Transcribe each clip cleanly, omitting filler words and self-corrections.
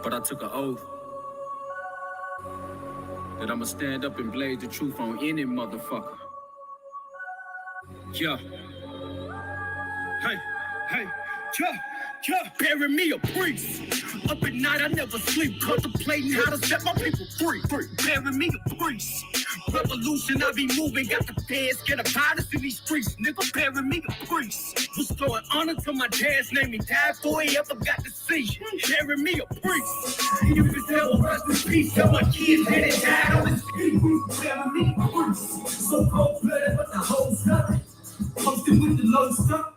But I took an oath that I'ma stand up and blaze the truth on any motherfucker. Yeah. Hey, hey, yeah, bury me a priest. Up at night, I never sleep, contemplating how to set my people free. Bury me a priest. Revolution, I be moving, got the feds, get a virus in these streets. Nigga, bury me a priest. Restoring honor to my dad's name, he died before he ever got to see. Bury me a priest. You can tell rest in peace, tell my kids that it died on his feet. Bury me a priest. So cold-blooded, but the whole stuff. Posted with the low stuff.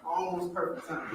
Almost perfect time.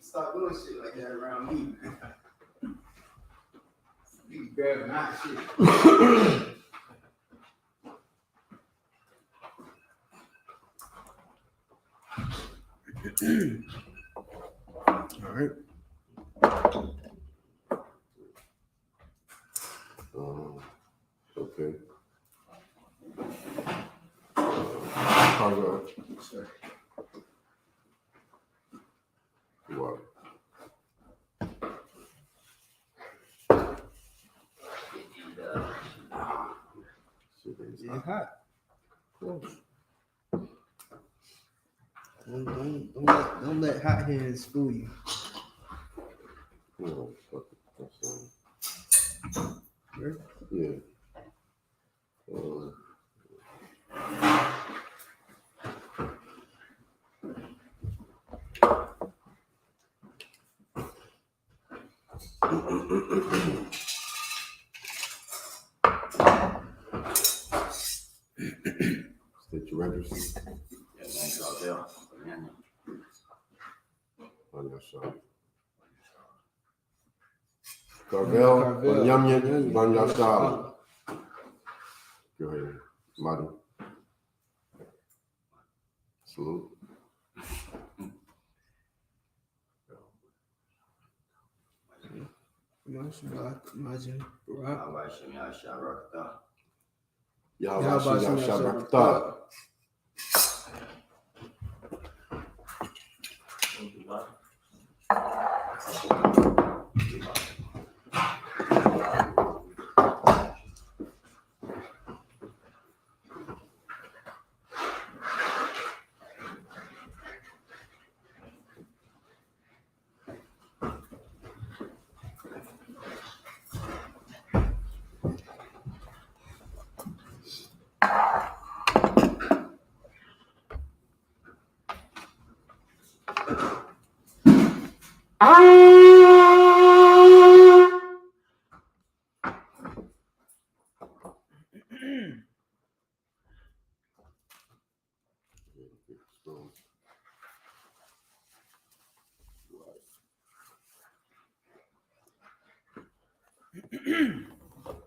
Stop doing shit like that around me, man. You grabbing hot shit. All right. Okay. Cargo. Sure. What? It's hot. Cool. Don't let hot hands fool you. Oh, fuck it. That's Right? yeah. State your address. On your side. Carvel, Yamyan, Banyasal. Go ahead, Madi. Salute. Imagine, Barak. Yahweh Shabbat.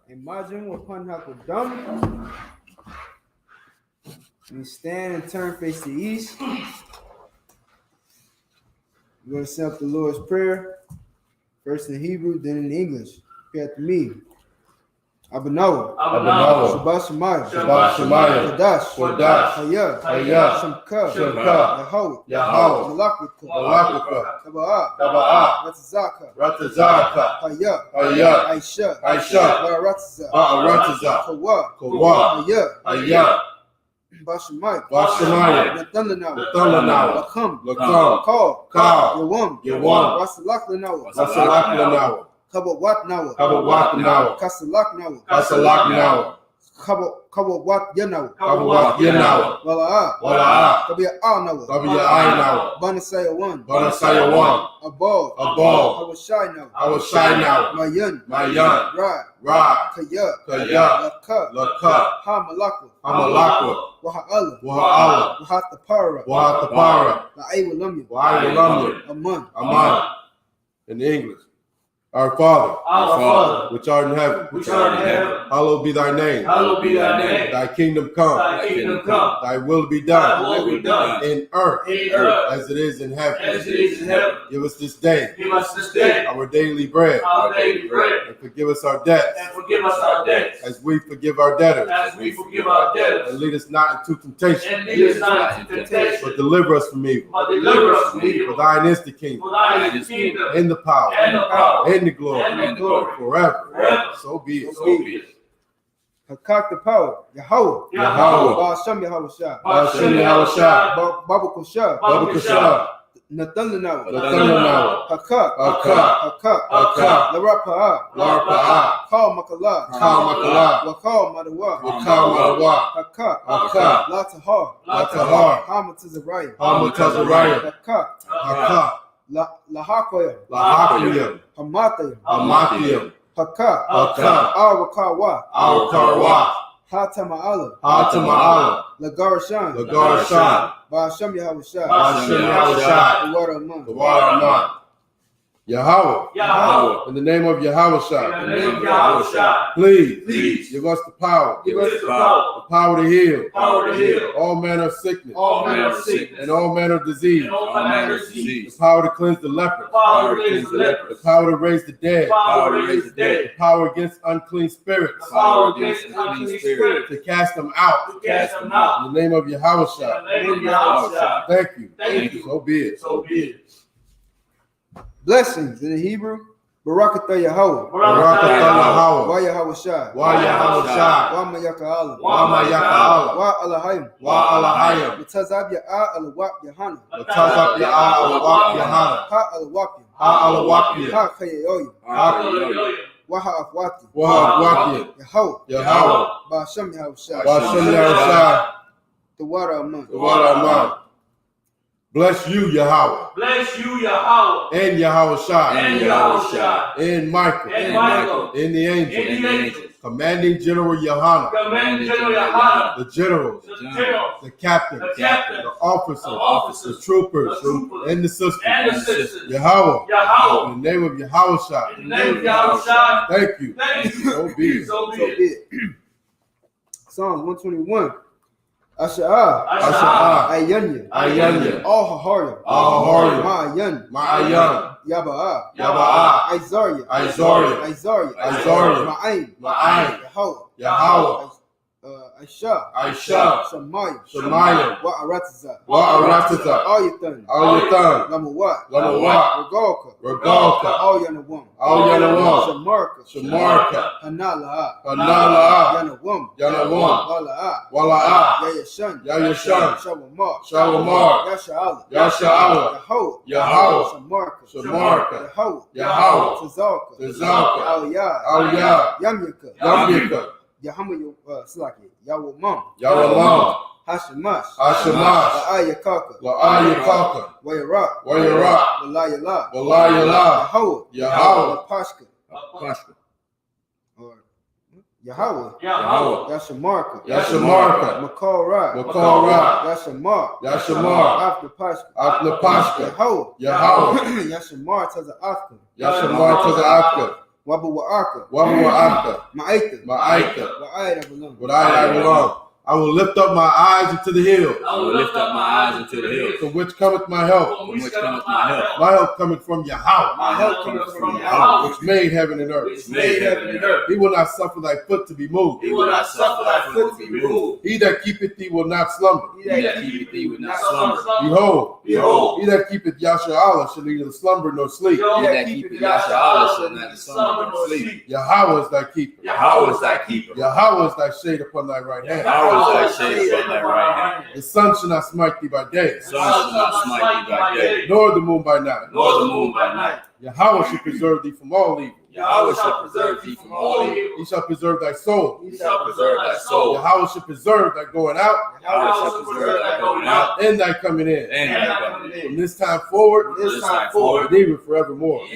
Imagine upon Hakudam. We stand and turn face to the east. We're going to say up the Lord's Prayer, first in Hebrew, then in English. Repeat after me. Abanawa. Shabbat Shemayah. Kadash. Hayah. Shemka. Yahweh. Malakwika. Taba'ah. Ratazaka. Hayah. Aisha. Barataza. Kawa. Hayah. Bashemayah. Nathanawa. Lakam. Call. Yawam. Rasalakhlanawa. Kabawatnawa. Kasalaknawa. Kabawatnawa. Wala'ah. Kabiya'anawa. Banasayawan. Abal. Hawashaynawa. Mayan. Ra. Kaya. Laka. Hamalakwa. Waha'ala. Wahatapara. La'iwalamya. Aman. In English. Our Father, which art in heaven, hallowed be thy name. Thy kingdom come. Thy will be done. In earth as it is in heaven. Give us this day our daily bread. And forgive us our debts as we forgive our debtors. And lead us not into temptation, but deliver us from evil. For thine is the kingdom, and the power, and the glory, forever. So be it. Hakak the power, Yahweh. Ba'ashem Yahawashi. Babakosha. Nathanawa. Hakak. Larapa'ah. Call Makala. Wakal Madawa. Hakak. Latahar. Hamatazariah. Hakak. Lahakoyam. Hamatayam. Hakak. Awakawa. Hatama'ala. Lagarashan. Ba'ashem Yahawashi. The water of man. Yahweh. In the name of Yahweh. Please give us the power. The power to heal. All manner of sickness. And all manner of disease. The power to cleanse the leper. The power to raise the dead. The power against unclean spirits. To cast them out. In the name of Yahweh. Thank you. So be it. Blessings in the Hebrew. Barakatah Yahweh. Wa Yahawashi. Wa Mayaka'ala. Wa Alahayim. Matazab Ya'a Alawak Yahanna. Ha Alawakya. Ha Kayayoyim. Wa Ha'afwati. Yahweh. Ba'ashem Yahawashi. The water of man. Bless you, Yahweh. And Yahawashi. And Michael. And the angels. Commanding General Yahanna. The generals. The captains. The officers. The troopers. And the sisters. Yahweh. In the name of Yahawashi. Thank you. So be it. Psalms 121. Asha'ah. Ayanya. All Haharim. Ma'ayan. Yaba'ah. Isaiah. Ma'ayin. Yahweh. Aisha, Shemayim, Wa'aratiza, Ayatan, Lamawat, Regalka, Regalka, Yanawam, Shamarka, Hanalaha, Yanawam, Wala'a, Yayashan, Shawamar, Yasha'ala, Yahweh, Shamarka, Yahweh, Tazalka, Aliyah, Yamyaka, Yawamam, Hashemash, La'ayakaka, Wayaraq, Walayala, Yahweh, Pashka, Yahweh, Yashamarka, Makorah, Yashamar, after Pashka, Yahweh, Yashamar to the Afka, Yashamar to the Akka, Wabu'aka, Ma'aita, Wa'aida what I belong. I will lift up my eyes into the hills. From which cometh my help. My help cometh from Yahweh. Which made heaven and earth. He will not suffer thy foot to be moved. He that keepeth thee will not slumber. Behold, he that keepeth Yasha'Allah shall neither slumber nor sleep. Yahweh is thy keeper. Yahweh is thy shade upon thy right hand. The sun shall not smite thee by day, nor the moon by night. Yahweh shall preserve thee from all evil. He shall preserve thy soul. Yahweh shall preserve thy going out and thy coming in. From this time forward, and even forevermore.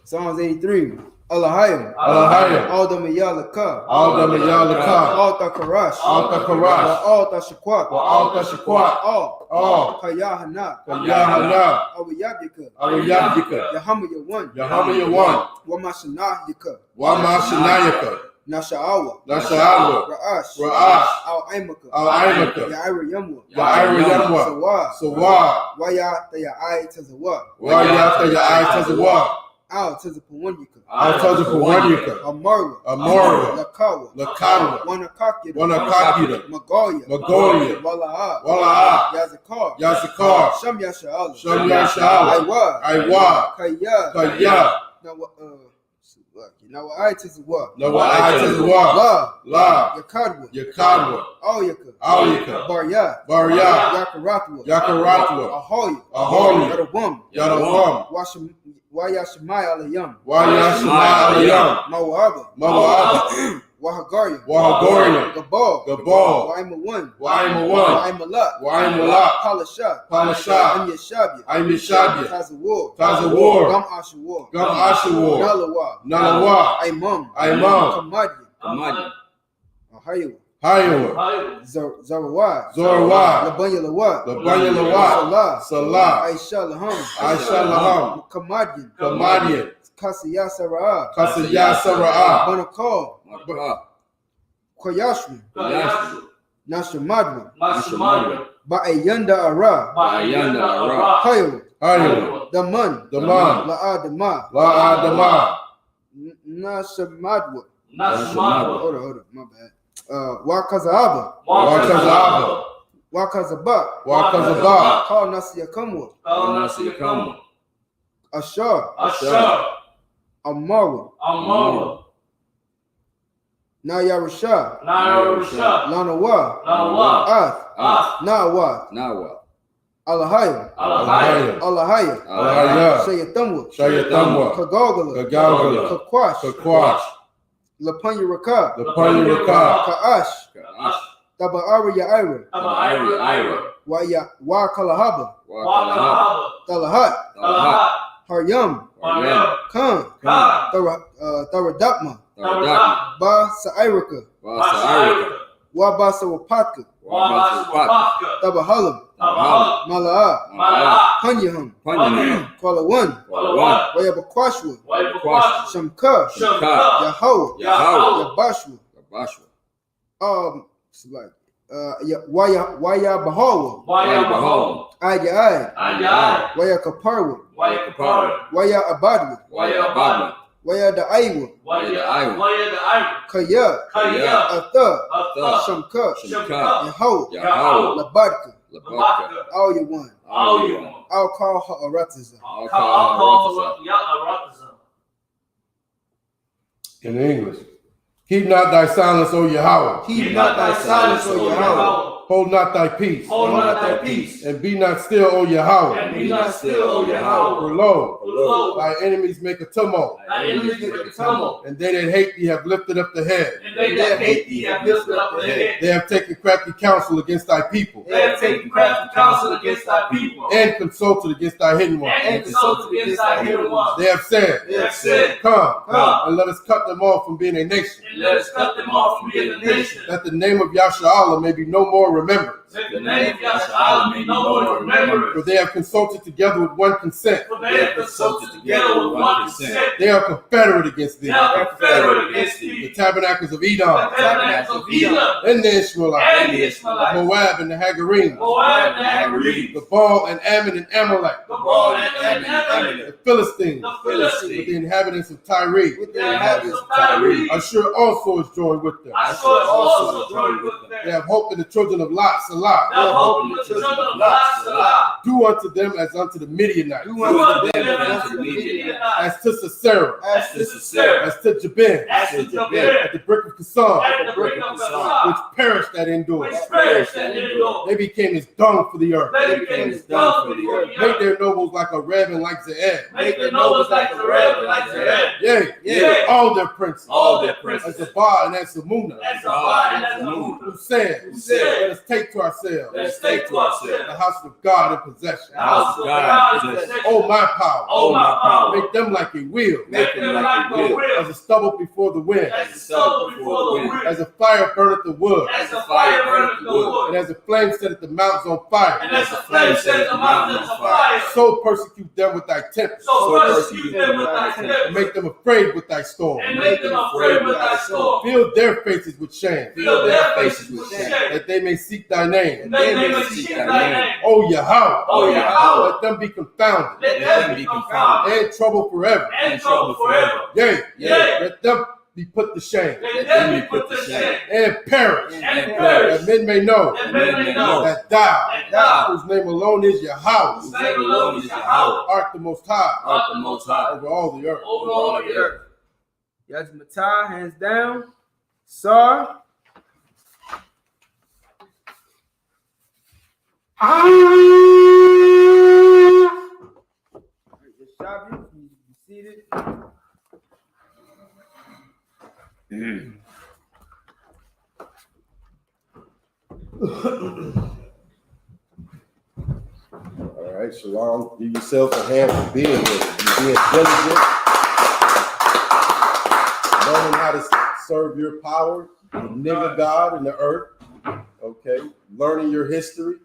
Psalms 83. Alahayim, Alda Mayalaka, Alta Karash, Alta Shakwat, all Kayahana, Awiyabika, Yahama Wamashanayaka, Nasha'awa, Ra'ash, Al-Aimaka, Ya'ira Sawa, Wayata Ya'ai Tazawa, Al Tazapawanyika, Amara, Lakawa, Wanakakida, Magoya, Wala'a, Yazakar, Sham Yasha'ala, Aiwa, Kaya, now I tis what? La, Yakadwa, Auyaka, Barya, Yakaratwa, Ahoy, Yadawam, Wayashmai Alayam, Mawaba, Wahagaria, Gabal, Waimalat, Palasha, Yeshabia, Tazawar, Gum Ashawar, Nalawa, Imam, Kamadya, Zarawai, Labanya Salah, Aisha Laham, Kamadyan, Kasaya Sarah, Banakal, Koyashmi, Nashamadwa, Ba'ayanda Ara, Hayo, Daman, La'adama, Nashamadwa, hold on, my bad. Wakazaba, Wakazaba, Call Nasiyakamwa, Ashar, Amara, Nayarusha, Lanawa, Nawa, Alahaya, Shayatamwa, Kagogala, Kakwash, Lapanya Raka, Ka'ash, Taba'ari Yaira, Wa Kalahaba, Talahat, Haryam, Khan, Taradapma, Ba Sa'irika, Wa Basawapatka, Tabahalam, Mala'a, Panyaham, Kuala Wayabakwashwa, Shamka, Yahweh, Yabashwa, Waya Bahawa, Aya Waya Kaparwa, Waya Abadwa, Wayada Iowa, Kaya, Atha, Shamka, and Ho, Labadka, all your one. I'll call her Arataza. In English, keep not thy silence, O Yahweh. Keep not thy silence, O Yahweh. Hold not thy peace. Hold not thy peace. And be not still, O Yahweh. And be not still, O Yahweh. For lo, thy enemies make a tumult. Thy enemies make a tumult. And they that hate thee have lifted up the head. And they that hate thee have lifted up the head. They have taken crafty counsel against thy people. They have taken crafty counsel against thy people. And consulted against thy hidden ones. And consulted against thy hidden ones. They have said, Come, and let us cut them off from being a nation. And let us cut them off from being a nation. That the name of Yasharallah may be no more remembered. That the name of Yasharallah may no more remembered. For they have consulted together with one consent. For they have consulted together with one consent. They are confederate against thee. They are confederate against thee. The tabernacles of Edom. The tabernacles of Edom. And the Ishmaelites. And the Ishmaelites. Moab and the Hagarim. Moab and the Hagarim. The Baal and Ammon and Amalek. The Baal and Ammon and Amalek. The Philistines. The Philistines. With the inhabitants of Tyre. With the inhabitants of Tyre. Ashur also is joined with them. Ashur also joined with them. They have hope in the children of Lot, Salah. They have hope in the children of Lot, Salah. Do unto them as unto the Midianites. Do unto them as unto the Midianites. As to Sisera. As to Sisera. As to Jabin. As to Jabin. At the brick of Kasam. At the brick of Kasam. Which perished at Endor. Which perished at Endor. They became as dung for the earth. They became as dung for the earth. Make their nobles like a Reb and like Ze'ed. Make their nobles like a Reb and like Ze'ed. Yea, all their princes. All their princes. As Zabah and as Zamuna. As Zabah and as Zamuna. Who said, let us take to ourselves. Let us take to ourselves the house of God in possession. The house of God in possession. Oh my power. Oh my power. Make them like a wheel. Make them like a wheel. As a stubble before the wind. As a stubble before the wind. As a fire burneth the wood. As a fire burneth the wood. And as a flame setteth the mountains on fire. And as a flame setteth the mountains on fire. So persecute them with thy tempest. So persecute them with thy tempest. And make them afraid with thy storm. And make them afraid with thy storm. Fill their faces with shame. Fill their faces with shame. That they may seek thy name. That they may seek thy name. O Yahweh. O Yahweh. Let them be confounded. Let them be confounded. And troubled forever. And troubled forever. Yea. Let them be put to shame. Let them be put to shame. And perish. And perish. That men may know. That men may know. That thou, whose name alone is Yahweh. Whose name alone is Yahweh. Art the most high. Art the most high. Over all the earth. Over all the earth. Yajmatah, hands down. Sar. Shabi, you be seated. All right, Shalom. Give yourself a hand for being here. You're being diligent. Learning how to serve your power, the nigga God in the earth. Okay. Learning your history.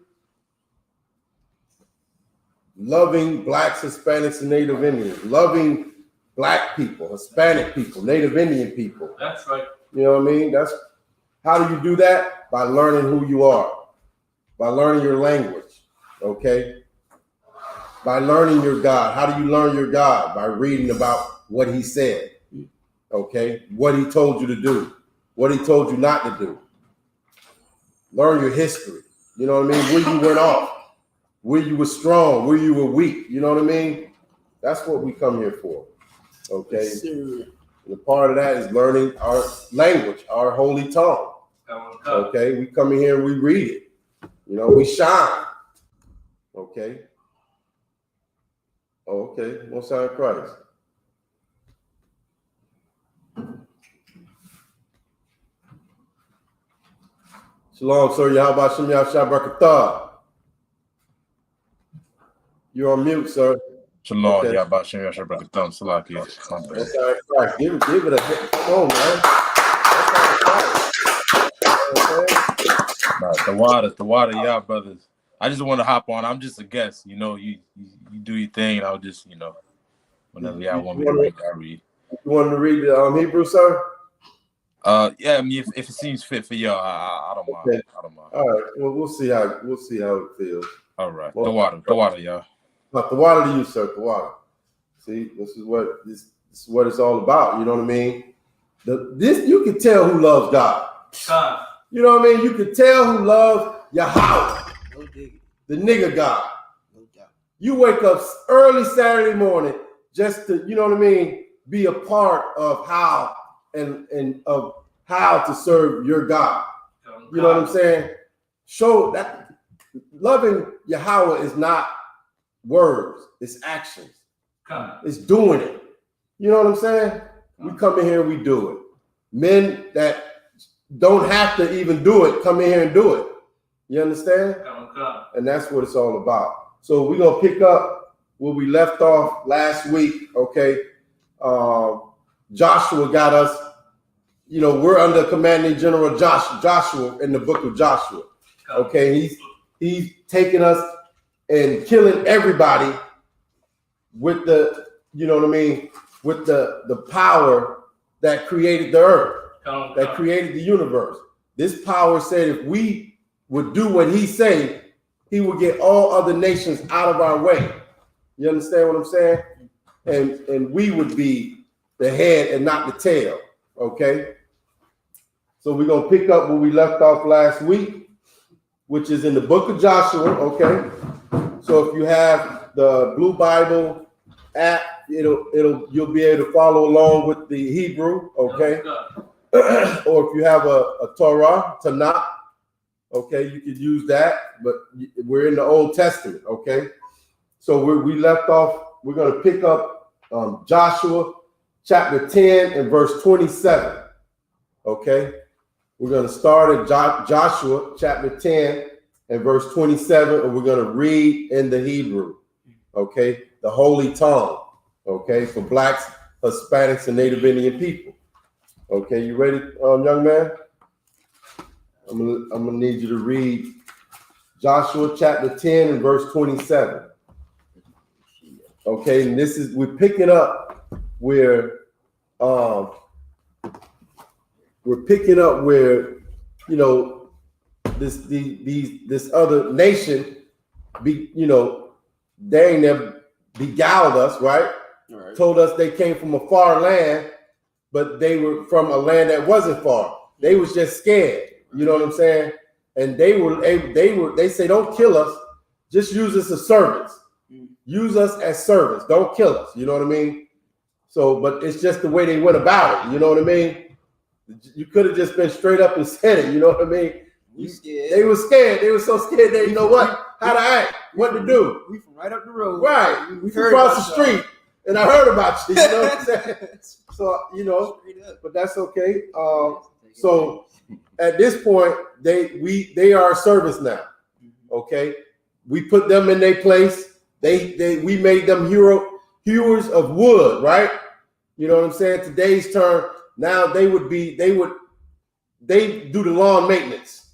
Loving blacks, Hispanics, and Native Indians. Loving black people, Hispanic people, Native Indian people. That's right. You know what I mean? That's how do you do that? By learning who you are, by learning your language, okay? By learning your God. How do you learn your God? By reading about what he said, okay? What he told you to do, what he told you not to do. Learn your history. You know what I mean? Where you went off, where you were strong, where you were weak. You know what I mean? That's what we come here for, okay? And a part of that is learning our language, our holy tongue. Okay, we come in here and we read it. You know, we shine. Okay. Oh, okay. Most High Christ. Shalom, sir. Yahweh Shem Yahshua. You're on mute, sir. Shalom, Okay. Yahweh Shem Yahshua B'Katam Salaki. Most High Christ. Give it a hit. Come on, man. The water, y'all brothers. I just want to hop on. I'm just a guest, you know. You do your thing, and I'll just, you know, whenever y'all want me to read, I read. You wanted to read the Hebrew, sir? Yeah, I mean, if it seems fit for y'all, I don't mind. Okay. I don't mind. All right. Well, we'll see how it feels. All right, Well, the water, y'all. The water to you, sir. The water. See, this is what It's what it's all about. You know what I mean? This you can tell who loves God. You know what I mean? You can tell who loves Yahweh, the nigga God. You wake up early Saturday morning just to, you know what I mean, be a part of how and of how to serve your God. You know what I'm saying? Show that loving Yahweh is not words, it's actions. It's doing it. You know what I'm saying? We come in here and we do it. Men that don't have to even do it, come in here and do it. You understand? And that's what it's all about. So we're going to pick up where we left off last week, okay? Joshua got us, you know, we're under Commanding General Joshua in the book of Joshua, okay? He's taking us and killing everybody with the, you know what I mean, with the power that created the earth, that created the universe. This power said if we would do what he said, he would get all other nations out of our way. You understand what I'm saying? And we would be the head and not the tail, okay? So we're going to pick up where we left off last week, which is in the book of Joshua, okay? So if you have the Blue Bible app, you'll be able to follow along with the Hebrew, okay? Or if you have a Torah, Tanakh, okay, you could use that, but we're in the Old Testament, okay? So we left off, we're going to pick up Joshua chapter 10 and verse 27, okay? We're going to start at Joshua chapter 10 and verse 27, and we're going to read in the Hebrew, okay? The holy tongue, okay, for Blacks, Hispanics, and Native Indian people. Okay, you ready, young man? I'm gonna need you to read Joshua chapter 10 and verse 27. Okay, and we're picking up where you know this other nation they ain't never beguiled us, right? Right? Told us they came from a far land, but they were from a land that wasn't far. They was just scared. You know what I'm saying? And they say, don't kill us, just use us as servants. Use us as servants. Don't kill us. You know what I mean? So, but it's just the way they went about it. You know what I mean? You could have just been straight up and said it. You know what I mean? They were scared. They were so scared they didn't know how to act, what to do. We from right up the road. Right. We from across the street. And I heard about you. You know what I'm saying? So, but that's okay. So at this point, they are servants now. Okay. We put them in their place. We made them hewers of wood, right? You know what I'm saying? Today's term, now they do the lawn maintenance.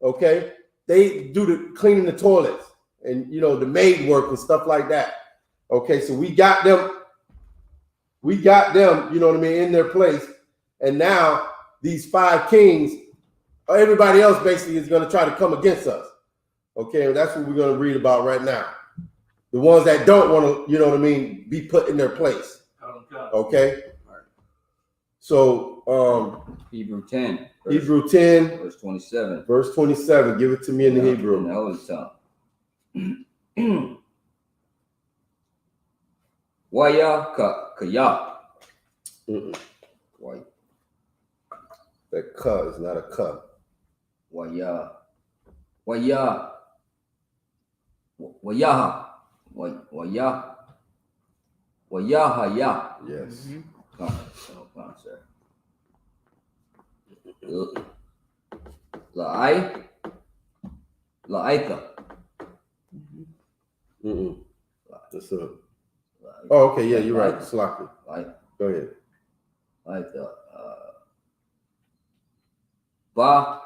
Okay. They do the cleaning the toilets and the maid work and stuff like that. Okay, so we got them, you know what I mean, in their place. And now these 5 kings, everybody else basically is going to try to come against us. Okay, and that's what we're going to read about right now. The ones that don't want to, you know what I mean, be put in their place. Okay? So Hebrew 10. Hebrew 10. Verse 27. Verse 27. Give it to me in the Hebrew. In the Holy Tongue. Waya kaya. White. That ka is not a ka. Waya. Wayaha. Wayaha. Yes. Come, sir. La'aika. That's a. Oh, okay. Yeah, you're right. Sloppy. Go ahead. Bawa.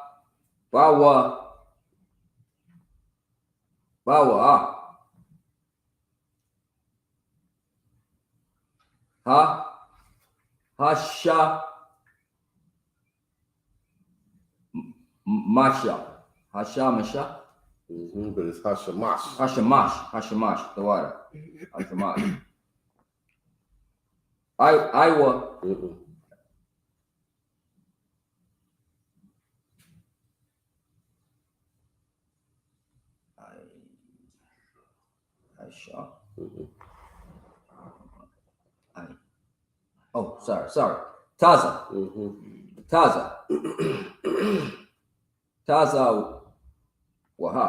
Hasha. Masha. But it's Hashamash. Hashamash. The water. Hashamash. Iowa. Mm-mm. Aisha. Mm-mm. Oh, sorry. Taza. Mm-hmm. Taza Waha.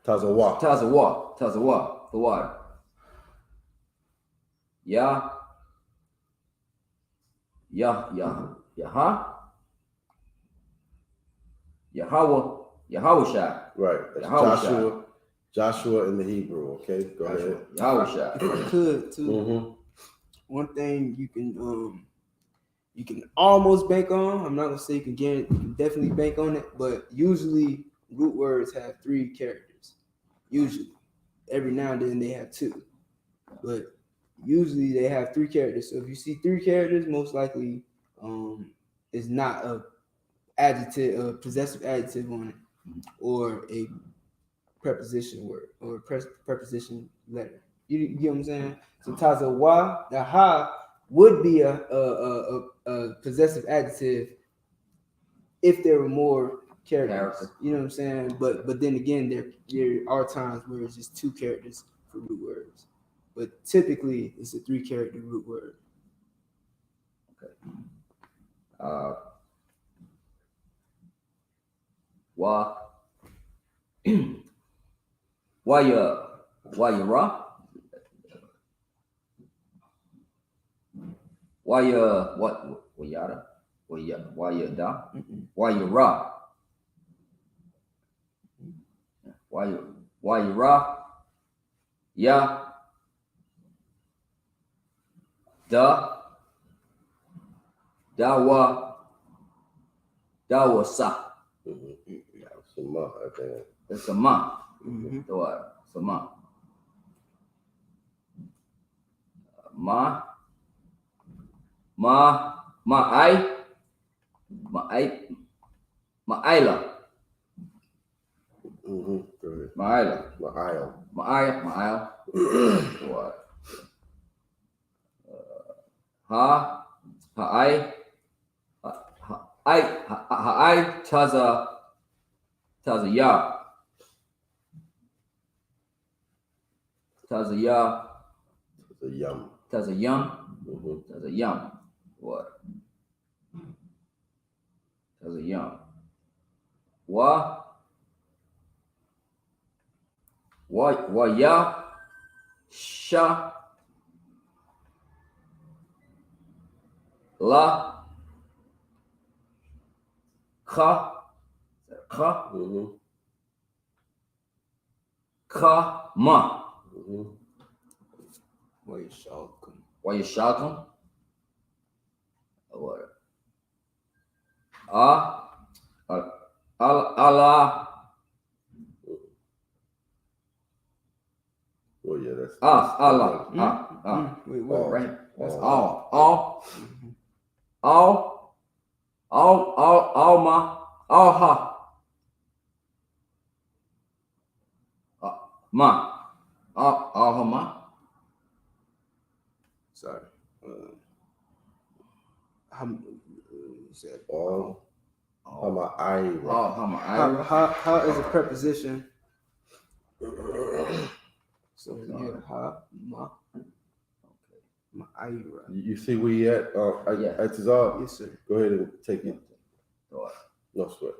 Tazawa. Tazawa. The water. Yaha. Yahweh Shai. Right. That's Yahweh Joshua in the Hebrew. Okay. Go ahead. Yahweh Shai. If I could too, Mm-hmm. one thing you can almost bank on. I'm not gonna say you can guarantee, you can definitely bank on it, but usually root words have 3 characters. Usually, every now and then they have 2, but usually they have 3 characters. So if you see 3 characters, most likely it's not a adjective, a possessive adjective on it, or a preposition word or preposition letter. You get what I'm saying? Sometimes a wa, the ha would be a possessive adjective if there were more characters. You know what I'm saying? But then again, there are times where it's just 2 characters for root words. But typically, it's a 3-character root word. Why you raw? Why you what yada? Why you da? Why you raw? Why you raw? Ya da sa. Sama, I think. It's a ma. Mm-hmm. It's a ma. Ma'ayla. Mm-hmm. Go ahead. Ma'ayla. Ma'ayl. What? Ha'ai taza ya. It's a yum. Taza yum. Mm-hmm. Taza yum. What? Taza yum. Wa ya sha la ka Mm-hmm. ma. Mm-hmm. Why you shouting? What? Allah. Well, yeah, that's Allah. Wait, what? Right. That's all. All ma. Sorry. Said All. Hama ha is a preposition. So yeah, ha ma. Ma'ayra. You see where you at? Yeah. At Tazal? Yes, sir. Go ahead and take it. Go ahead. No sweat.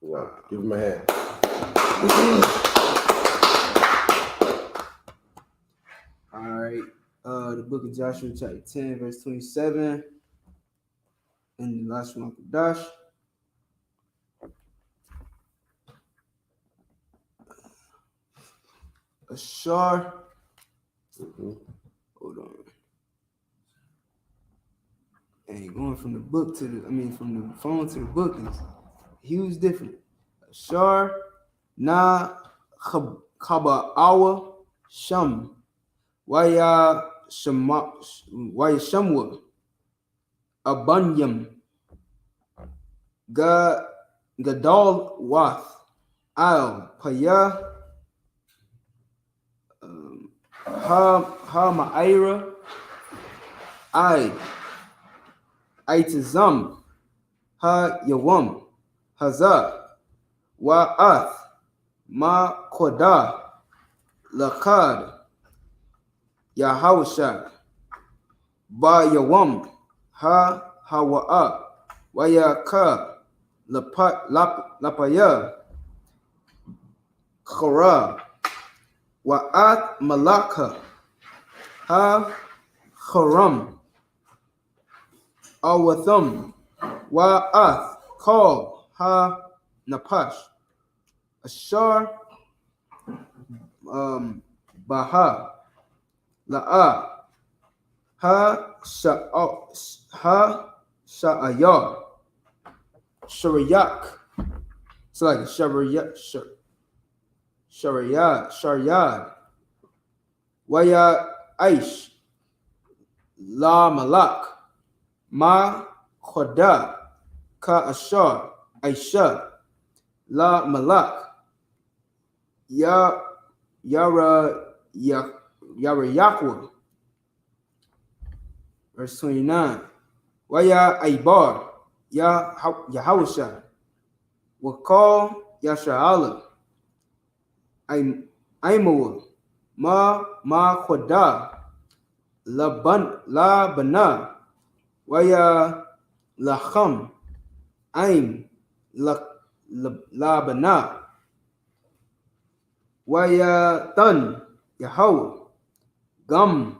Right. Give him a hand. All right. The book of Joshua, chapter 10, verse 27. And the last one, Dash. Ashar. Mm-hmm. Hold on. And going from the book to from the phone to the book is huge different. Ashar na kaba awa sham. Waya shamwa abanyam gadal wath al paya Ha ma'ira. Aitizam. Ha yawam. Haza. Wa'ath. Ma kodah. Lakad. Yahawashad. Ba yawam. Ha hawa'a. Wayaka. Lapaya. Khara. Wa'at malaka. Ha kharam. Awatham. Wa'ath. Call. Ha napash. Ashar. Baha. La'a. Ha sha'ayar. Shariyak. It's like Sharyad. Waya Aish. La Malak. Ma Khoda. Ka Ashar. Aisha. La Malak. Yara Yakwa. Verse 29. Waya Aibar. Yahawasha. Wakal Yasha'ala. Aimawa. Ma Khoda. La Bana. Waya Lacham. Aim. La Bana. Waya Tan. Yahweh. Gum.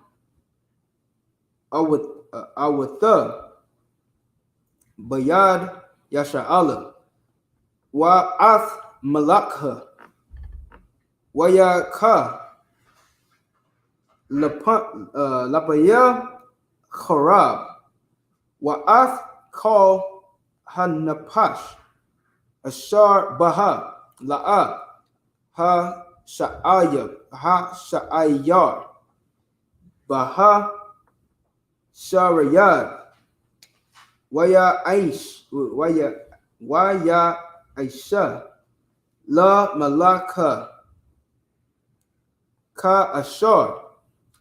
Awatha. Bayad Yasha'ala. Wa'ath Malakha. Wayaka. Lapaya Kharab. Wa'ath Call Hanapash. Ashar Baha. La'a. Ha Sha'ayar. Baha Sharayad. Waya Aish. Waya Aisha. La Malaka. Ka Ashar.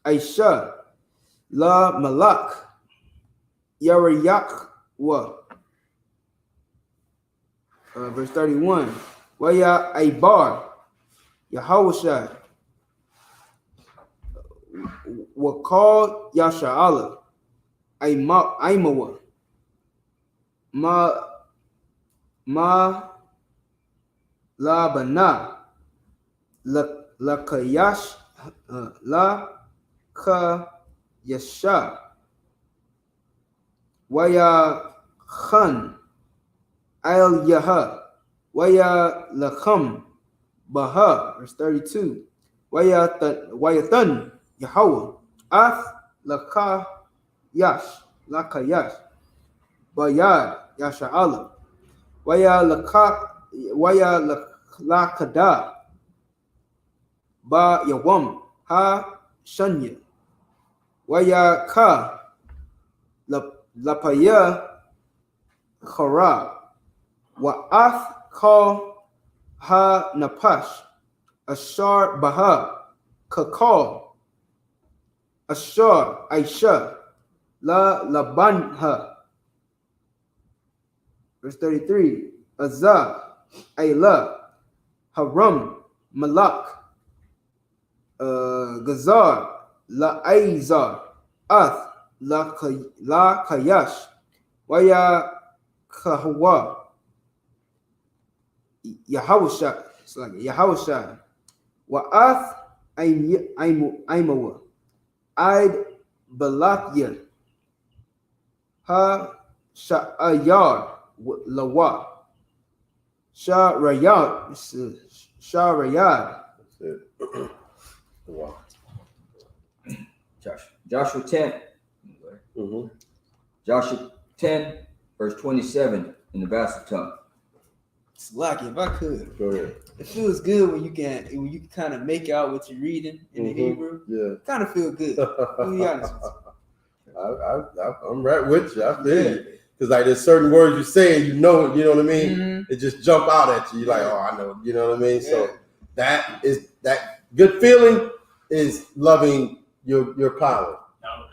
Aisha. La Malak. Yarayakwa. Verse 31. Waya Aibar. Yahawashad. Wakal Yasha'ala. Aimawa. Ma La Bana. La Kayash. La Kayasha. Waya Khan. Al Yaha. Waya Lakham. Baha. Verse 32. Wayatan. Yahweh. Ath. Lakayash. Bayad. Yasha'ala. Waya Lakada. Ba Yawam. Ha Shanya. Waya Ka. Lapaya Khara. Wa'ath Call Ha Napash. Ashar Baha. Kakal. Ashar Aisha. La Labanha. Verse 33. Azah. Ayla. Haram. Malak. Gazar. La Aizar. Ath. La Kayash. Waya Kahwa. Yahawashad. It's like Yahawashad. Wa'ath Aimawa. Aid Balathya. Ha Sha'ayar. Lawa. Sharayad. That's it. Wow. Joshua 10. Mm-hmm. Joshua 10, verse 27 in the Vassal tongue. It's like if I could. Go ahead. It feels good when you can kind of make out what you're reading in the Hebrew. Yeah. Kind of feel good. To be honest with you. I'm right with you. I feel you. Because like there's certain words you say and you know what I mean? Mm-hmm. It just jump out at you. You're like, oh, I know, you know what I mean? Yeah. So that is that good feeling is loving your power,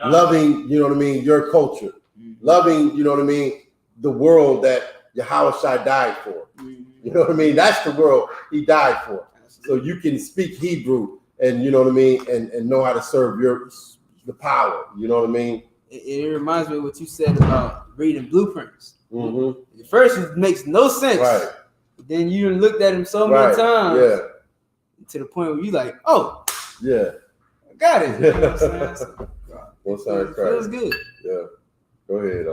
loving, you know what I mean, your culture, loving, you know what I mean, the world that Yahushua died for. You know what I mean? That's the world he died for. So you can speak Hebrew and, you know what I mean, and know how to serve the power. You know what I mean? It reminds me of what you said about reading blueprints. Mm-hmm. At first, it makes no sense. Right. But then you looked at him so many times. Yeah. To the point where you like, oh, yeah, I got it. You know what I'm saying? So, it feels good. Yeah. Go ahead,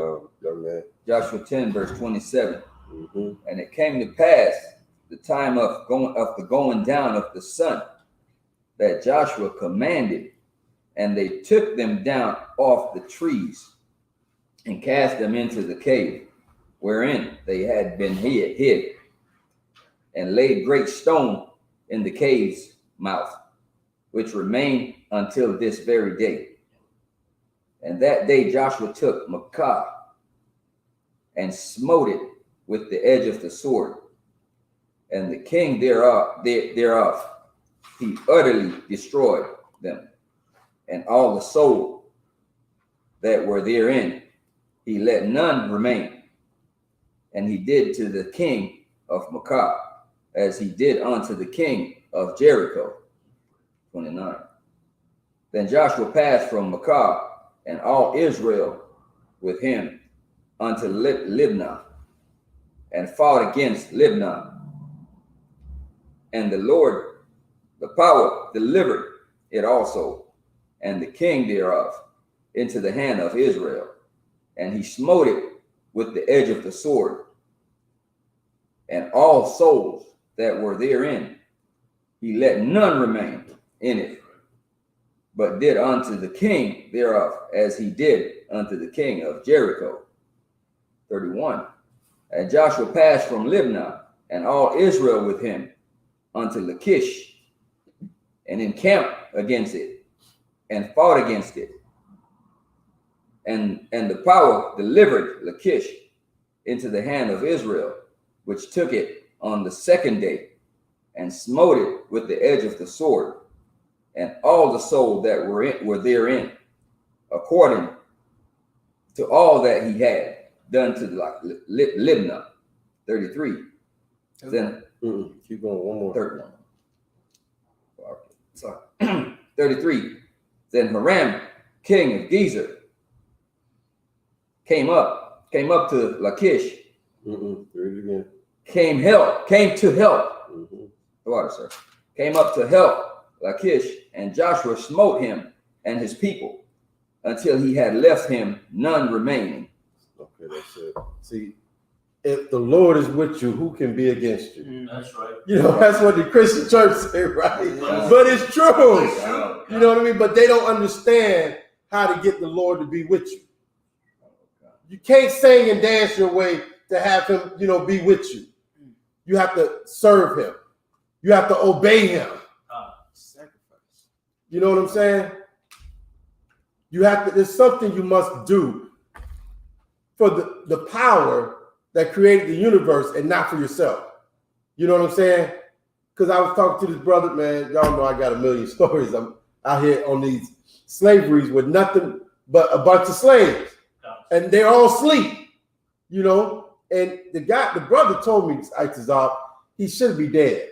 young man. Joshua 10, verse 27. Mm-hmm. And it came to pass the time of the going down of the sun that Joshua commanded, and they took them down off the trees and cast them into the cave wherein they had been hid, and laid great stone in the cave's mouth, which remain until this very day. And that day Joshua took Makkah and smote it with the edge of the sword, and the king thereof he utterly destroyed them, and all the souls that were therein he let none remain. And he did to the king of Makkah as he did unto the king of Jericho. 29. Then Joshua passed from Makkah and all Israel with him unto Libnah, and fought against Libnah. And the Lord, the power, delivered it also, and the king thereof, into the hand of Israel. And he smote it with the edge of the sword, and all souls that were therein he let none remain in it, but did unto the king thereof as he did unto the king of Jericho. 31. And Joshua passed from Libnah, and all Israel with him, unto Lachish, and encamped against it, and fought against it. And the power delivered Lachish into the hand of Israel, which took it on the second day, and smote it with the edge of the sword, and all the souls that were therein, according to all that he had done to Libnah. 33. Then keep going. One more. 31. Sorry. 33. Then Hiram, king of Gezer, came up to Lachish. Read it again. Came to help. Water, sir. Came up to help Lachish, and Joshua smote him and his people until he had left him none remaining. Okay, that's it. See, if the Lord is with you, who can be against you? That's right. You know, that's what the Christian church say, right? But it's true. You know what I mean? But they don't understand how to get the Lord to be with you. You can't sing and dance your way to have him, you know, be with you. You have to serve him. You have to obey him. Sacrifice. You know what I'm saying? You have to, there's something you must do for the power that created the universe and not for yourself. You know what I'm saying? Because I was talking to this brother, man. Y'all know I got a million stories. I'm out here on these slaveries with nothing but a bunch of slaves. And they're all asleep, you know? And the brother told me, he should be dead.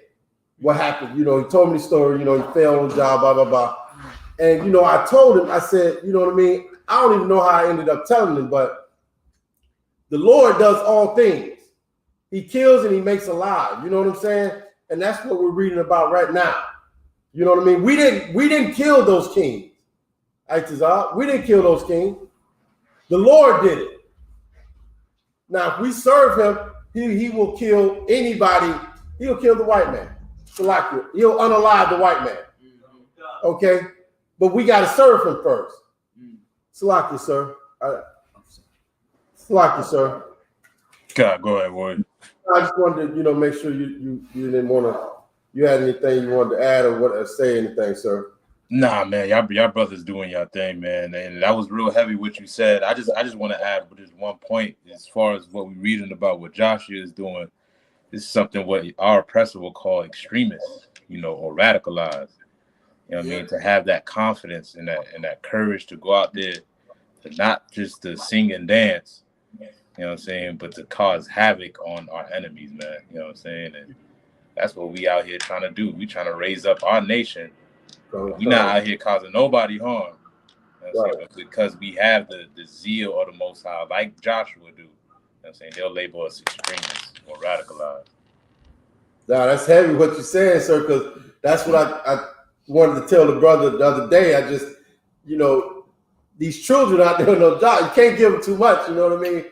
What happened? You know, he told me the story, you know, he fell on the job, blah, blah, blah. And, you know, I told him, I said, you know what I mean? I don't even know how I ended up telling him, but the Lord does all things. He kills and he makes alive. You know what I'm saying? And that's what we're reading about right now. You know what I mean? We didn't kill those kings. We didn't kill those kings. The Lord did it. Now, if we serve him, he will kill anybody. He'll kill the white man. He'll unalive the white man. Okay? But we got to serve him first. Salakia, sir. Salakia, sir. God, go ahead, boy. I just wanted to, you know, make sure you didn't want to, you had anything you wanted to add or say anything, sir. Nah, man, y'all brothers doing y'all thing, man, and that was real heavy what you said. I just want to add just one point as far as what we're reading about what Joshua is doing. This is something what our oppressor will call extremists, you know, or radicalized. You know what I mean? To have that confidence and that courage to go out there, to not just to sing and dance, you know what I'm saying, but to cause havoc on our enemies, man. You know what I'm saying? And that's what we out here trying to do. We trying to raise up our nation. We not out here causing nobody harm. You know what I'm saying? But because we have the zeal of the Most High, like Joshua do. You know what I'm saying? They'll label us extremists or radicalized. Nah, that's heavy what you're saying, sir, because that's what I wanted to tell the brother the other day. I just, these children out there, no job, you can't give them too much, you know what I mean?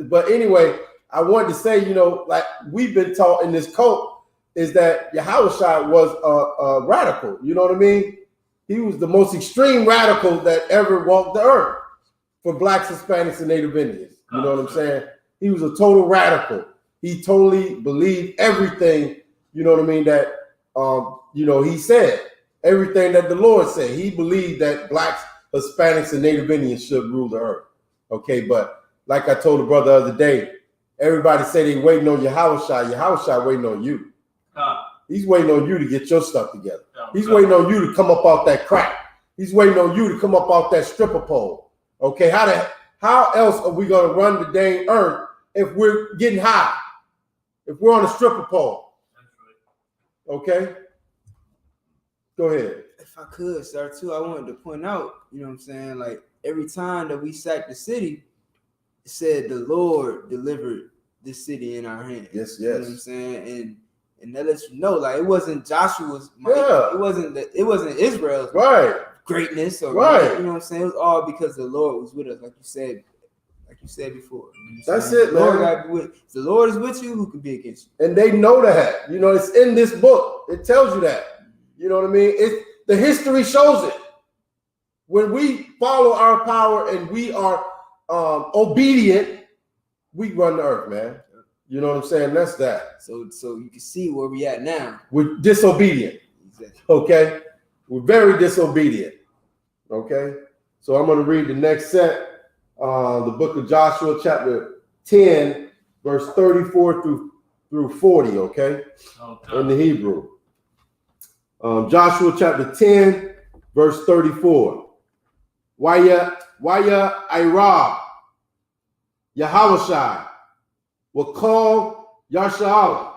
But anyway, I wanted to say, like we've been taught in this cult is that Yahushua was a radical, you know what I mean? He was the most extreme radical that ever walked the earth for Blacks, Hispanics, and Native Indians. You know what I'm saying? He was a total radical. He totally believed everything, you know what I mean, that, he said. Everything that the Lord said. He believed that Blacks, Hispanics, and Native Indians should rule the earth. Okay, but like I told the brother the other day, everybody say they waiting on Yahushua. Yahushua waiting on you. He's waiting on you to get your stuff together. He's waiting on you to come up off that crack. He's waiting on you to come up off that stripper pole. Okay, how else are we going to run the dang earth if we're getting high? If we're on a stripper pole? Okay? Go ahead. If I could, sir, too, I wanted to point out, you know what I'm saying? Like, every time that we sacked the city, it said the Lord delivered this city in our hands. Yes, yes. You know what I'm saying? And that lets you know, like, it wasn't Joshua's might. Yeah. It wasn't Israel's greatness or might, you know what I'm saying? It was all because the Lord was with us, like you said before. You know That's it, man. If the Lord is with you, who can be against you? And they know that. It's in this book. It tells you that. You know what I mean? The history shows it. When we follow our power and we are obedient, we run the earth, man. You know what I'm saying? That's that. So you can see where we at now. We're disobedient. Exactly. Okay? We're very disobedient. Okay? So I'm going to read the next set. The book of Joshua, chapter 10, verse 34 through 40, okay? In the Hebrew. Joshua chapter 10, verse 34. Waya Ira Yahushua will call Yashala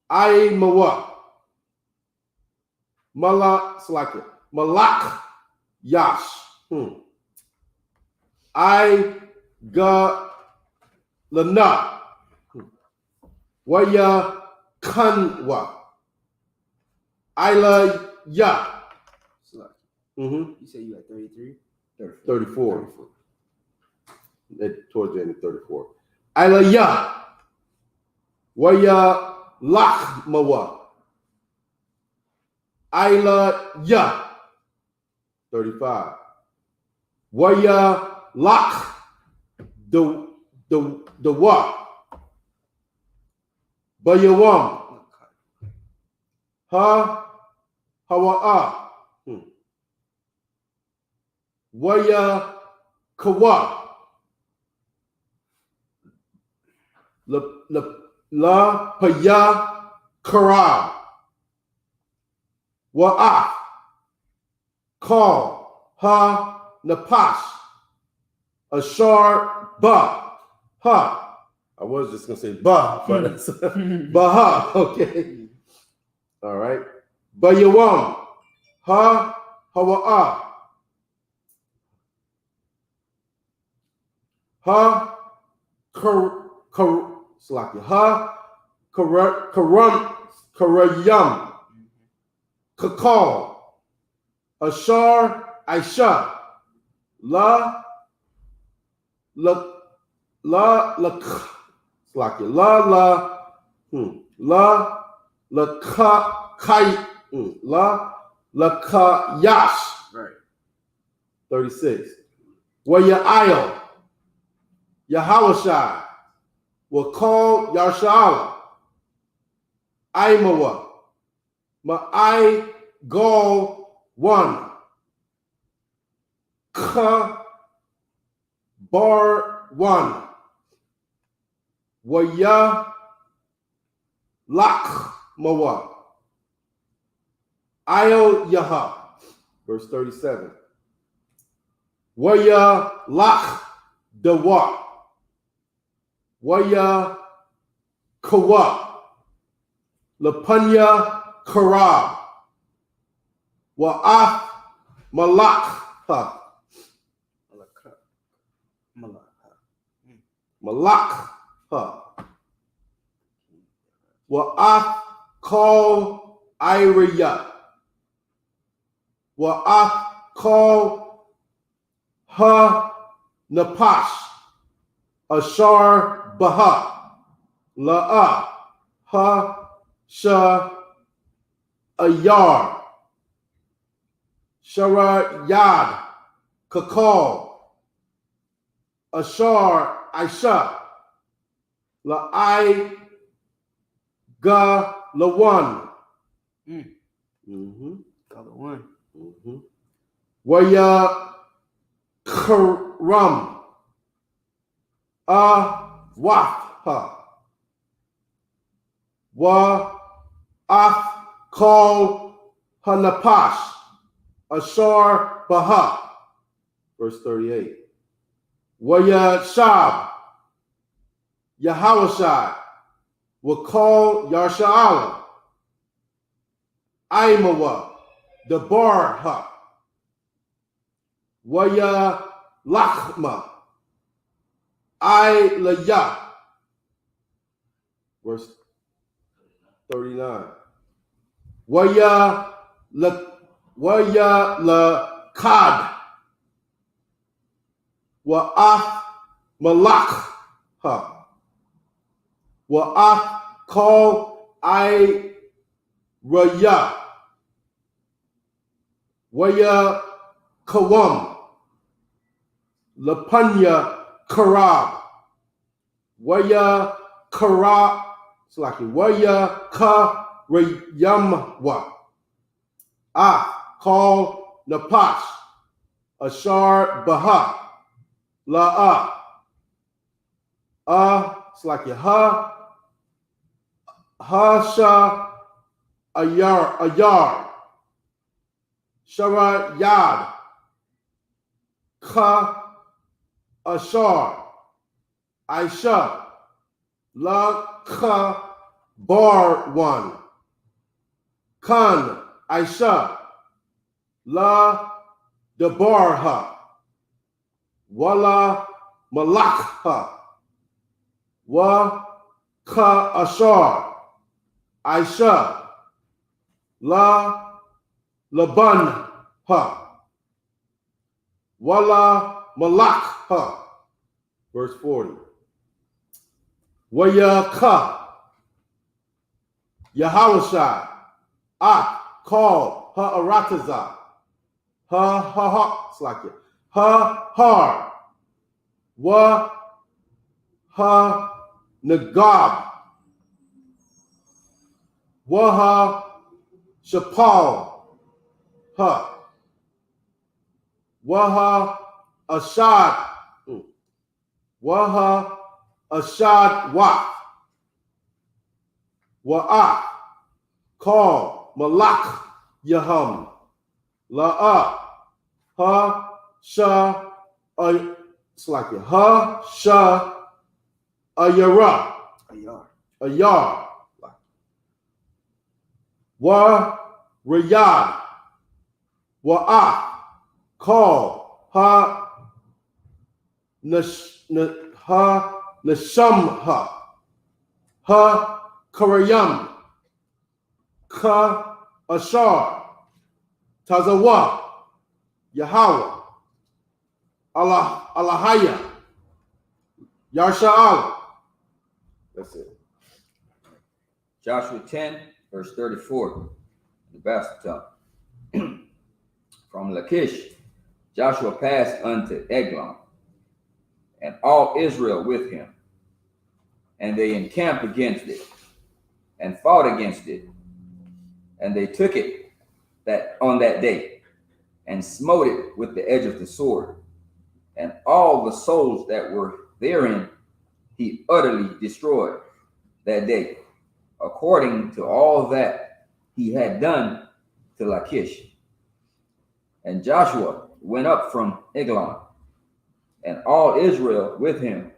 I Mawa Malak Yash. I ga lana waya kanwa Ila ya. You say you at 33? 34. Towards the end of 34. Ila ya waya lach mawa Ila ya. 35. Waya lach the what? Bayawam. Ha hawa'a. Waya kawa. La paya kara. Wa'ah. Call. Ha napash. Ashar ba. Ha. I was just going to say ba, but it's ba. Okay. All right. Bayawam. Ha hawa'a. Ha karayam. Kakal. Ashar Aisha. La yash. Right. 36. Waya Yahushua will call Yashala Aimawa Ma'ai Gol 1 Ka Bar 1 Waya Lach Mawa Io Yaha, verse 37. Waya Lach Dawa. Waya Kawa. Lapanya Karab. Wa'af Malakha. Malakha. Wa'af Kal Iriya. Wa'af Kal Ha Napash. Ashar Baha. La'a Ha Sha Ayar. Shara Yad Kakal. Ashar Aisha. La'ai Ga Lawan. Color one. Waya Karam. Wafa. Wa Af Kal Hanapash. Ashar Baha. Verse 38. Waya Shab. Yahawashai. Wakal Yarsha'ala. Aimawa. Debarha. Waya Lachma. Laya. Verse 39. Waya Lakad. Wa'af Malakha. Wa'af Kal Raya. Waya Kawam. Lapanya Karab. Waya Karab. It's like Waya Karayamwa. Kal Napash. Ashar Baha. La'a. It's like Hasha Ayar. Shara Yad. Ka Ashar. Aisha. La Ka Bar one. Khan Aisha. La Debarha. Wala Malakha. Wa Ka Ashar. Aisha. La Laban Ha. Wala Malakha. Verse 40. Waya Ka. Yahawashai. Kal Ha'arataza. It's like it. Har. Wa Nagab. Waha Shapal. Waha Ashad. Waha Ashad Waf. Wa'af Kal Malak Yaham. La'a Sha it's like it. Sha Ayara. Ayar. Wa Riyad. Wa'af Kal Nashamha. Karayam. Ka Ashar. Tazawa. Yahweh. Allahaya. Yarsha'al. That's it. Joshua 10, verse 34, the Bastel. From Lachish, Joshua passed unto Eglon, and all Israel with him. And they encamped against it, and fought against it. And they took it on that day, and smote it with the edge of the sword. And all the souls that were therein he utterly destroyed that day, according to all that he had done to Lachish. And Joshua went up from Eglon, and all Israel with him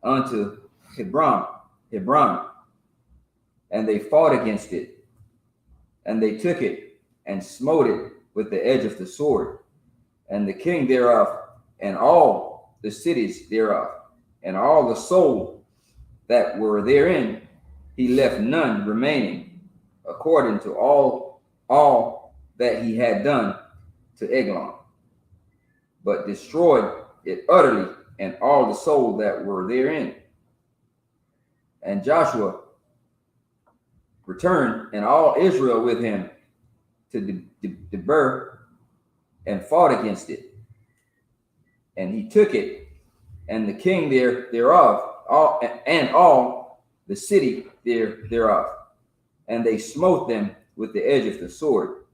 unto Hebron, and they fought against it, and they took it and smote it with the edge of the sword, and the king thereof, and all the cities thereof, and all the souls that were therein, he left none remaining, according to all that he had done to Eglon, but destroyed it utterly, and all the souls that were therein. And Joshua returned, and all Israel with him, to Debir, and fought against it. And he took it, and the king thereof, all the city thereof, and they smote them with the edge of the sword,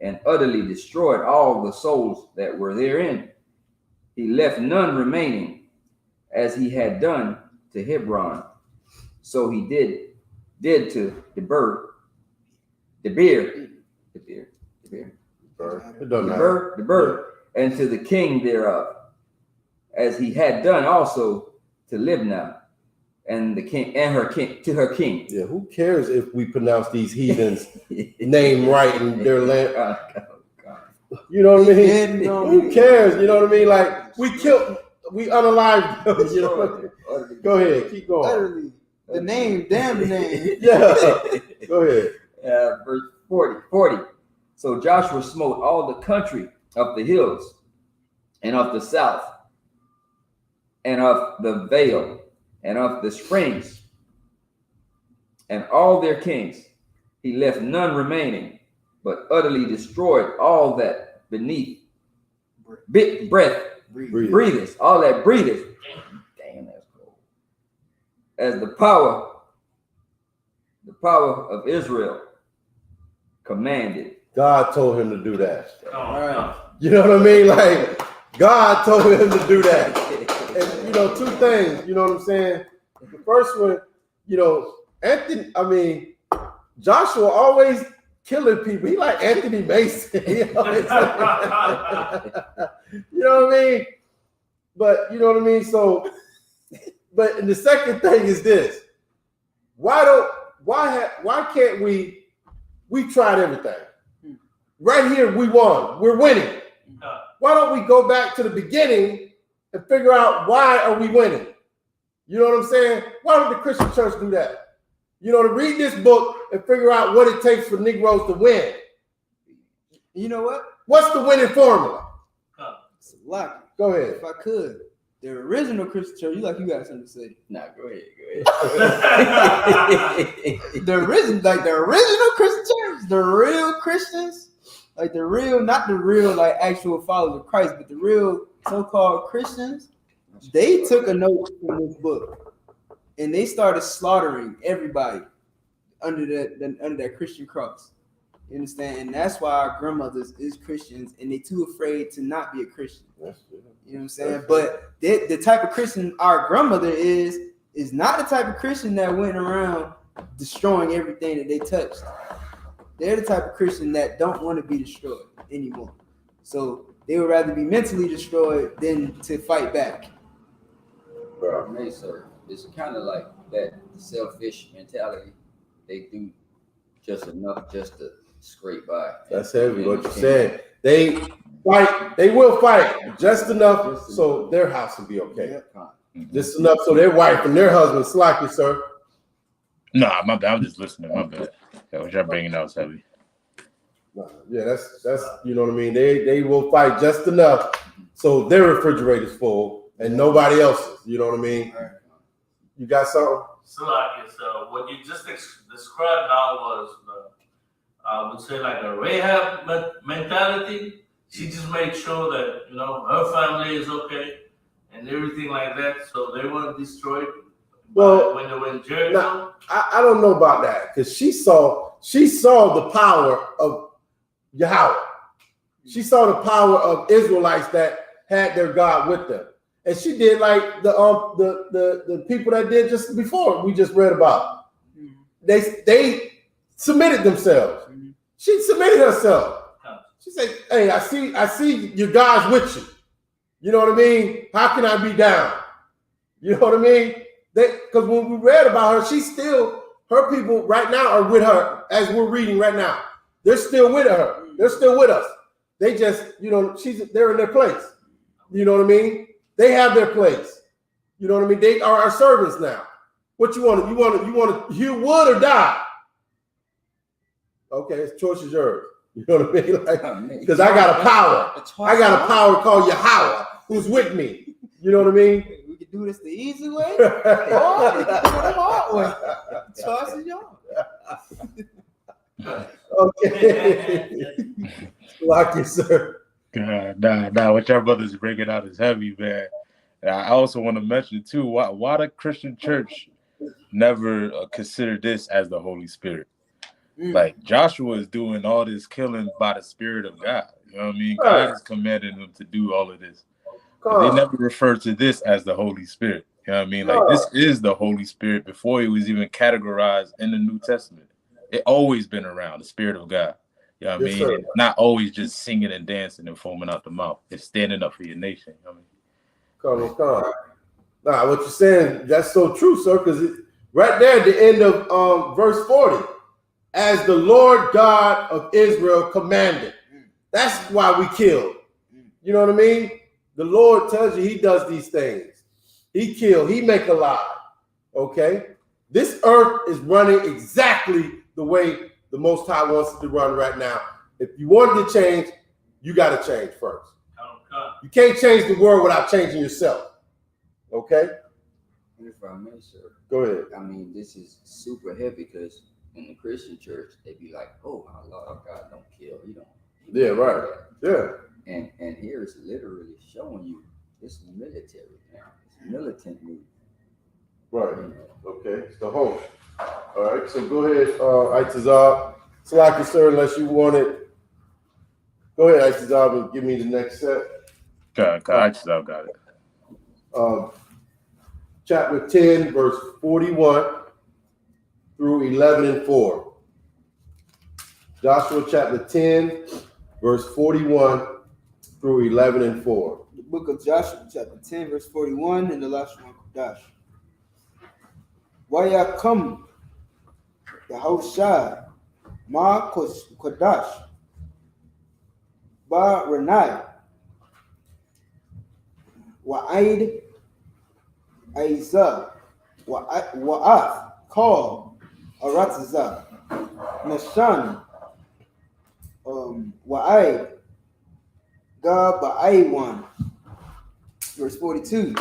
and utterly destroyed all the souls that were therein. He left none remaining, as he had done to Hebron. So he did to Debir, and to the king thereof, as he had done also to Libnah, and the king and her king to her king. Yeah, who cares if we pronounce these heathens' name right in their land? You know what I mean? Who cares? You know what I mean? Like we unalived them. You know? Go ahead, keep going. Utterly. The name, damn the name. Yeah. Go ahead. Verse 40. So Joshua smote all the country of the hills, and of the south, and of the vale, and of the springs, and all their kings. He left none remaining, but utterly destroyed all that beneath breatheth, all that breatheth. Damn, that's cold. As the power of Israel commanded. God told him to do that. All right. You know what I mean? Like God told him to do that. And you know, two things, you know what I'm saying? The first one, you know, Joshua always killing people. He like Anthony Mason. You know what I mean? But you know what I mean? So, but the second thing is this. Why can't we tried everything. Right here, we won. We're winning. Why don't we go back to the beginning and figure out why are we winning? You know what I'm saying? Why don't the Christian church do that? You know, to read this book and figure out what it takes for Negroes to win. You know what? What's the winning formula? It's a lot. Go ahead. If I could. The original Christian church, you got something to say. Nah, go ahead. The original Christian church, the real Christians, like the real, not the real like actual followers of Christ, but the real so-called Christians, they took a note from this book and they started slaughtering everybody under that Christian cross. You understand? And that's why our grandmothers is Christians and they too afraid to not be a Christian. You know what I'm saying? But the type of Christian our grandmother is not the type of Christian that went around destroying everything that they touched. They're the type of Christian that don't want to be destroyed anymore. So they would rather be mentally destroyed than to fight back. Hey, sir, it's kind of like that selfish mentality. They do just enough just to scrape by. That's heavy. What you said. They fight. They will fight just enough so their house will be okay. Just enough so their wife and their husband slack you, sir. Nah, my bad. I'm just listening. My bad. Yeah, what y'all bringing out is heavy. Yeah, that's you know what I mean. They will fight just enough so their refrigerator's full and nobody else's. You know what I mean? You got something? So what you just described now was I would say like a Rahab mentality. She just made sure that her family is okay and everything like that, so they weren't destroyed. Well, when they were in Jericho. Now, I don't know about that because she saw the power of Yahweh. She saw the power of Israelites that had their God with them, and she did like the people that did just before we just read about. They submitted themselves. She submitted herself. She said, hey, I see your God's with you. You know what I mean? How can I be down? You know what I mean? Because when we read about her, her people right now are with her as we're reading right now. They're still with her. They're still with us. They just, they're in their place. You know what I mean? They have their place. You know what I mean? They are our servants now. What you want? You want to hew wood or die? Okay, the choice is yours. You know what I mean? Because I got a power. I got a power called Yahweh, who's with me. You know what I mean? We can do this the easy way, or we can do it the hard way. The choice is yours. Okay. Like you, sir. Nah. What your brothers bringing out is heavy, man. And I also want to mention too, why the Christian church never considered this as the Holy Spirit. Like Joshua is doing all this killing by the Spirit of God. You know what I mean? God is commanding him to do all of this. But they never refer to this as the Holy Spirit. You know what I mean? Like this is the Holy Spirit before he was even categorized in the New Testament. It always been around, the Spirit of God. You know what I mean? Sir. It's not always just singing and dancing and foaming out the mouth. It's standing up for your nation. You know what I mean? Come. Nah, what you're saying, that's so true, sir, because right there at the end of verse 40, as the Lord God of Israel commanded. That's why we killed. You know what I mean? The Lord tells you he does these things. He kills, he make alive. Okay? This earth is running exactly the way the Most High wants it to run right now. If you want it to change, you got to change first. You can't change the world without changing yourself. Okay? If I may, sir. Go ahead. I mean, this is super heavy because in the Christian church, they be like, "Oh, our Lord God don't kill. He don't." Yeah, right. Yeah. And here it's literally showing you it's military now. It's militant move. Right. Okay. It's the whole. All right. So go ahead, Itazab. Slack it, sir, unless you want it. Go ahead, Itazab, and give me the next set. Itazab got it. Chapter 10, verse 41 through 11 and 4. Joshua chapter 10, verse 41 through 11 and 4. The book of Joshua, chapter 10, verse 41, and the last one, Kodash. Wayakum, Yahushai, Ma Kodash, Ba Renai, Wa'aid, Aiza, Wa'af, Call, Aratazah, Nashan, Wa'aid, Ga Ba'aywan. Verse 42.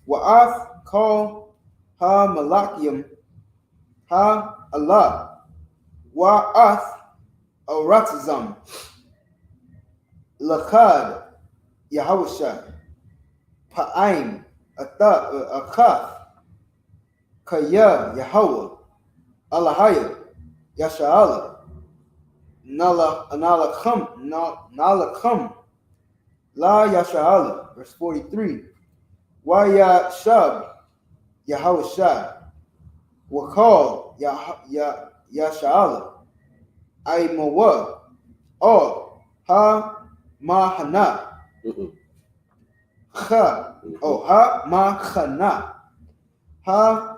Wa'af, Call, Ha Malakium, Ha Allah, Wa'ath, Aratazam, Lakad, Yahushai, Pa'aim, Akath, Kaya, Yahweh, Alahaya, Yasha'ala, Nalakam, La Yasha'ala. Verse 43. Waya Shab, Yahushai, Wakal, Yasha'ala, Aimawa, O, Ha Mahana, Ha Mahana, Ha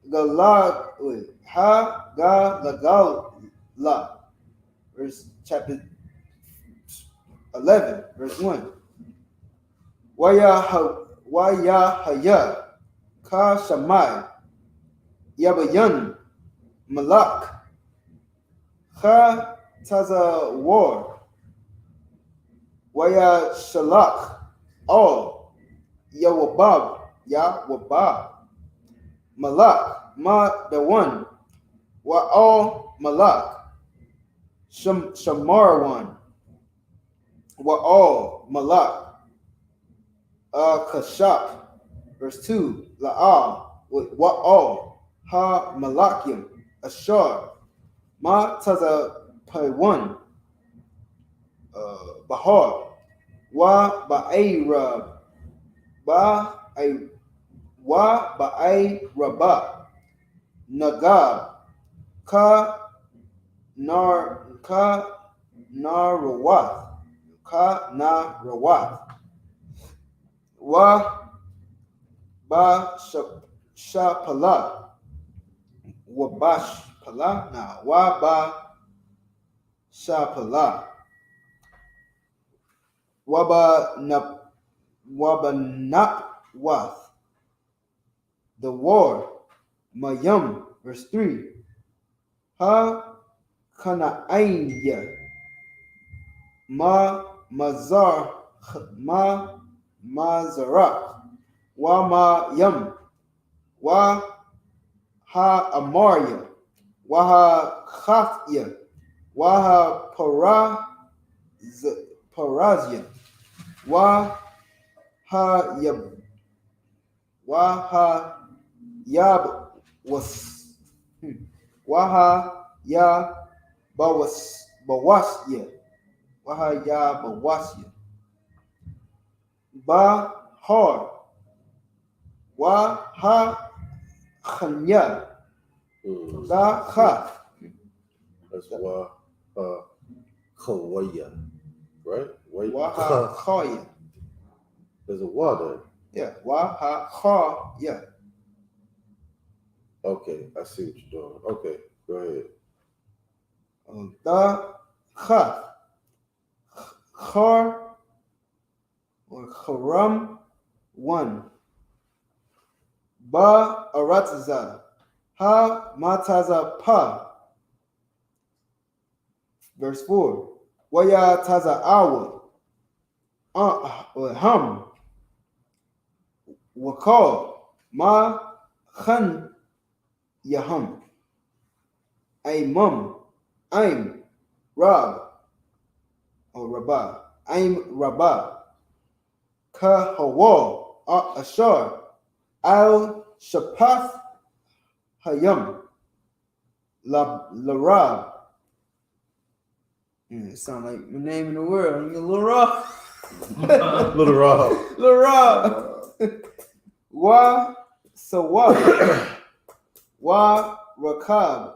Galag, Ha Galagala. Verse chapter 11, verse 1. Wayahaya, Ka Shamai, Yabayan, Malak, Ha Tazawar, Waya Shalak, All, Yawabab, Malak, Ma the one, Wa all Malak, Shamarwan, Wa all Malak, Kashak. Verse 2, La'al, Wa all, Ha Malakim, Ashar, Ma Taza Paiwan, Bahar, Wa Ba'ayrab, Wa Ba'ayrabah, Nagab, Ka Ka Narawath. Ka Narawath. Wa Ba Shapala. Wabash Pala. Nah. Wa Ba Shapala. Wabanapwath. The war. Mayum. Verse 3. Ha Kana'anya. Mazar. Mazarak. Wa Mayum. Wa Ha Amaria. Wa Ha Khafya. Wa Ha Parazia. Wa Ha Yab was Waha Ya Bawasya. Waha Ya Bawasya. Ba Har. Waha Khanya. Da Kha. That's why Kawaya, right? Waha Khaya. There's a water. Yeah. Waha Kha. Yeah. Okay, I see what you're doing. Okay, go ahead. Da Kha. Khar or Kharam 1. Ba Arataza. Ha Mataza Pa. Verse 4. Waya Taza Awa. Ham. Wakal. Ma Khan Yaham. Aimum. Aim. Rab. Or Rabah. Aim Rabah. Ka Hawa. Ashar. Al Shapath Hayam. Larab. It sounds like my name in the world. Larab. Little Rob. Larab. Wa Sawab. Wa Rakab.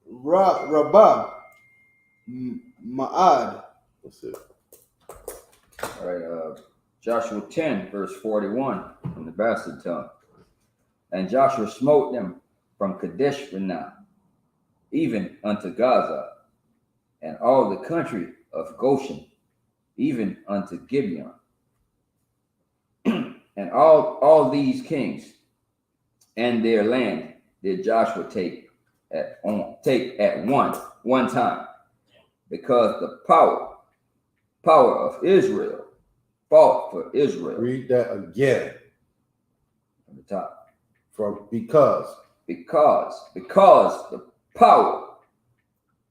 Rabah. Ma'ad. That's it. All right, Joshua 10, verse 41 from the bastard tongue. And Joshua smote them from Kadesh Barnea, even unto Gaza, and all the country of Goshen, even unto Gibeon. And all these kings and their land did Joshua take at one time, because the power of Israel fought for Israel. Read that again. From the top. Because the power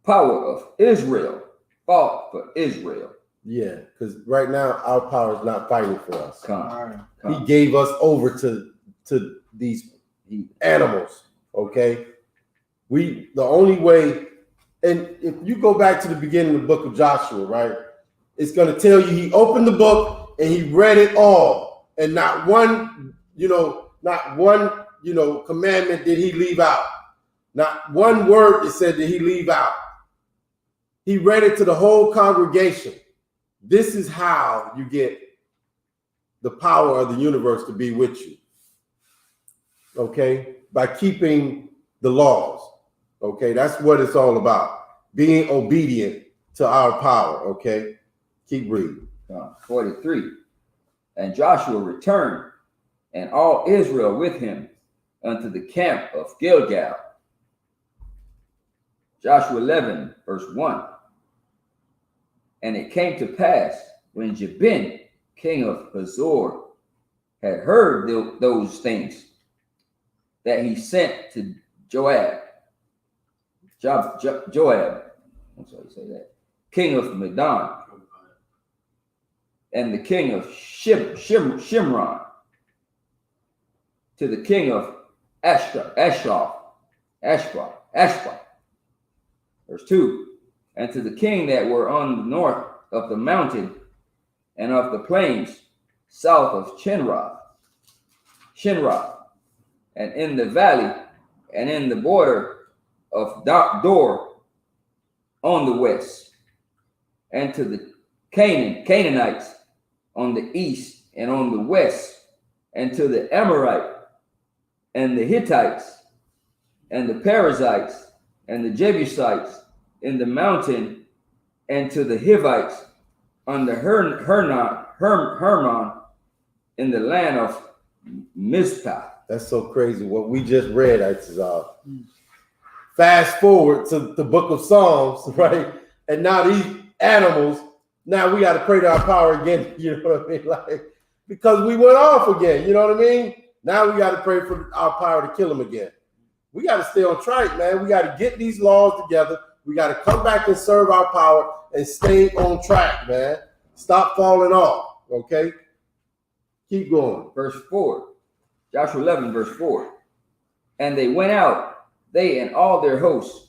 of Israel fought for Israel. yeah, because right now our power is not fighting for us. Come. He gave us over to these animals. Okay, the only way, and if you go back to the beginning of the book of Joshua, right, it's going to tell you he opened the book and he read it all, and not one commandment did he leave out. Not one word it said that he leave out. He read it to the whole congregation. This is how you get the power of the universe to be with you. Okay? By keeping the laws. Okay? That's what it's all about. Being obedient to our power. Okay? Keep reading. 43. And Joshua returned, and all Israel with him, unto the camp of Gilgal. Joshua 11, verse 1. And it came to pass, when Jabin, king of Hazor, had heard those things, that he sent to Joab, I'm sorry to say that, king of Medan, and the king of Shimron, to the king of Ashra. Verse 2. And to the king that were on the north of the mountain and of the plains south of Shinra, and in the valley and in the border of Dor on the west, and to the Canaanites on the east and on the west, and to the Amorite and the Hittites and the Perizzites and the Jebusites in the mountain, and to the Hivites under Hermon in the land of Mizpah. That's so crazy. What we just read, fast forward to the book of Psalms, right? And now these animals, now we got to pray to our power again. You know what I mean? Like, because we went off again. You know what I mean? Now we got to pray for our power to kill them again. We got to stay on track, man. We got to get these laws together. We got to come back and serve our power and stay on track, man. Stop falling off, okay? Keep going. Verse 4, Joshua 11, verse 4. And they went out, they and all their hosts,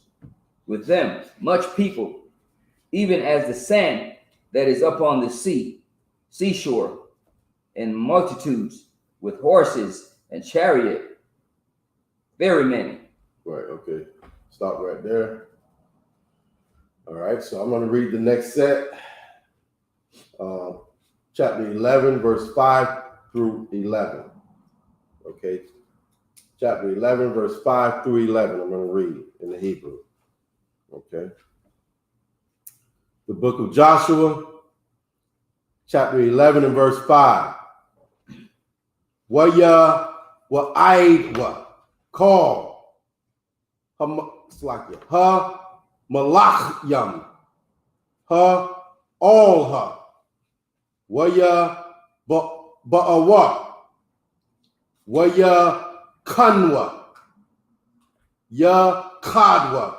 with them much people, even as the sand that is upon the seashore, in multitudes, with horses and chariot, very many. Right, okay. Stop right there. All right, so I'm going to read the next set. Chapter 11, verse 5 through 11. Okay. Chapter 11, verse 5 through 11. I'm going to read in the Hebrew. Okay. The book of Joshua, chapter 11 and verse 5. Waya wa'aid call ha malach yam ha all ha waya ba'awa waya kanwa ya kadwa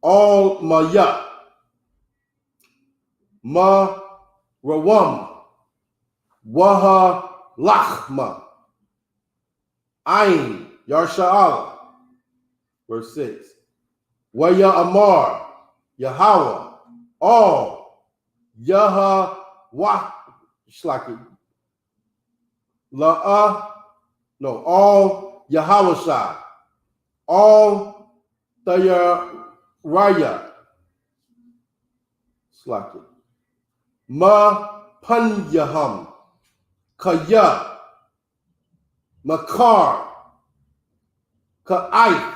all maya ma rawam waha lachma ain yarsha'ala. Verse 6. Waya amar Yahweh all yaha wa shlaki all Yahawashai all Tayaraya slaki ma Panyaham Kaya Makar Ka'aith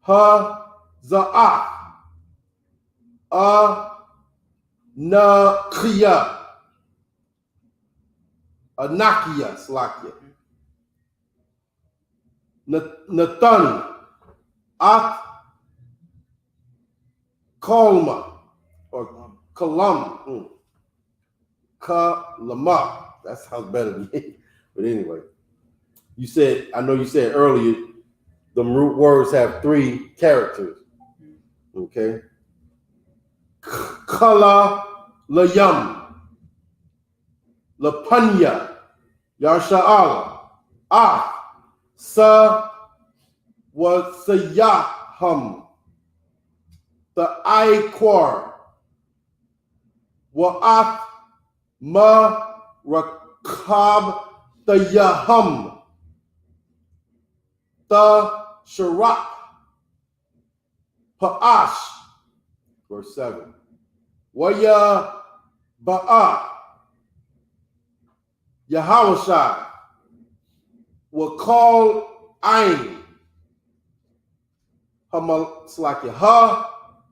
Ha Za'ah Nakia Anakia Slakia Nathan Ak Kalma or Kalam Kalama. That sounds better than me. But anyway, I know you said earlier, the root words have 3 characters. Okay. Kala Layam Lapanya Yarsha'ala Sa Wasayaham the Iquar Wa'af Ma Rakab the Yaham the Sharap Pa'ash. Verse 7. Waya Ba'a Yahawashai will call Ain Ha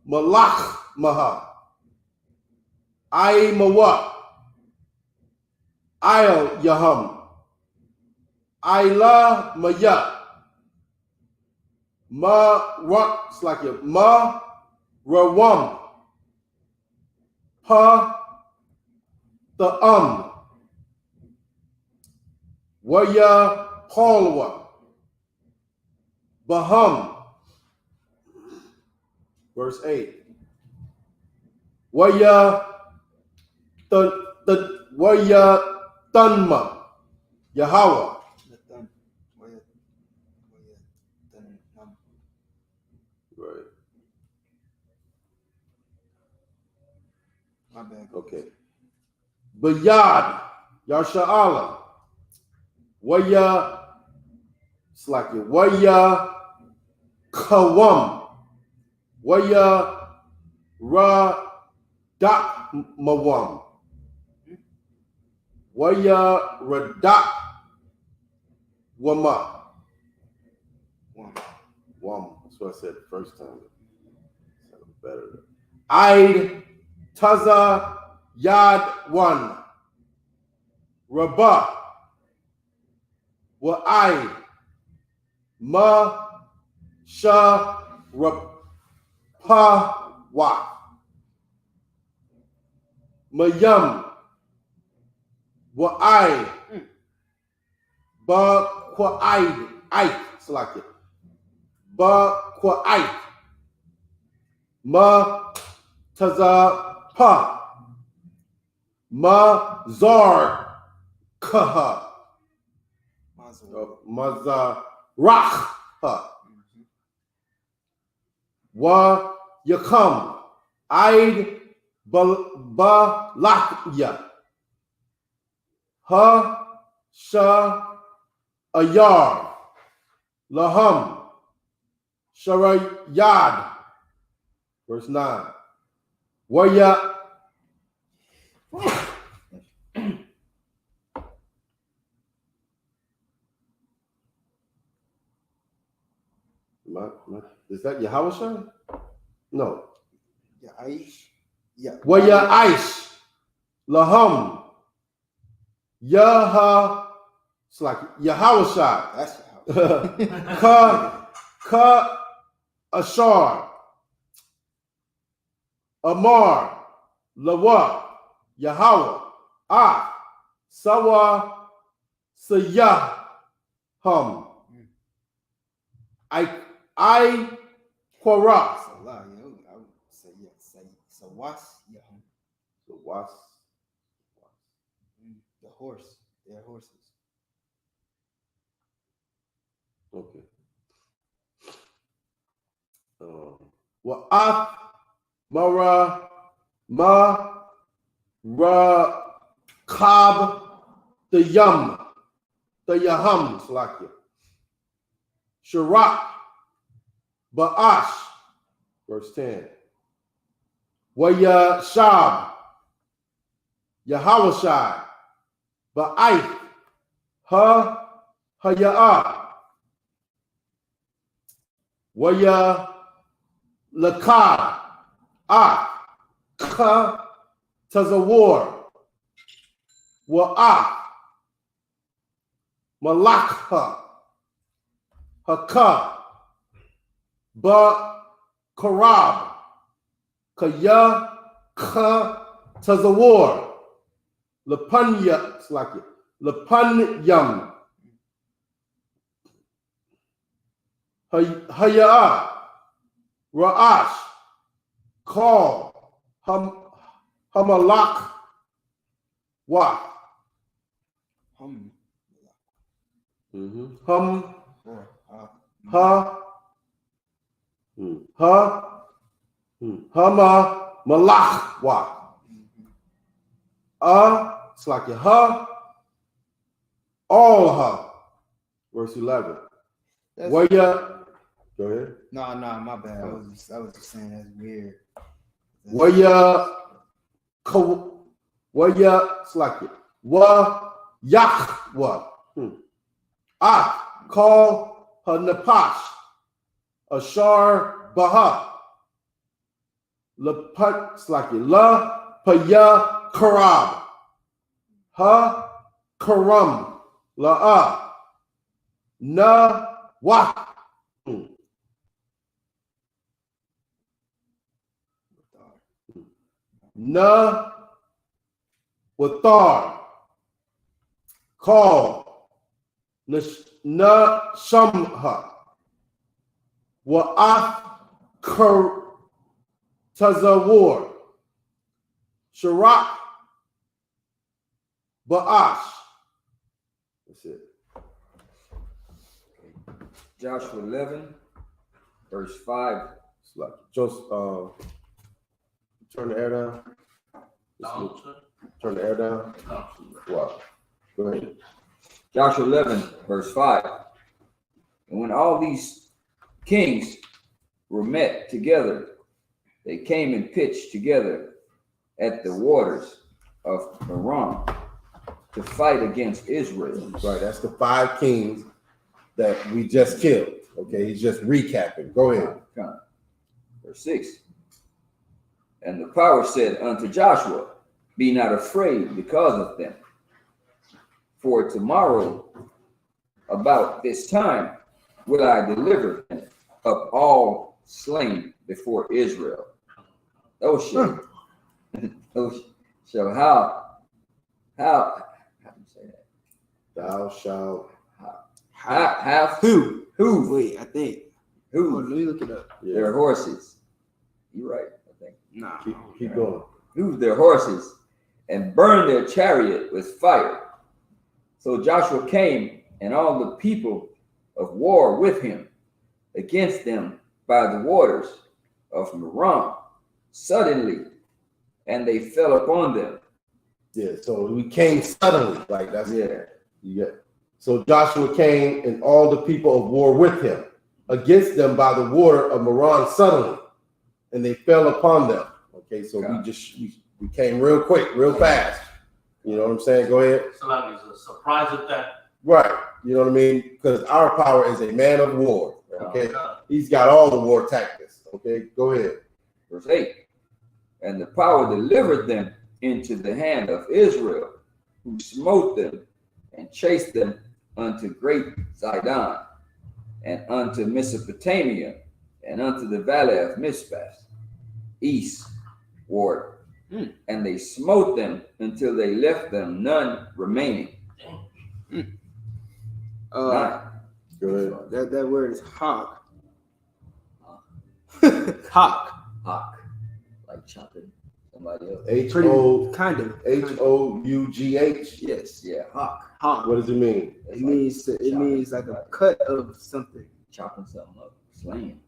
Malach Maha Ay Mawa Ayel Yaham Ayla Maya Ma Rawam Pa the Waya Palwa Baham. Verse 8. Waya Waya Tanma Yahweh. Right. My bad. Okay. Bayad Yasha'ala. Waya Waya Kawam Waya Ra Dak Mawam. Waya Radak Wama. Wam. That's what I said the first time. Sounded better. Aid Taza Yad One. Rabah. Wa'aid. Ma Sha Rapah Wa. Mayam. Wa'aid. Ba Kwa'aid. Ait. It's like it. Ba Kwa'aid. Ma Taza Pa. Ma Zar Kaha. Mazarach. Wa Yakam. Aid Balakya. Ha Sha Ayar. Laham. Sharayad. Verse 9. Waya. Is that Yahushua? No. Yeah, Aish. Yeah. Waya Aish. Laham. Yaha. It's like Yahushua. That's Yahushua. Ka Ashar. Amar. Lawa. Yahweh. Sawa. Sayaham. I Quara. Salah, yo. I would say, yeah. Sawas. Yeah. Sawas. The horse. They're horses. Okay. Wa'af Mara Ma Ra Kab the Yaham Slakia. Sharak Ba'ash, verse 10. Waya Shab Yahawashai Ba'aith Ha Haya'ah. Waya Lakad Ka Tazawar Wa'ah Malakha Haka Ba Karab Kaya Ka Tazawar Lapanya, it's like it. Lapanyam Haya'ah Ra'ash Call Hamalak Wa Hum. Hum Or, Ha Hama Malach Wa it's like a ha all ha. Verse 11. Waya, go ahead. No, my bad. I was just saying that's weird. Waya it's like it. Wa yak wa. Call her Napash. Ashar Baha. It's like it. La Paya Karab. Ha Karam. La Na Wa. Na Wathar. Call. Na Shamha. Wa'af Kar Tazawar. Sharak Ba'ash. That's it. Joshua 11, verse 5. It's like Joseph, turn the air down. Turn the air down. Wow. Go ahead. Joshua 11, verse 5. And when all these kings were met together they came and pitched together at the waters of Merom to fight against Israel. Right, that's the 5 kings that we just killed. Okay, he's just recapping. Go ahead. Verse 6. And the power said unto Joshua, be not afraid because of them. For tomorrow, about this time, will I deliver them of all slain before Israel. Those shall how do you say that? Thou shalt Have Who? who Wait, I think. who Let me look it up. their horses. You're right, I think. Nah. keep going. Who their horses and burn their chariot with fire. So Joshua came and all the people of war with him against them by the waters of Merom suddenly, and they fell upon them. Yeah, so we came suddenly, like that's Yeah. So Joshua came and all the people of war with him against them by the water of Merom suddenly, and they fell upon them. Okay, so we came real quick, real fast. You know what I'm saying? Go ahead. So like it's a surprise attack. Right. You know what I mean? Because our power is a man of war. Okay. He's got all the war tactics. Okay. Go ahead. Verse 8. And the power delivered them into the hand of Israel, who smote them and chased them unto great Zidon, and unto Mesopotamia, and unto the valley of Mizpah, eastward. And they smote them until they left them none remaining. Nine. Go ahead. That word is hawk. Hawk. Hawk, like chopping somebody else. Kind of. Hough. Yes. Yeah, hawk. Hawk. What does it mean? It means like a cut of something. Chopping something up, slaying.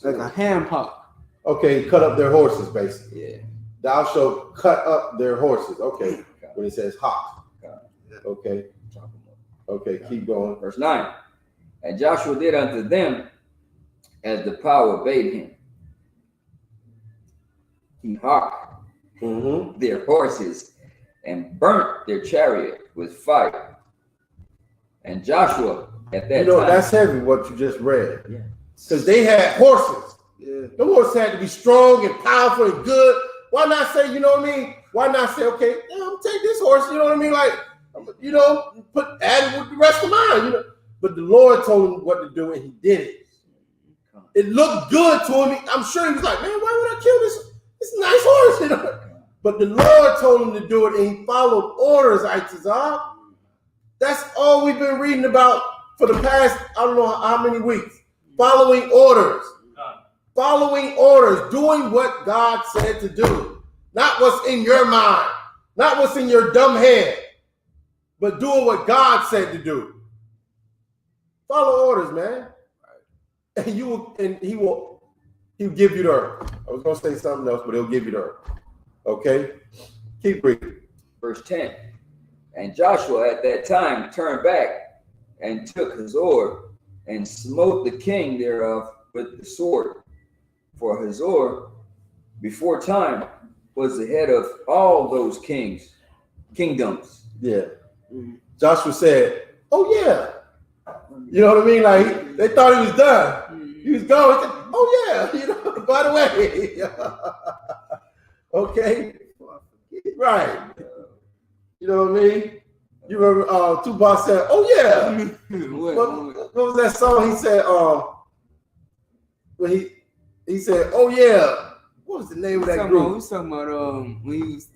Like a ham hock. Okay, cut up their horses, basically. Yeah. Thou shalt cut up their horses. Okay. When it says hawk. Okay. Chop them up. Okay, keep going. Verse 9. And Joshua did unto them as the power bade him. He hawked their horses and burnt their chariot with fire. And Joshua at that time. That's heavy what you just read. Yeah. Because they had horses. Yeah. The horses had to be strong and powerful and good. Why not say, you know what I mean? Why not say, okay, I'm gonna take this horse, you know what I mean? Like, add it with the rest of mine, But the Lord told him what to do, and he did it. It looked good to him. I'm sure he was like, man, why would I kill this nice horse? But the Lord told him to do it, and he followed orders, Isaac. That's all we've been reading about for the past, I don't know how many weeks. Following orders. Following orders, doing what God said to do. Not what's in your mind, not what's in your dumb head, but doing what God said to do. Follow orders, man. And he'll give you the earth. I was gonna say something else, but he'll give you the earth. Okay? Keep reading. Verse 10. And Joshua at that time turned back and took Hazor and smote the king thereof with the sword. For Hazor before time was the head of all those kingdoms. Yeah. Joshua said, oh yeah. You know what I mean? Like they thought he was done. He was gone. He said, oh yeah, by the way. Okay. Right. You know what I mean? You remember Tupac said, oh yeah. What was that song he said? When he said, oh yeah. What was the name of that group? He's talking about when he was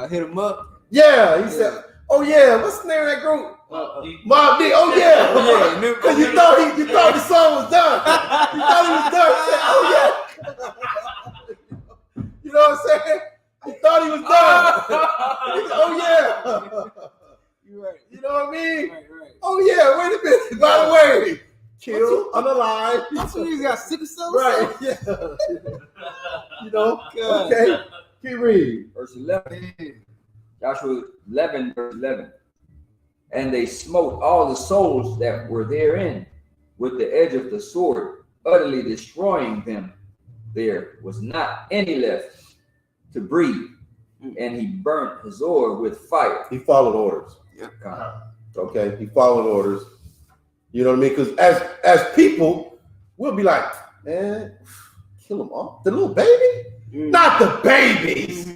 hit him up. Yeah, he said, oh yeah, what's the name of that group? Mobb Deep. Oh yeah. Because you thought the song was done. You thought he was done. He said, oh yeah. You know what I'm saying? He thought he was done. He said, oh yeah. You're right. You know what I mean? Right. Oh yeah, wait a minute. By the way, killed, unalive. That's when you got sick of cells. Right, yeah. Okay. Keep reading. Verse 11. Joshua 11, verse 11. And they smote all the souls that were therein with the edge of the sword, utterly destroying them there was not any left to breathe, and he burnt Hazor with fire. He followed orders. Okay, he followed orders. You know what I mean? Because as people, we'll be like, man, kill them all. The little baby? Not the babies.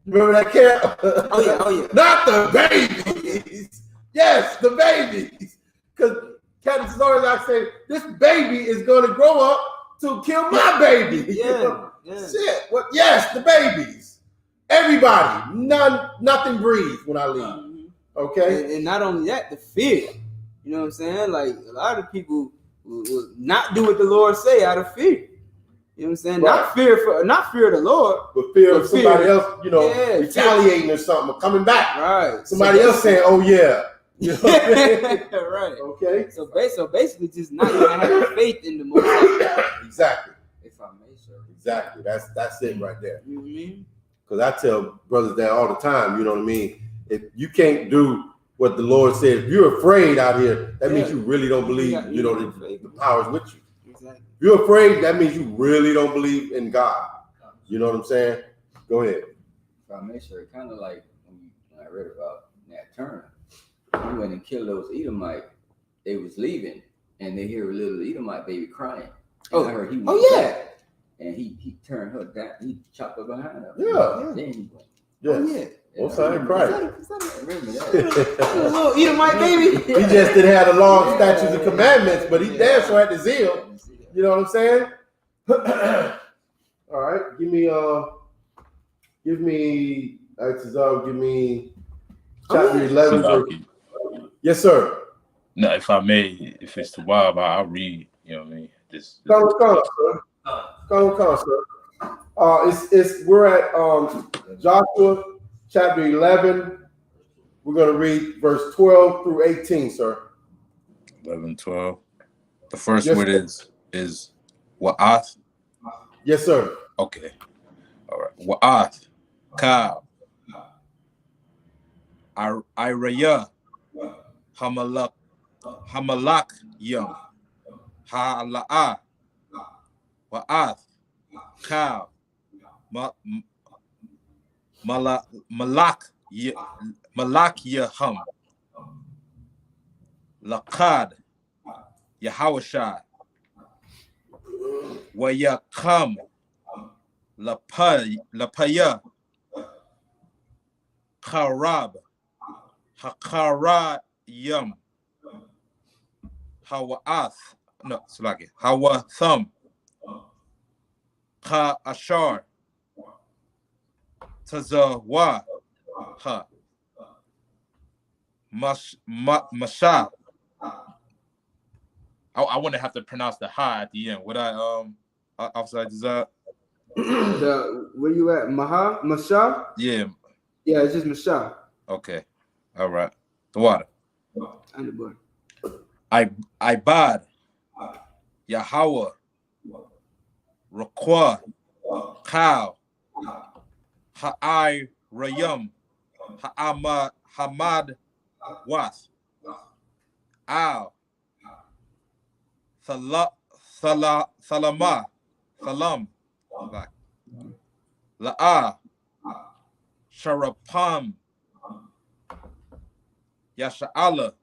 Remember that cat? Oh yeah. Not the babies. Yes, the babies. Because Captain Cesarius like say, this baby is going to grow up to kill my baby. Yeah. Shit. What? Yes, the babies. Everybody. Nothing breathes when I leave. Okay. And not only that, the fear. You know what I'm saying? Like a lot of people will not do what the Lord say out of fear. You know what I'm saying? Right. Not fear of the Lord, but fear of somebody else, retaliating or something, or coming back. Right. Somebody else saying, "Oh yeah." You know what I mean? Right. Okay. So basically, just not even having faith in the Most High. Exactly. If I may, sir. Exactly. That's it right there. Mm-hmm. Because I tell brothers that all the time. You know what I mean? If you can't do what the Lord said, if you're afraid out here, that means you really don't believe. The power's with you. Exactly. If you're afraid, that means you really don't believe in God. You know what I'm saying? Go ahead. If I may, sir, kind of like when I read about Nat Turner, he went and killed those Edomites. They was leaving, and they hear a little Edomite baby crying. And I heard he went back, and he turned her down. He chopped her behind her. Yeah. Then he went. Yes. Most time crying. I remember that. Little Edomite baby. He just didn't have the law, statutes, and commandments, but he damn sure had the zeal. You know what I'm saying? All right, give me chapter 11. Yes, sir. No, if I may, if it's too wild, I'll read. You know what I mean? Come, sir. We're at Joshua chapter 11. We're gonna read verse 12 through 18, sir. 11, 12. The first word is wa'ath. Yes, sir. Okay. All right. Wa'ath. Ka. Iraya. Hamalak yam. Ha'ala'a. Wa'ath. Ka. Malak yaham. Laqad. Yahawashai. Wayakam. Lapaya. Karab. Hakarayam. Hawaath. No, Salaki. Hawatham. Ka Ashar. Tazawa. Ha. Masha. I wouldn't have to pronounce the ha at the end. Would I, outside Desire? Where you at? Masha? Yeah. Yeah, it's just Masha. Okay. All right. The water. Underboard. Ibad. Yahweh. Rakwa. Cow. Ha'ai Rayum. Hamad Was. Al. Salama. Salam. La'a. Sharapam. Yasha'ala.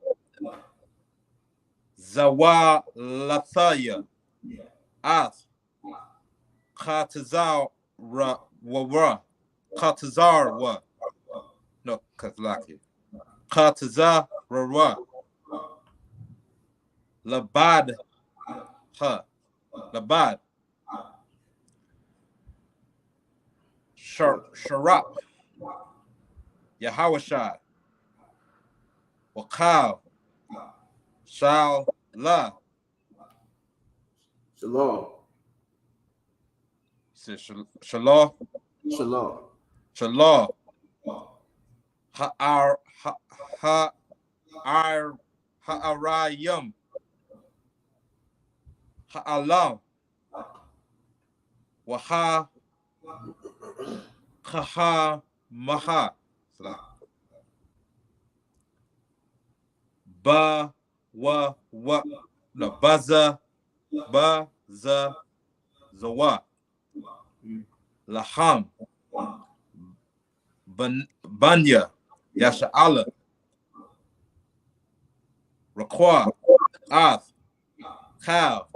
Zawalathaya. Ath. Khatazar wa. Khatazar wa. No, Katlaki. Khatazar wa. Labad. Ha. Labad. Sharap. Yahawashai. Wakal. Shal La. Shalom. Shalom. Shalom. Shalom. Ha'arayum. Ha'alam. Waha. Kaha. Maha. Ba. Wa. No. Baza. Zawa. Laham, Banya, Yasha'ala, Rakwa, Ath, Kav,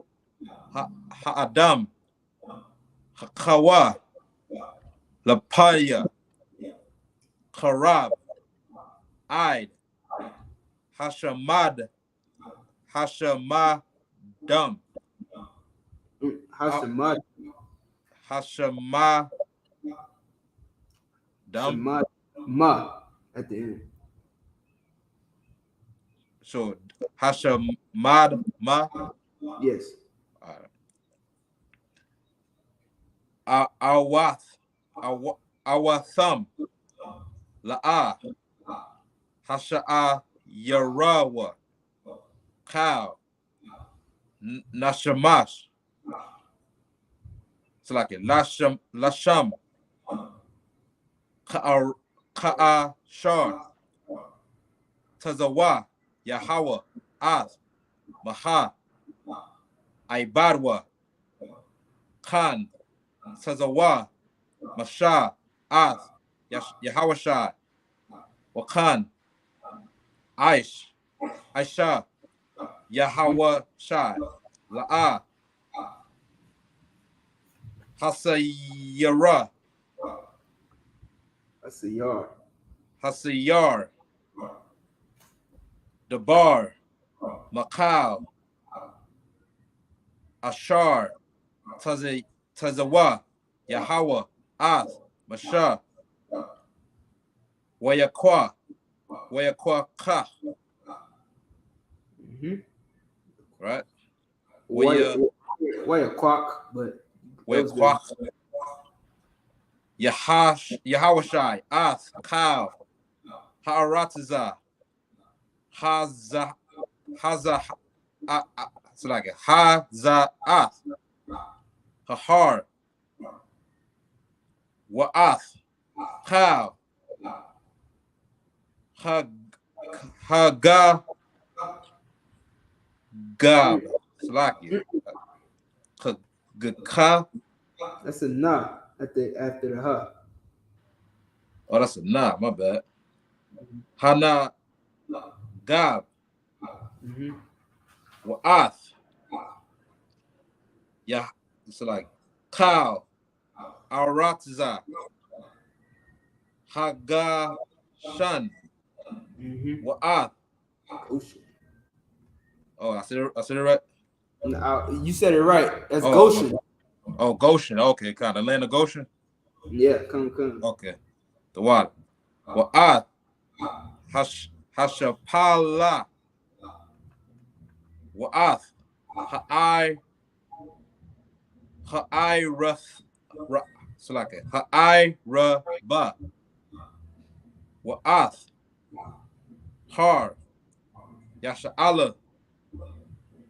Ha'adam, Hakawa, Lapaya, Karab, Aid, Hashamadam, Hashamad. Hashamadam, Shamad. Ma at the end. so Hashamad Ma, Yes. Awath, Awatham, La'a, Hasha'a Yarawa, Cow, Nashamash. It's like it. Lasham, Ka'a Shar, Tazawa, Yahawa, Az, Maha, Ibadwa, Khan, Tazawa, Masha, Az, Yahawashai, Wakan, Aisha, Yahawashai, La'a, Hasayara, That's a yard. Hasayar, Dabar, Macau, Ashar, Tazawa, Yahweh, Az, Masha, Wayakwa, Ka, right? Wayakwak, but Wayakwa, Yahawashai, Az, Kav, Ha'arataza, Haza, it's like a Haza'ath, Hahar, Wa'ath, Kav, Haga, Gab, it's like it. Ka, that's a na after the ha. oh, that's a nah, my bad. Hana, Gab, Wa'ath, yeah, it's like Cow, Aratza, Haga, Shan, Wa'ath. Oh, I said it right? No, you said it right. That's Oh, Goshen. Oh, Goshen. Okay, kind of land of Goshen. Yeah, come. Okay, the water. Wa'ath, Hashapala, Wa'ath, Ha'irath, so like it. Ha'iraba, Wa'ath, Har, Yasha'ala,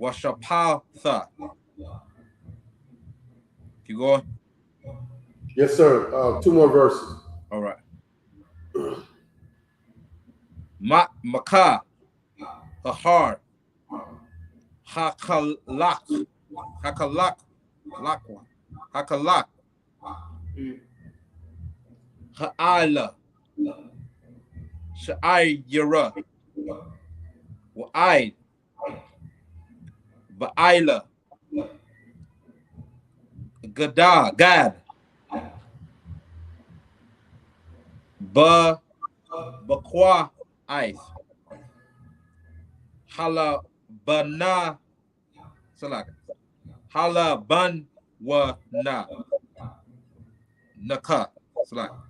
Washapatha. Keep going. Yes, sir. 2 more verses. All right. Makah, Hahar, Hakalak, Ha'ala, Sha'ayira, Wa'aid, Ba'ila, Gad, Bakwa, Ice, Hala, Bana, Salaka, Hala, Ban, Wa, Na, Naka, Salaka,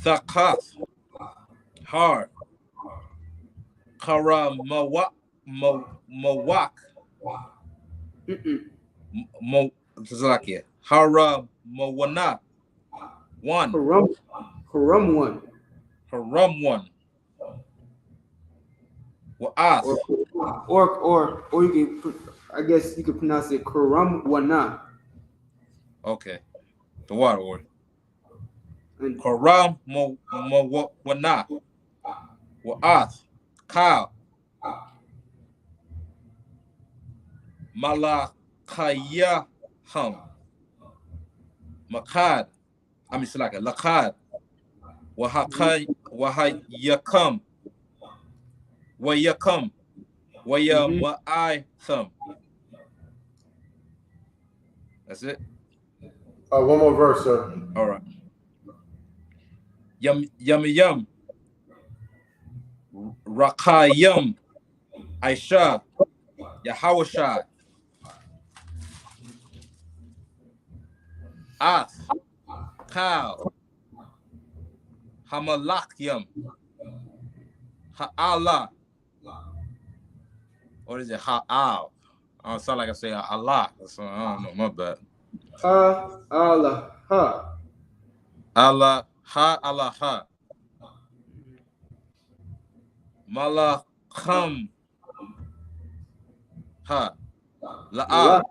Thakath, Har, Kara, Mawak, Salaka, Hara, Mawana, one. Haram one. Wa'ath. Or you can, I guess you could pronounce it Karam Wana. Okay. The water word. Karam Wana. Wa'ath. Cow. Malakayaham. Makad. I mean, it's like a lakad. Wahayakam. Wayakam. Wayamai thumb. That's it. One more verse, sir. All right. Yum. Rakayum. Aisha. Yahawashai. Ath. Kal. Hamalakyum. Ha'ala. What is it? Ha'al. I don't sound like I say Allah. So I don't know. My bad. Allah, ha. Allah, ha. Malakam. Ha. La'al.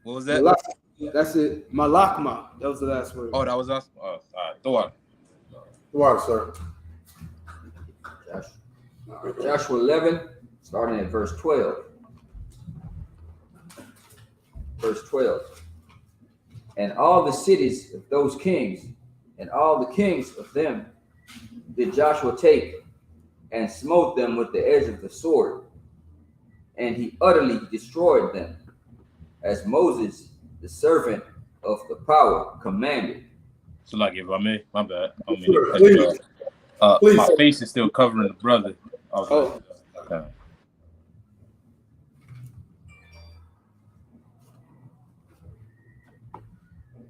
What was that? That's it. Malakma. That was the last word. Oh, that was us? Oh, all right. Thor. The water, sir. Joshua 11, starting at verse 12. Verse 12. And all the cities of those kings, and all the kings of them, did Joshua take, and smote them with the edge of the sword. And he utterly destroyed them, as Moses, the servant of the power, commanded. So, like, if I may, my bad. I mean, Please. Please, my sir. face is still covering the brother.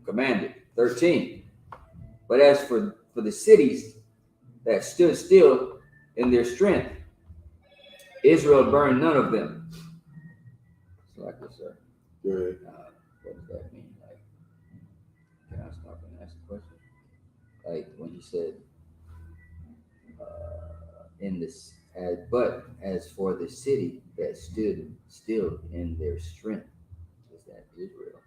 Commanded. 13. But as for the cities that stood still in their strength, Israel burned none of them. It's like this, sir. Good. What does that mean? Like, can I stop and ask a question? Like when he said, in this, but as for the city that stood still in their strength, is that Israel?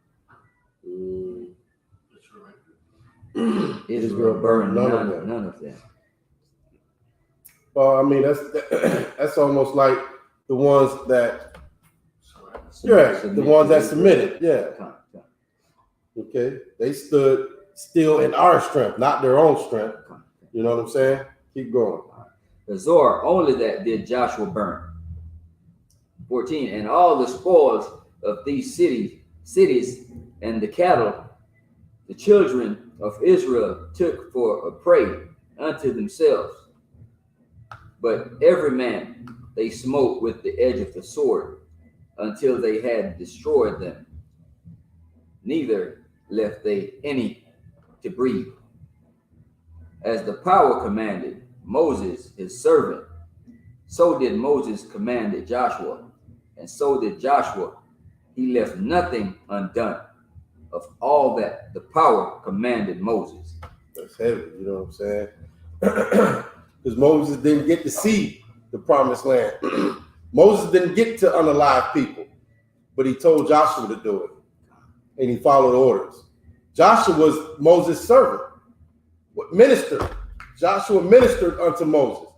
Israel burned none of them. Well, I mean, that's almost like the ones that, the ones that submitted. Yeah. Okay. They stood still in our strength, not their own strength. You know what I'm saying? Keep going. The Zoar only that did Joshua burn. 14. And all the spoils of these cities and the cattle, the children of Israel took for a prey unto themselves. But every man they smote with the edge of the sword until they had destroyed them. Neither left they any to breathe. As the power commanded Moses, his servant, so did Moses commanded Joshua, and so did Joshua. He left nothing undone of all that the power commanded Moses. That's heavy, you know what I'm saying? Because Moses didn't get to see the promised land. Moses didn't get to unalive people, but he told Joshua to do it, and he followed orders. Joshua was Moses' servant, ministered. Joshua ministered unto Moses.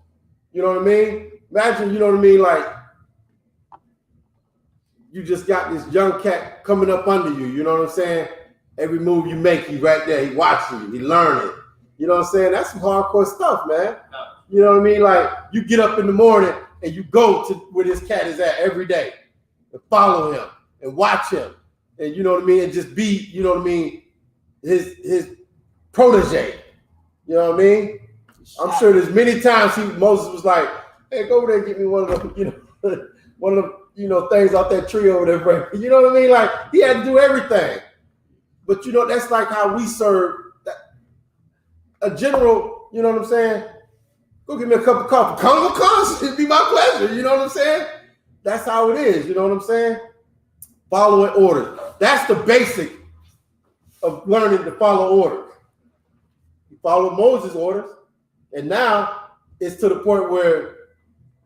You know what I mean? Imagine, you know what I mean, like you just got this young cat coming up under you, you know what I'm saying? Every move you make, he's right there, he watching you, he learning. You know what I'm saying? That's some hardcore stuff, man. You know what I mean? Like you get up in the morning and you go to where this cat is at every day and follow him and watch him. And you know what I mean? And just be, you know what I mean, his protege. You know what I mean? I'm sure there's many times Moses was like, hey, go over there and get me one of them, things off that tree over there, bro. You know what I mean? Like he had to do everything. But you know, that's like how we serve a general, you know what I'm saying? Go get me a cup of coffee. Come, it'd be my pleasure. You know what I'm saying? That's how it is. You know what I'm saying? Following orders. That's the basic of learning to follow orders. You follow Moses' orders, and now it's to the point where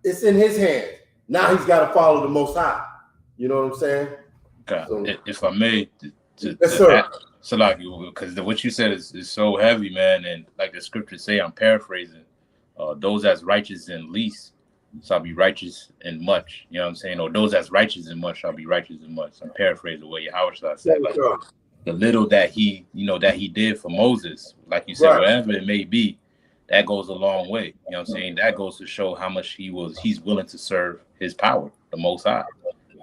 it's in his hands. Now he's got to follow the Most High. You know what I'm saying? Okay. So, if I may, yes, sir. So like, because what you said is so heavy, man, and like the scriptures say, I'm paraphrasing. Those as righteous in least shall be righteous in much. You know what I'm saying? Or those as righteous in much shall be righteous in much. I'm paraphrasing the way Yahanna said. Like, the little that he did for Moses, like you said, Right. wherever it may be, that goes a long way. You know what I'm saying? That goes to show how much he's willing to serve his power, the Most High.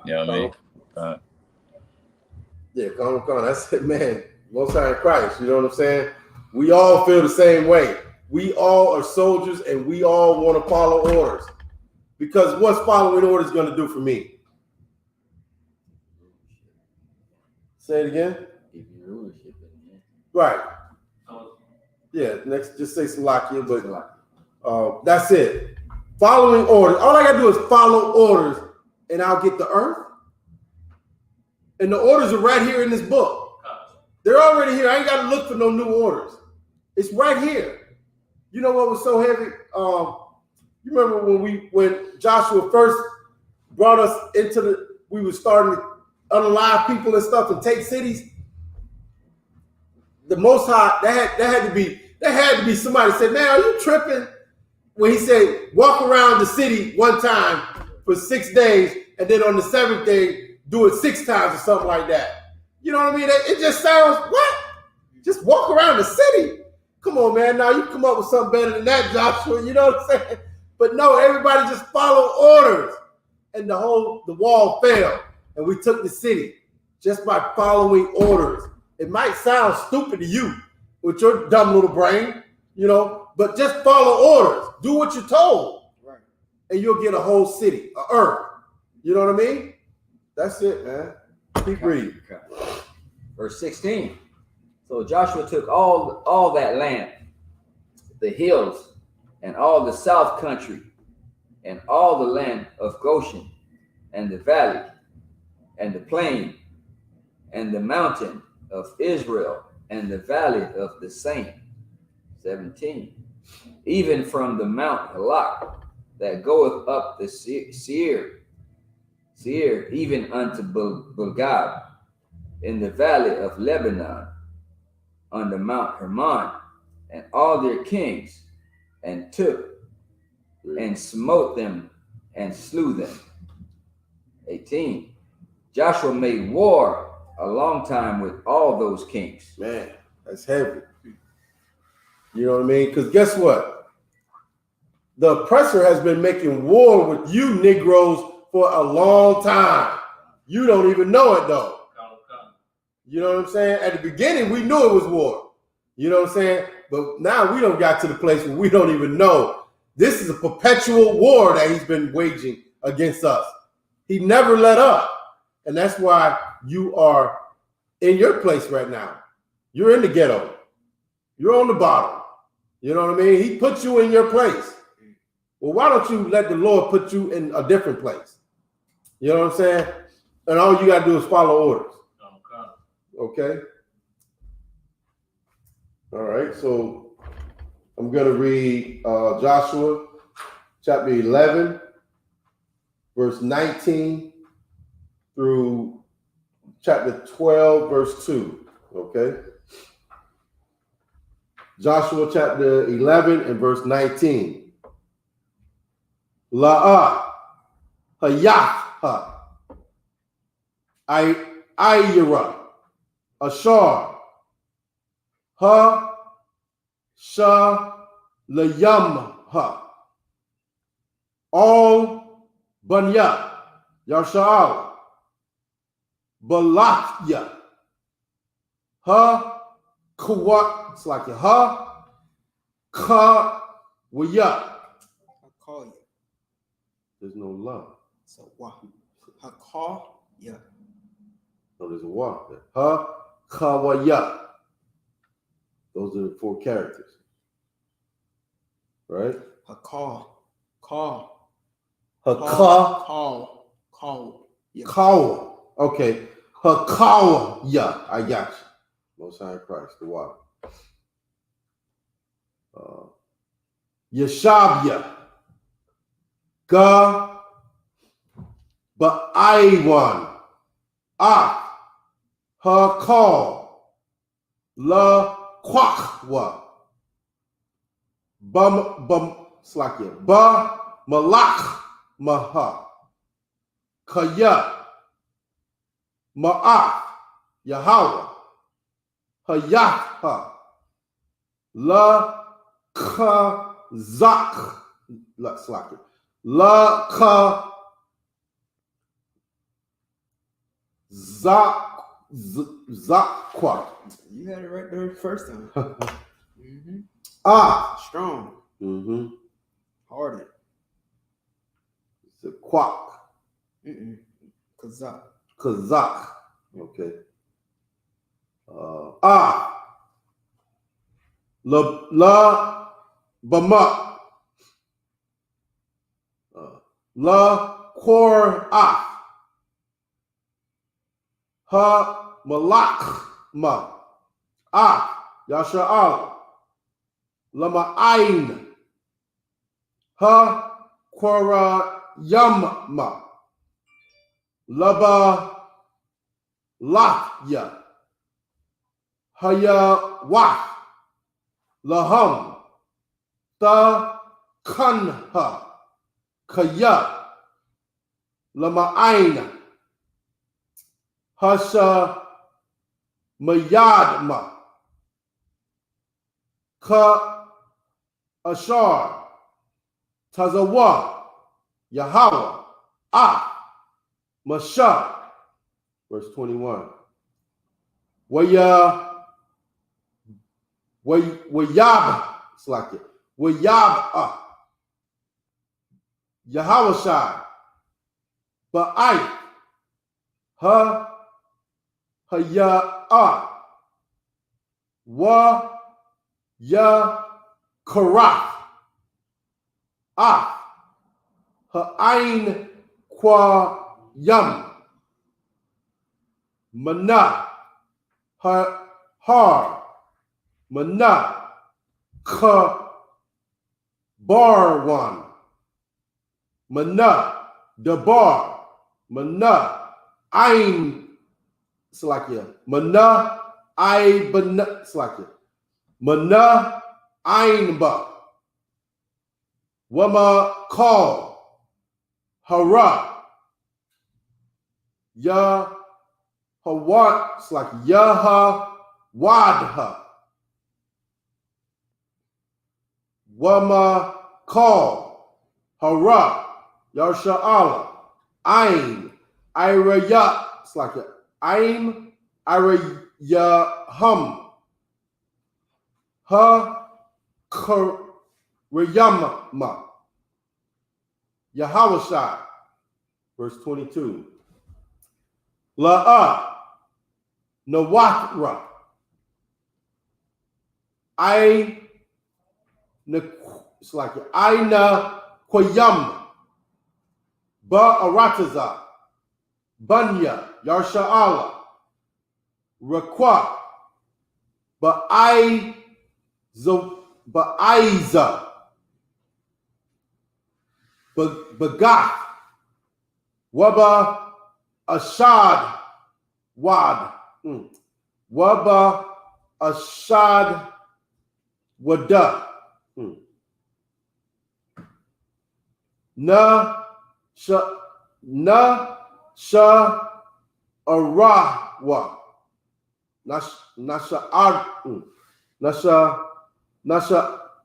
You know what I mean? Yeah, come on. That's it, man. Most High in Christ. You know what I'm saying? We all feel the same way. We all are soldiers, and we all want to follow orders. Because what's following orders going to do for me? Say it again. Give you rulership in there. Right. Yeah. Next, just say Salakia, but that's it. Following orders. All I got to do is follow orders, and I'll get the earth. And the orders are right here in this book. They're already here. I ain't got to look for no new orders. It's right here. You know what was so heavy? You remember when Joshua first brought us into we were starting to unalive people and stuff and take cities. The Most High, that had to be somebody said, "Man, are you tripping?" When he said, "Walk around the city one time for 6 days, and then on the 7th day, do it 6 times or something like that." You know what I mean? It just sounds, what? Just walk around the city? Come on, man. Now you come up with something better than that, Joshua. You know what I'm saying? But no, everybody just follow orders. And the wall fell. And we took the city just by following orders. It might sound stupid to you with your dumb little brain, you know, but just follow orders. Do what you're told. Right. And you'll get a whole city, an earth. You know what I mean? That's it, man. Keep reading. Verse 16. So Joshua took all that land, the hills, and all the south country, and all the land of Goshen, and the valley, and the plain, and the mountain of Israel, and the valley of the same. 17. Even from the Mount Halak that goeth up the Seir, even unto Bulgad, in the valley of Lebanon, under Mount Hermon, and all their kings, and took and smote them and slew them. 18. Joshua made war a long time with all those kings. Man, that's heavy. You know what I mean? Because guess what? The oppressor has been making war with you Negroes for a long time. You don't even know it, though. You know what I'm saying? At the beginning, we knew it was war. You know what I'm saying? But now we don't got to the place where we don't even know. This is a perpetual war that he's been waging against us. He never let up. And that's why you are in your place right now. You're in the ghetto. You're on the bottom. You know what I mean? He put you in your place. Well, why don't you let the Lord put you in a different place? You know what I'm saying? And all you got to do is follow orders. Okay. All right. So I'm going to read Joshua chapter 11, verse 19 through chapter 12, verse 2. Okay. Joshua chapter 11 and verse 19. La'ah, Hayah, Ayira, Ashar, Ha, Sha, Layam, Ha, All, Banya, Yasha'al, Balakya, Ha, Kawat, it's like Ha, Ka, Waya. I call you. There's no love. So wah. I call you. No, there's a wa there. Ha, Kawaya. Those are the 4 characters. Right? I call. Haka, Yeah. Kawa. Okay. Hakawa. Yeah, I got you. Most High in Christ, the water. Yeshabya. Ga. Ba'aiwan. Ah. Hakal. La Kwakwa. Slakia. Ba Malach Maha. Kaya. Ma'af. Yahweh. Hayatha. La Kazak. Let's slack it. La Zakwa. You had it right there the first time. Strong. Harder. It's a quack. Kazak. Kazak. Okay. La Bama. La Korah. Ha Malakma. Yasha'al. Lama Ain. Ha Korah Yamma. Laba Lahya. Haya Wah. Laham. Ta Kanha. Kaya. Lama Ain. Hasha Mayadma. Ka Ashar. Tazawa. Yahweh. Masha. Verse 21. Wayab. It's like it. Wayab. Yahweh Shai. Ba'ai. Ha. Haya. Wa. Ya. Karath. Ha'ain Kwa Yam. Mana. Har. Mana. Ka. Barwan. Mana. Dabar. Mana. Ain. Slakia. Mana. Aibana. Slakia. Mana. Ainba. Wama Call. Hara. Ya Hawad. It's like Yaha Wadha. Wama Call. Hara. Yarsha'ala. Ain. Iraya. It's like Ain. Irayahum. Ha. Rayama. Yahweh Shai. Verse 22. La'a. Nawatra. It's like Aina Koyam. Ba'arataza. Banya. Yarsha'ala. Rakwa. Ba'aiza. Bagath. Waba Ashad Wad. Waba Ashad Wada. Na Arawa. Nasha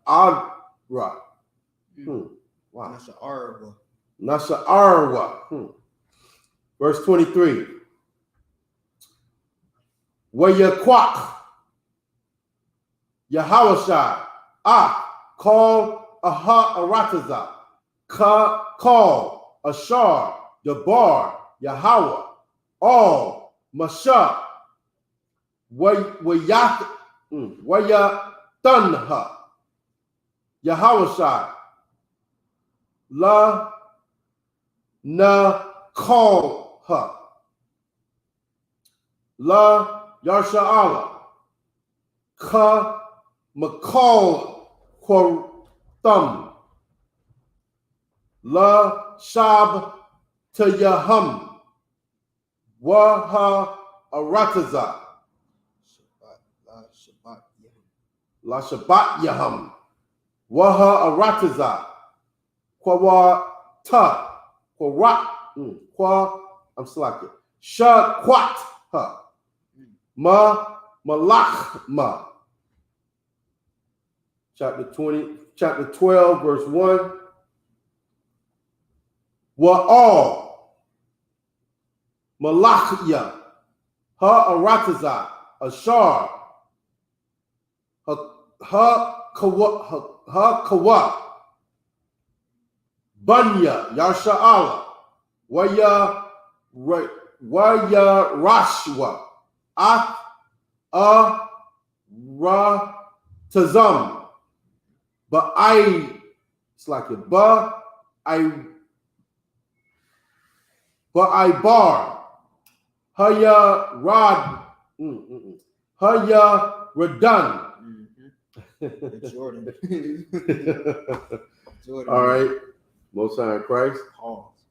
Adra. Wow. Nasha Arwa. Verse 23. Wayakwak. Yahawashai. Call Aha Arataza. Call Ashar. Dabar. Yahweh. All. Masha. Wayatanha. Yahawashai. La na call her. La Yarsha'ala. Ka McCall Thumb. La Shab Tayahum. Waha Arataza. La Shabbat Yahum. Waha Arataza. Kwawa ta. Kwa I'm slacking. Shakwat ha. Ma Malachma. Chapter 12, verse 1. Wa'al. Malachya. Ha-aratazah. Ashar. Ha-kawa. Bunya. Yasha'ala. Waya Rashwa. Ra-tazam. It's like a bar. Haya Rad. Haya Radan. Jordan. Jordan. All right. Most High in Christ. Pause.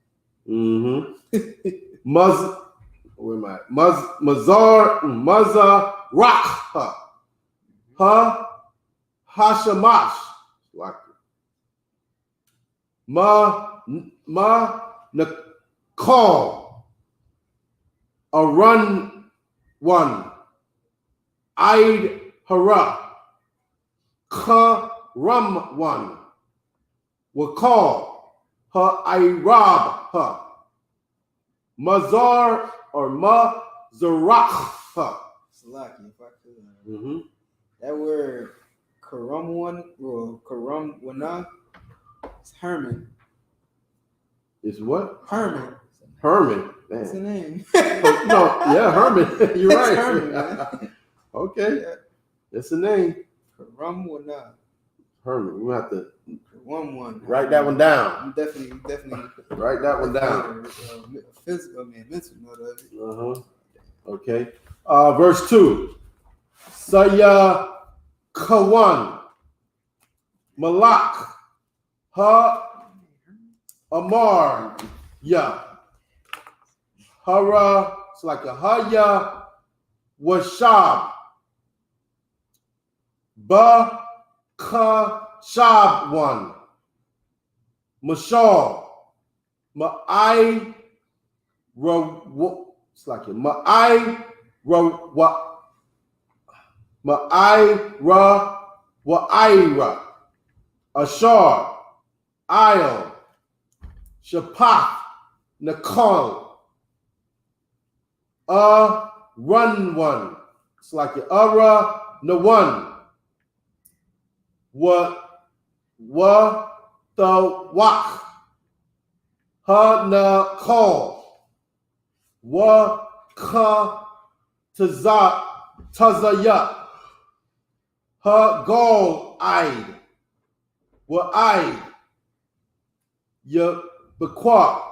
Where am I? Mazar Ha Hashamash. Like Nakal. A run one. Eid Hara. Ka Rum one. Wakal. Ha Irab ha. Mazar or Mazarach ha. Salaki, if I could. That word Karam one or Karam wana, it's Herman. Is what? Herman. Herman. That's the name. No, yeah, Herman. You're right. Herman, man. Okay. Yeah. That's the name. Karam wana. Herman. We have to One. write that one down. I'm definitely Write that one down. Physical, mental note of it. Okay. Verse 2. Saya Kawan. Malak. Ha Amar. Ya. Hara. It's like a Haya. Washab. Ba Ka Shab one. Mashal. Ma'ai it's like it. Ma'ai Ra Wa'ira. Ashar. Ayel. Shapach. Nakal. Run one. It's like it. Ara Nawan. Wa the wak. Ha na call. Wa ka tazayat. Ha gol aid. Wa aid. Ya bekwa.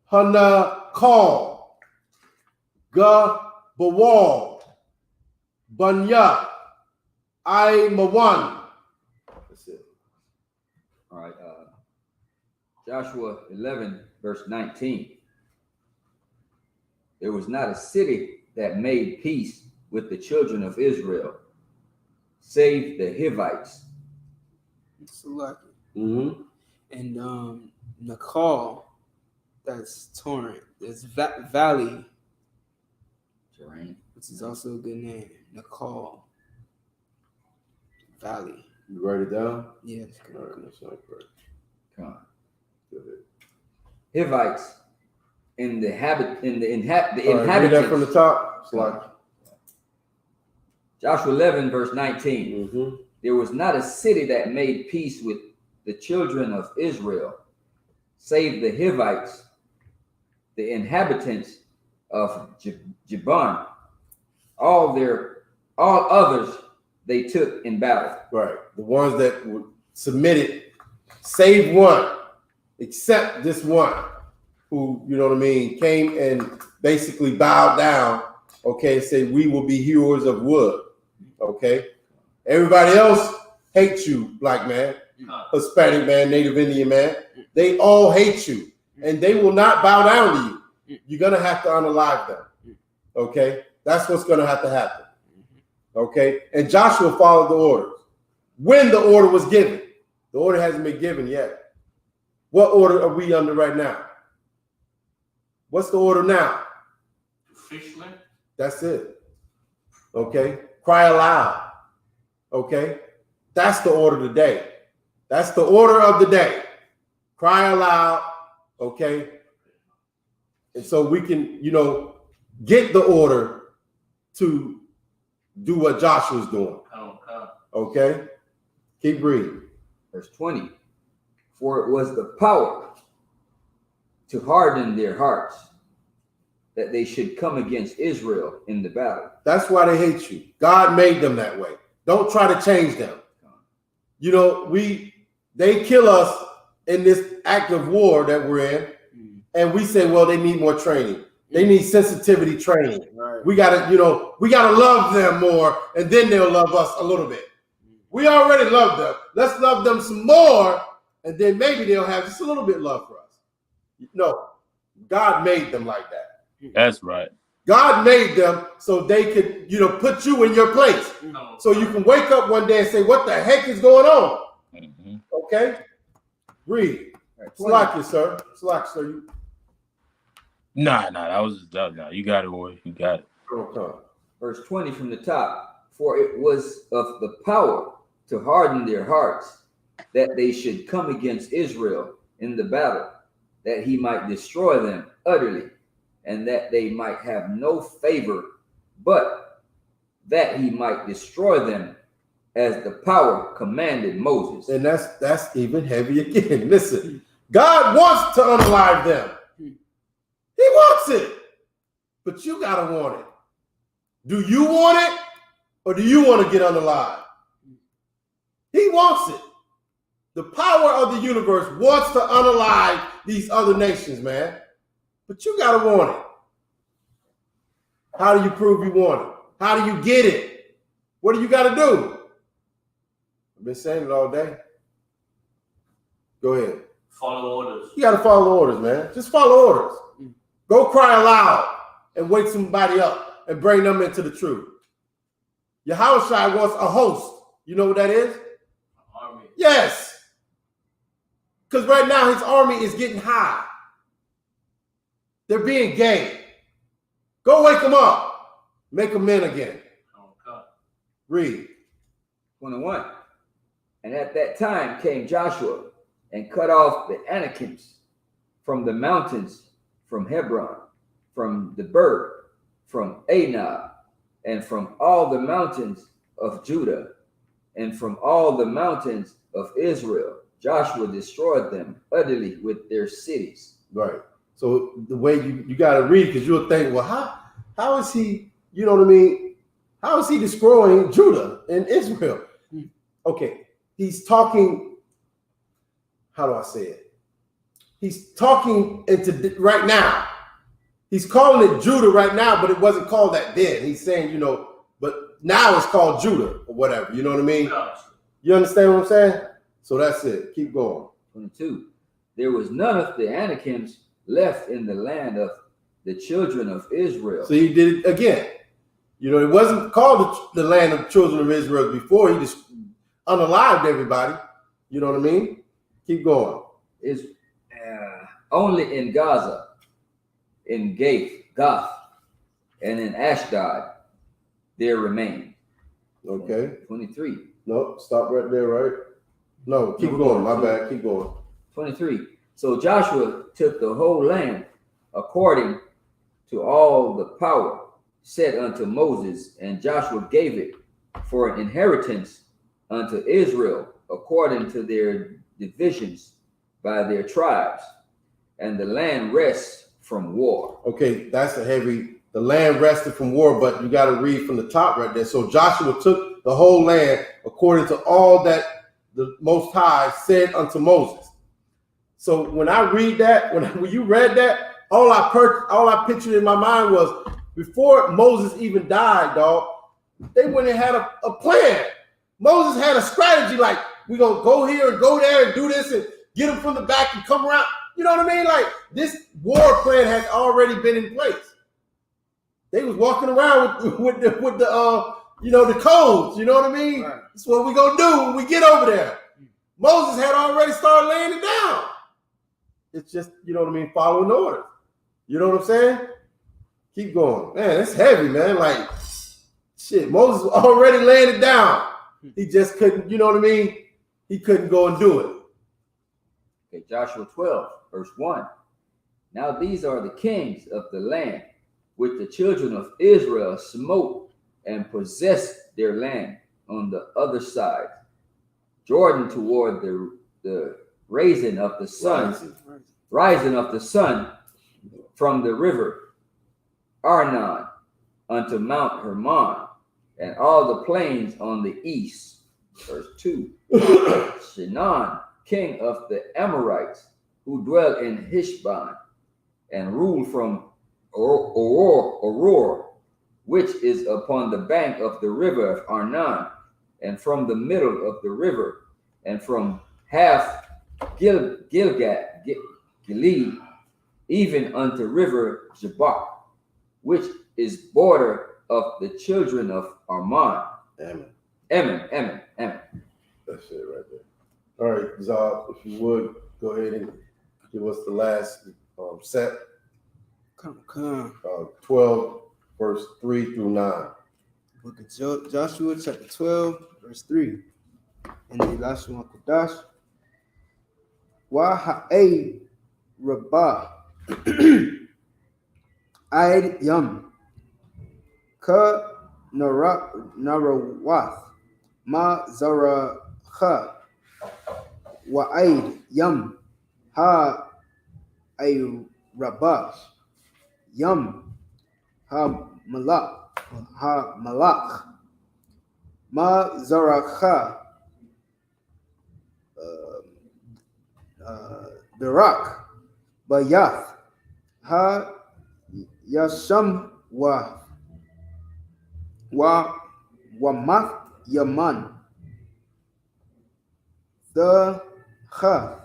Ha na call. Ga bawal. Banya. I Mawan. That's it. All right. Joshua 11, verse 19. There was not a city that made peace with the children of Israel, save the Hivites. Salaki. Mm-hmm. And Nakal, that's torrent. There's valley, Terrain. which is also a good name. Nakal. Valley. You write it down? Yes. All right, that's not correct. Come on. Go ahead. Hivites in the Read inhabitants. that from the top. It's like Joshua 11, verse 19. mm-hmm. There was not a city that made peace with the children of Israel, save the Hivites, the inhabitants of Jebun. All others they took in battle. Right. The ones that were submitted, save one, except this one who, you know what I mean, came and basically bowed down, okay, and said, we will be hewers of wood, okay? Everybody else hates you, black man, Hispanic man, Native Indian man. They all hate you, and they will not bow down to you. You're going to have to unalive them, okay? That's what's going to have to happen. Okay, and Joshua followed the orders when the order was given. The order hasn't been given yet. What order are we under right now? What's the order now? Officially? That's it. Okay, cry aloud. Okay, that's the order today. That's the order of the day. Cry aloud. Okay, and so we can, get the order to do what Joshua's doing. Okay, keep reading. Verse 20. For it was the power to harden their hearts, that they should come against Israel in the battle. That's why they hate you. God made them that way. Don't try to change them. They kill us in this act of war that we're in, and we say, well, they need more training. They need sensitivity training. Right. We gotta love them more, and then they'll love us a little bit. We already love them. Let's love them some more, and then maybe they'll have just a little bit of love for us. No, God made them like that. That's right. God made them so they could, put you in your place. So you can wake up one day and say, what the heck is going on? Mm-hmm. Okay? Read. Slack, sir. Nah, you got it, boy. You got it. Okay. Verse 20 from the top. For it was of the power to harden their hearts, that they should come against Israel in the battle, that he might destroy them utterly, and that they might have no favor, but that he might destroy them as the power commanded Moses. And that's even heavy again. Listen, God wants to unalive them. He wants it, but you gotta want it. Do you want it, or do you want to get unalive? He wants it. The power of the universe wants to unalive these other nations, man. But you gotta want it. How do you prove you want it? How do you get it? What do you gotta do? I've been saying it all day. Go ahead. Follow orders. You gotta follow orders, man. Just follow orders. Go cry aloud and wake somebody up and bring them into the truth. Yahushua wants a host. You know what that is? Army. Yes. Because right now his army is getting high. They're being gay. Go wake them up. Make them men again. Okay. Read. 21. And at that time came Joshua and cut off the Anakims from the mountains, from Hebron, from the Berg, from Anab, and from all the mountains of Judah, and from all the mountains of Israel. Joshua destroyed them utterly with their cities. Right. So the way you got to read, because you'll think, well, how is he, you know what I mean? How is he destroying Judah and Israel? Okay. He's talking, how do I say it? He's talking into right now. He's calling it Judah right now, but it wasn't called that then. He's saying, but now it's called Judah or whatever. You know what I mean? You understand what I'm saying? So that's it. Keep going. 22. There was none of the Anakims left in the land of the children of Israel. So he did it again. It wasn't called the land of children of Israel before. He just unalived everybody. You know what I mean? Keep going. It's only in Gaza, in Gath, and in Ashdod there remained. Okay. 23. No, stop right there, right? No, keep going. My bad. Keep going. 23. So Joshua took the whole land according to all the power set unto Moses, and Joshua gave it for an inheritance unto Israel according to their divisions by their tribes, and the land rests from war. Okay, that's the land rested from war, but you got to read from the top right there. So Joshua took the whole land according to all that the Most High said unto Moses. So when I read that, when you read that, all I pictured in my mind was before Moses even died, dog, they went and had a plan. Moses had a strategy like, we're going to go here and go there and do this and get them from the back and come around. You know what I mean? Like this war plan has already been in place. They was walking around with the codes. You know what I mean? Right. That's what we're going to do when we get over there. Moses had already started laying it down. It's just, you know what I mean, following orders. You know what I'm saying? Keep going. Man, it's heavy, man. Like, Shit, Moses was already laying it down. He just couldn't, you know what I mean? He couldn't go and do it. Okay, Joshua 12, verse 1. Now these are the kings of the land which the children of Israel smote and possessed their land on the other side, Jordan toward the rising of the sun from the river Arnon unto Mount Hermon, and all the plains on the east. Verse 2. Shinon, king of the Amorites, who dwell in Heshbon, and rule from Auror, which is upon the bank of the river of Arnon, and from the middle of the river, and from half Gilead, even unto river Jabbok, which is border of the children of Ammon. Ammon. That's it right there. All right, Zab, if you would, go ahead and give us the last set. Come. 12, verse 3 through 9. Book of Joshua, chapter 12, verse 3. In the Lashon Kodash, Wa ha'ei rabah aid yam ka narawath ma zara ha wa aid yam ha ay rabah yam ha malak ma zara ha Barak, Bayath, Ha Yasham wa Wamath Yaman, the Ha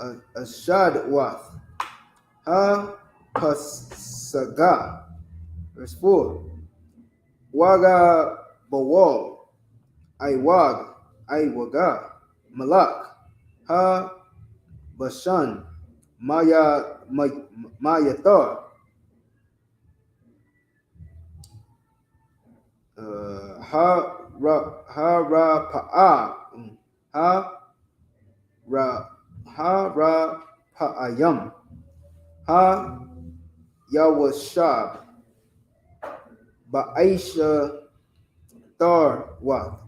Ashad Wath, Ha Pasaga. Verse 4. Waga Bawal, Iwaga, Malak. Ha Bashan Mayathar Ha Ra Pa'ayam Ha Yawashab Ba'aisha Thar Wat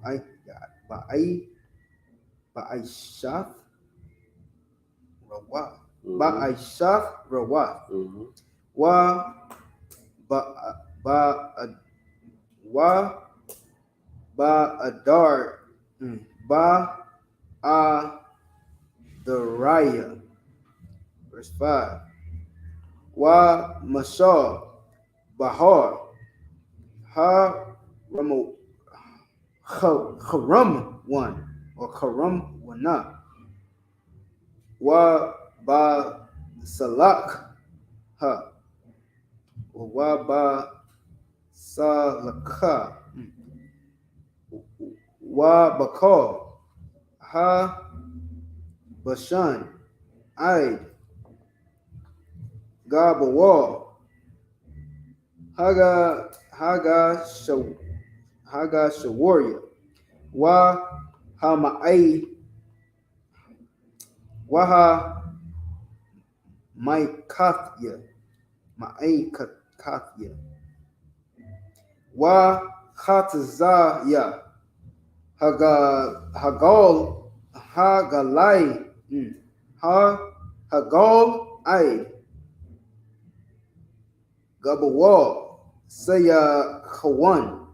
Ba'aishaf Rawat. Ba'aishaf Rawat. Wa Ba'adar Ba'adaraya. Verse 5. Wa Mashal Bahar Ha Haram one or Haram Wana. Wa ba salak ha wa ba salaka wa bakal ha bashan aid gabawal haga shawarya wa hamai Waha Maikathya Wa Khatazaya Hagal Hagalai Hagal Aid Gabawal Saya Khawan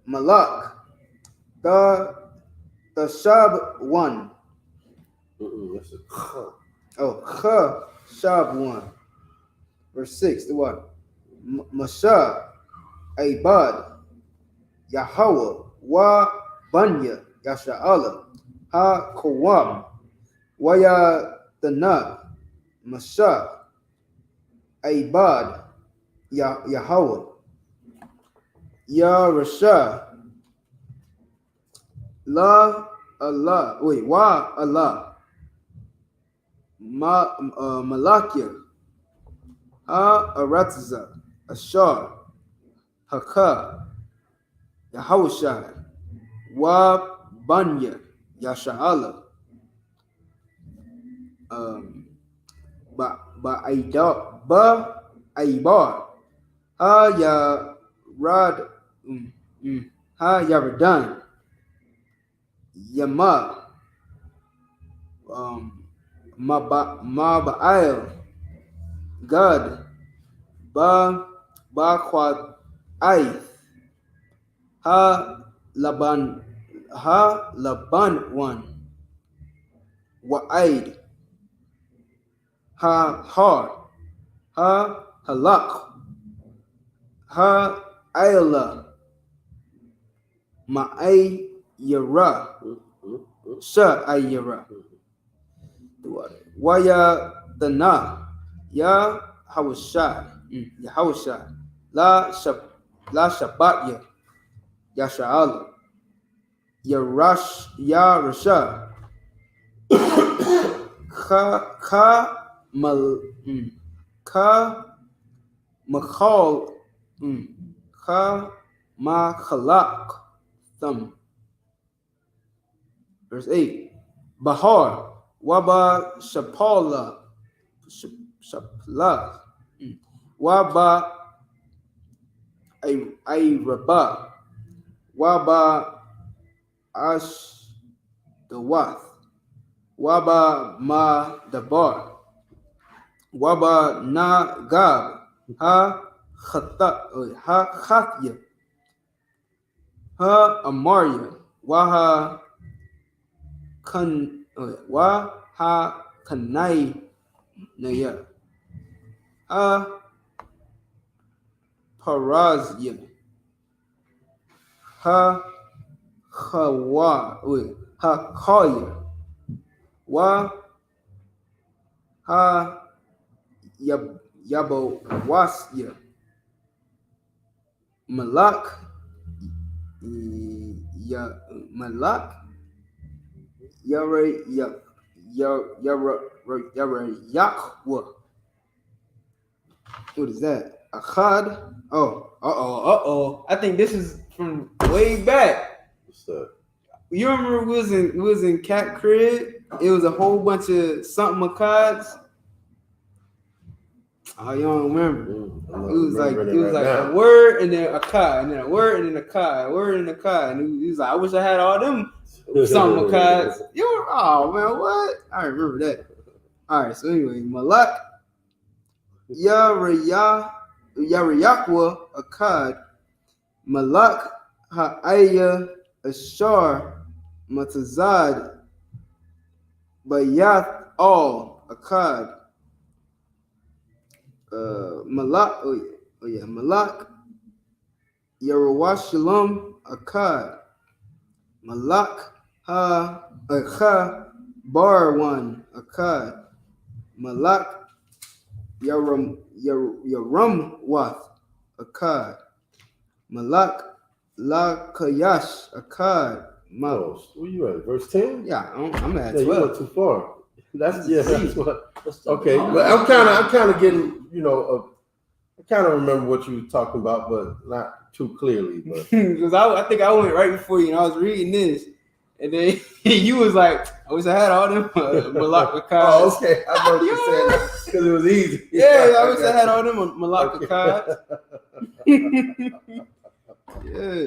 Malak the Shab one. That's a Kha. Oh, Kha Shab one. Verse 6. The what? Masha Abad Yahweh Wa Banya Yasha'ala Ha Kawam Waya Dana Masha Abad Yahweh Ya Rasha La Allah, Wa Allah, Malakia, Ha Aratza, Ashar, Haka, Yahushai, Wa Banya, Yasha'ala, Aibar, Ha Ya Rad, Ha Yaradan, Yama, Maba'il, Gad, Baqad, Aith, Ha Laban one, Wa'id, Ha Har, Ha Halak, Ha Ayla, Ma'ay Yara, Sha Ayara, Waya Dana, Ya Hawashai, Yahawashai, La Shabatya, Yasha'ala, Yarasha, Machal, Machalak, Thumb. Verse 8. Bahar, Waba Shapala, Shapla, Waba Ayraba, Waba Ash Dawath, Waba Ma Dabar, Waba Na Gab, Ha Khatya, Ha Amaria, Waha Kanai Naya, Ha Parazya, Ha Kaya, Wa Ha Yabawasya, Malak, Malak, Yakwa. What is that? Achad. Oh. I think this is from way back. What's that? You remember we was in Cat Crib? It was a whole bunch of something Akkads. Oh, you don't remember? It was like a word and then a Akkad, and then a word and then a Akkad, a word and a Akkad. And he was like, I wish I had all them something Akkads. Oh man, what? I remember that. All right, so anyway, Malak, Yarayakwa, Akkad, Malak, Ha'aya, Ashar, Matazad, Bayath, all, Akkad, Malak, Malak, Yarawashalom, Akkad, Malak, Bar one, Akkad, Malak, Yaramwath, Akkad, Malak, La Kayash, Akkad. Oh, where you at? Verse 10? Yeah, I'm at 12. You went too far. That's what. Okay, but I'm kind of getting, I kind of remember what you were talking about, but not too clearly. But because I think I went right before you, and I was reading this, and then you was like, "I wish I had all them Malak Akkad." Oh, okay. I know what you're saying because it was easy. Yeah, I wish I had all them Malak Akkad. Yeah.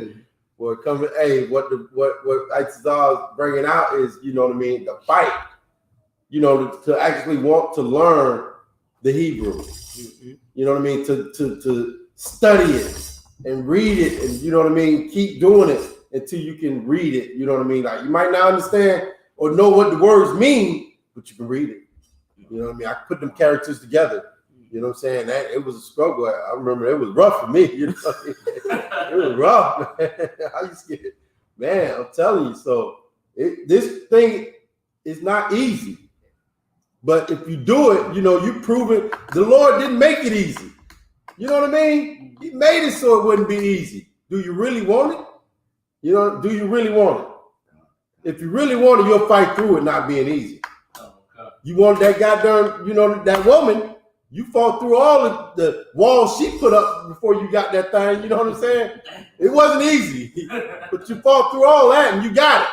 Well, what Isaiah is bringing out is, the fight. To actually want to learn the Hebrew. Mm-hmm. You know what I mean? To study it and read it, and keep doing it until you can read it. You know what I mean? Like, you might not understand or know what the words mean, but you can read it. You know what I mean? I put them characters together. You know what I'm saying? That it was a struggle. I remember it was rough for me. You know what I mean? It was rough, man. I used to get, man, I'm telling you. So this thing is not easy. But if you do it, you prove it. The Lord didn't make it easy. You know what I mean? He made it so it wouldn't be easy. Do you really want it? Do you really want it? If you really want it, you'll fight through it not being easy. You want that goddamn, that woman, You fought through all of the walls she put up before you got that thing. You know what I'm saying? It wasn't easy, but you fought through all that and you got it.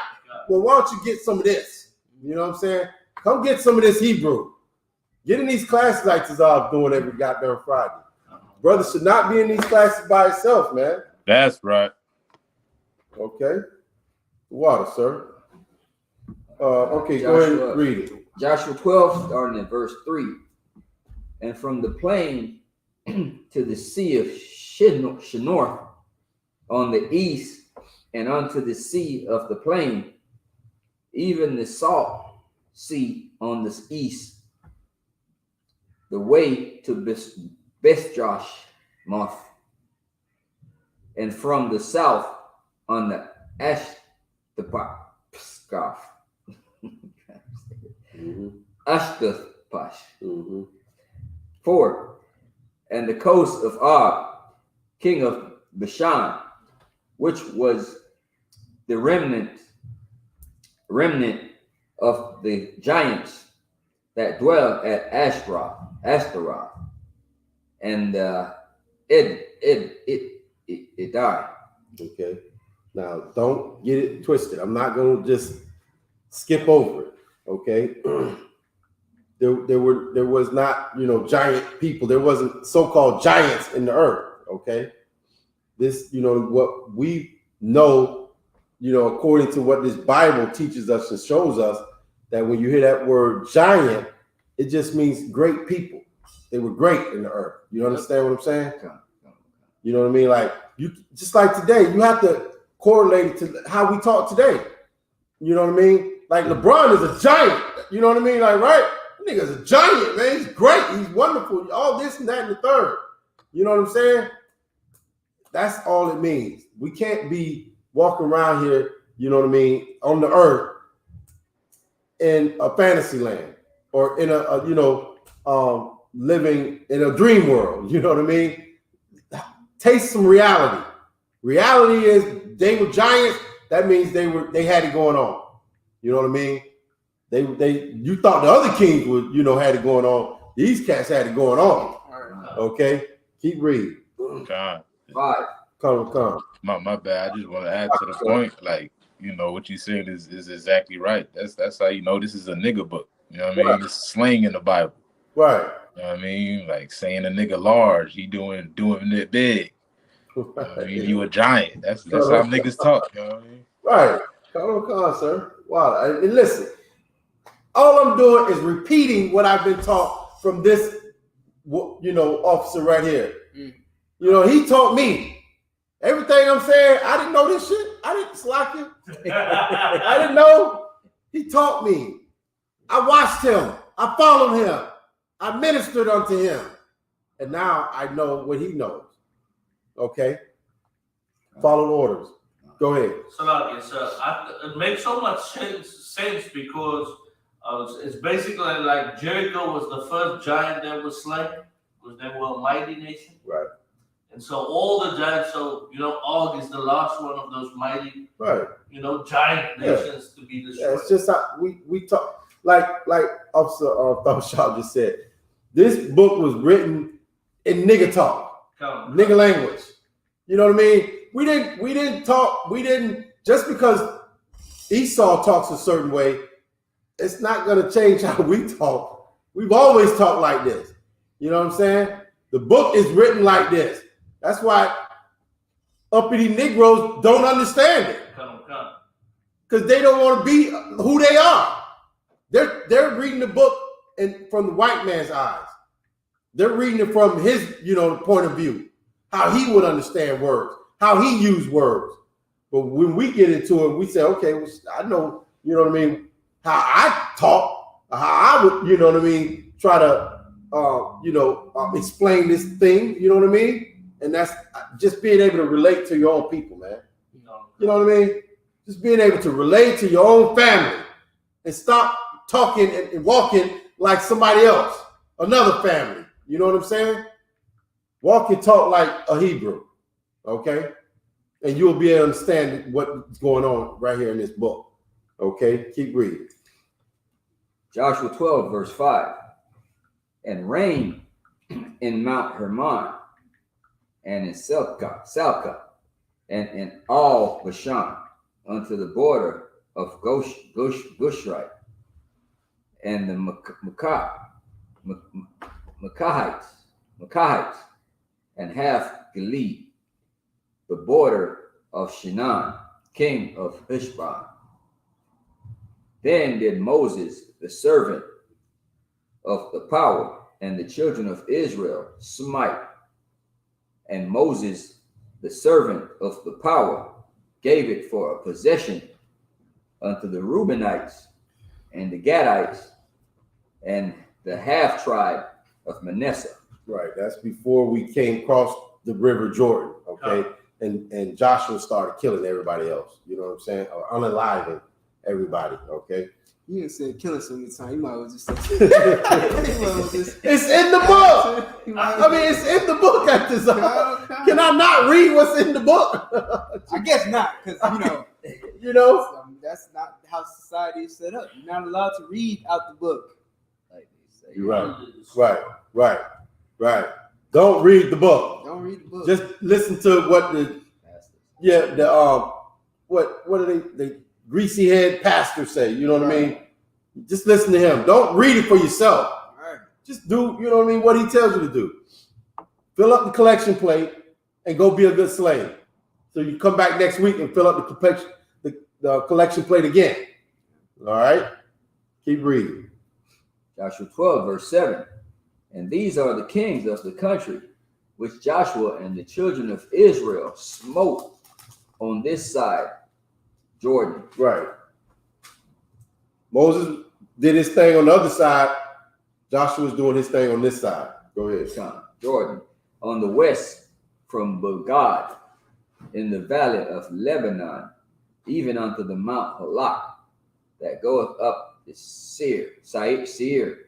Well, why don't you get some of this? You know what I'm saying? Come get some of this Hebrew. Get in these classes like Tazal doing every goddamn Friday. Brother should not be in these classes by itself, man. That's right. Okay. Water, sir. Okay, go ahead and read it. Joshua 12, starting at verse 3. And from the plain to the sea of Shinorth on the east, and unto the sea of the plain, even the salt sea on the east, the way to Beth-Joshmoth, and from the south on the Ashtapashkaf, Ashtapash, ford, and the coast of Og, king of Bashan, which was the remnant of the giants that dwell at Ashtaroth, and it died. Okay. Now, don't get it twisted. I'm not going to just skip over it. Okay. There was not, giant people. There wasn't so-called giants in the earth. Okay. This, what we know, according to what this Bible teaches us and shows us, that when you hear that word giant, it just means great people. They were great in the earth. You understand what I'm saying? You know what I mean? Like, you just like today, you have to correlate it to how we talk today. You know what I mean? Like LeBron is a giant. You know what I mean? Like, right? That nigga's a giant, man. He's great. He's wonderful. All this and that and the third. You know what I'm saying? That's all it means. We can't be walking around here, you know what I mean, on the earth in a fantasy land or in a living in a dream world. You know what I mean? Taste some reality. Reality is they were giants. That means they had it going on. You know what I mean? You thought the other kings would, had it going on. These cats had it going on. Okay, keep reading. God. 5. Come. My bad. I just want to add to the point. Like, what you said is exactly right. That's how you know this is a nigga book. You know what I mean? Right. It's slang in the Bible. Right. You know what I mean? Like saying a nigga large, he doing it big. Right. I mean, you a giant. That's how niggas talk. You know what I mean? Right. Come on, sir. Wow. And listen, all I'm doing is repeating what I've been taught from this, officer right here. He taught me. Everything I'm saying, I didn't know this shit. I didn't slack it. I didn't know. He taught me. I watched him. I followed him. I ministered unto him. And now I know what he knows. Okay? Follow orders. Go ahead. So, it makes so much sense because it's basically like Jericho was the first giant that was slain because they were a mighty nation. Right. And so all the giants, Og is the last one of those mighty, right. Giant nations to be destroyed. Yeah, it's just how we talk, like Officer Thumshaw just said. This book was written in nigga talk, nigga language. You know what I mean? We didn't just because Esau talks a certain way, it's not gonna change how we talk. We've always talked like this. You know what I'm saying? The book is written like this. That's why uppity Negroes don't understand it. Because they don't want to be who they are. They're reading the book from the white man's eyes. They're reading it from his, point of view, how he would understand words, how he used words. But when we get into it, we say, okay, well, I know, how I talk, how I would, try to, explain this thing, you know what I mean? And that's just being able to relate to your own people, man. You know what I mean? Just being able to relate to your own family and stop talking and walking like somebody else, another family. You know what I'm saying? Walk and talk like a Hebrew, okay? And you'll be able to understand what's going on right here in this book, okay? Keep reading. Joshua 12, verse 5. And rain in Mount Hermon, and in Salca, and in all Bashan, unto the border of Gushrite, and the Makahites, and half Gilead, the border of Shinan, king of Heshbon. Then did Moses, the servant of the power, and the children of Israel smite. And Moses, the servant of the power, gave it for a possession unto the Reubenites and the Gadites and the half tribe of Manasseh. Right. That's before we came across the river Jordan. Okay. And Joshua started killing everybody else. You know what I'm saying? Or unaliving everybody. Okay. You didn't say killing so many times. You might as well just say it's in the book. I mean, it's in the book at this time. Can I not read what's in the book? I guess not, because that's not how society is set up. You're not allowed to read out the book. Like they say. You're right. Don't read the book. Don't read the book. Just listen to what what do they greasy head pastor say? You know what I mean? Just listen to him. Don't read it for yourself. Right. Just do, you know what I mean, what he tells you to do. Fill up the collection plate and go be a good slave. So you come back next week and fill up the collection plate again. All right? Keep reading. Joshua 12, verse 7. And these are the kings of the country, which Joshua and the children of Israel smote on this side Jordan. Right. Moses did his thing on the other side. Joshua's doing his thing on this side. Go ahead. Jordan. On the west from Bagad, in the valley of Lebanon, even unto the Mount Halak, that goeth up the Seir,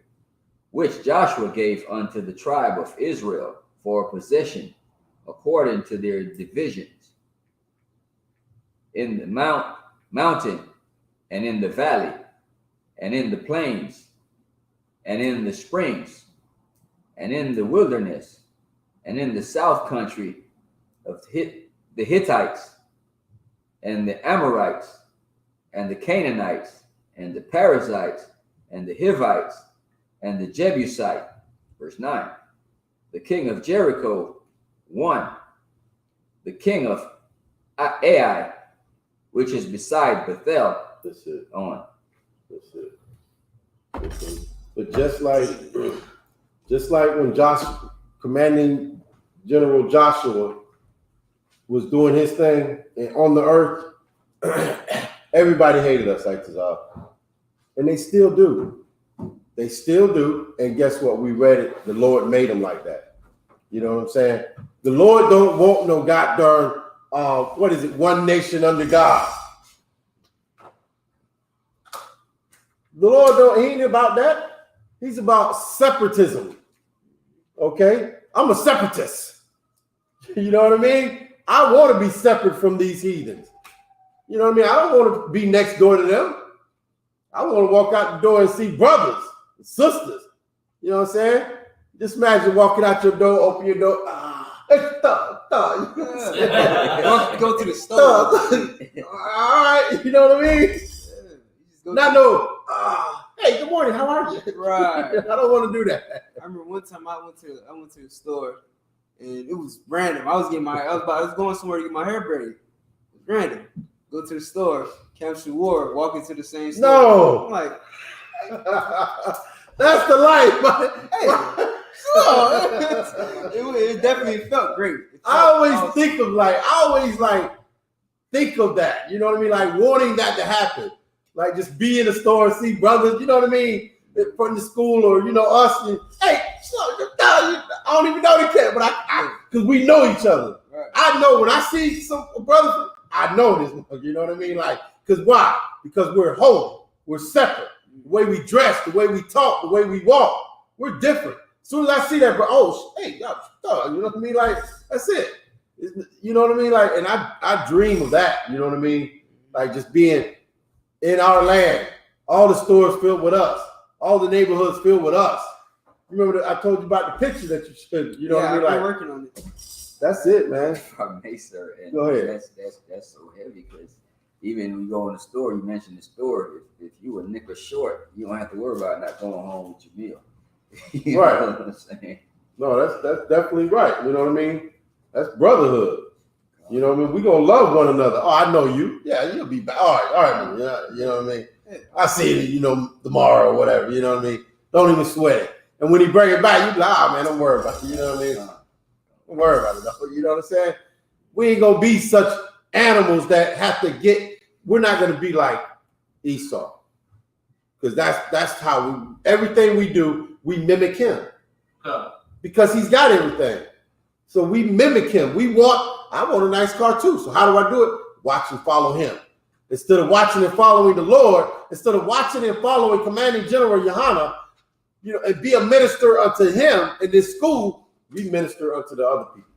which Joshua gave unto the tribe of Israel for possession, according to their divisions, in the mountain, and in the valley, and in the plains, and in the springs, and in the wilderness, and in the south country of the Hittites, and the Amorites, and the Canaanites, and the Perizzites, and the Hivites, and the Jebusite. Verse 9. The king of Jericho won. The king of Ai, which is beside Bethel. That's it. On. That's it. But just like when Commanding General Joshua was doing his thing on the earth, everybody hated us like this, and they still do. They still do. And guess what? We read it. The Lord made them like that. You know what I'm saying? The Lord don't want no goddamn one nation under God. The Lord he ain't about that. He's about separatism. Okay? I'm a separatist. You know what I mean? I want to be separate from these heathens. You know what I mean? I don't want to be next door to them. I want to walk out the door and see brothers and sisters. You know what I'm saying? Just imagine walking out your door, open your door. Go to the store. All right, you know what I mean? Not no. Hey, good morning. How are you? Right. I don't want to do that. I remember one time I went to the store and it was random. I was going somewhere to get my hair braided. It was random. Go to the store, Capture War, walk into the same store. No. I'm like, that's the life. But hey, it definitely felt great. I always think of that. You know what I mean? Like wanting that to happen. Like just be in the store and see brothers, you know what I mean? From the school or, us. And, hey, I don't even know the kid, but because we know each other. Right. I know when I see some brothers, I know this, you know what I mean? Like, because why? Because we're holy. We're separate. The way we dress, the way we talk, the way we walk, we're different. As soon as I see that, hey, y'all, you know what I mean? Like, that's it. You know what I mean? Like, and I dream of that, you know what I mean? Like just being in our land, all the stores filled with us, all the neighborhoods filled with us. Remember I told you about the picture that you should, you know what I mean? I've been Like, working on it. that's it, man. If I may, sir, and Go ahead. that's so heavy because even when you go in the store, you mentioned the store. If you a nickel short, you don't have to worry about not going home with your meal. You Right. know what I'm saying? No, that's definitely right. You know what I mean? That's brotherhood. You know what I mean? We gonna love one another. Oh, I know you. Yeah, you'll be back. All right, man. Yeah, you know what I mean? I see you, you know, tomorrow or whatever. You know what I mean? Don't even sweat it. And when he bring it back, you be like, man, don't worry about it. You know what I mean? Don't worry about it. Though. You know what I'm saying? We ain't gonna be such animals that have to get. We're not gonna be like Esau, because that's how we. Everything we do, we mimic him, because he's got everything. So we mimic him. I want a nice car too. So how do I do it? Watch and follow him. Instead of watching and following the Lord, instead of watching and following Commanding General Yahanna, you know, and be a minister unto him in this school, we minister unto the other people.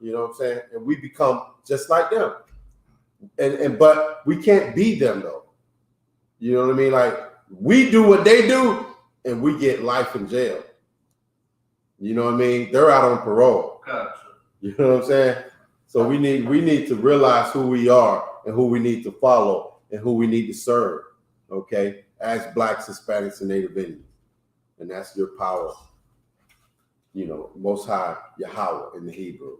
You know what I'm saying? And we become just like them. But we can't be them though. You know what I mean? Like, we do what they do and we get life in jail. You know what I mean? They're out on parole. Gotcha. You know what I'm saying? So we need to realize who we are and who we need to follow and who we need to serve. Okay, as Blacks, Hispanics, and Native Indians, and that's your power. You know, Most High Yahweh in the Hebrew,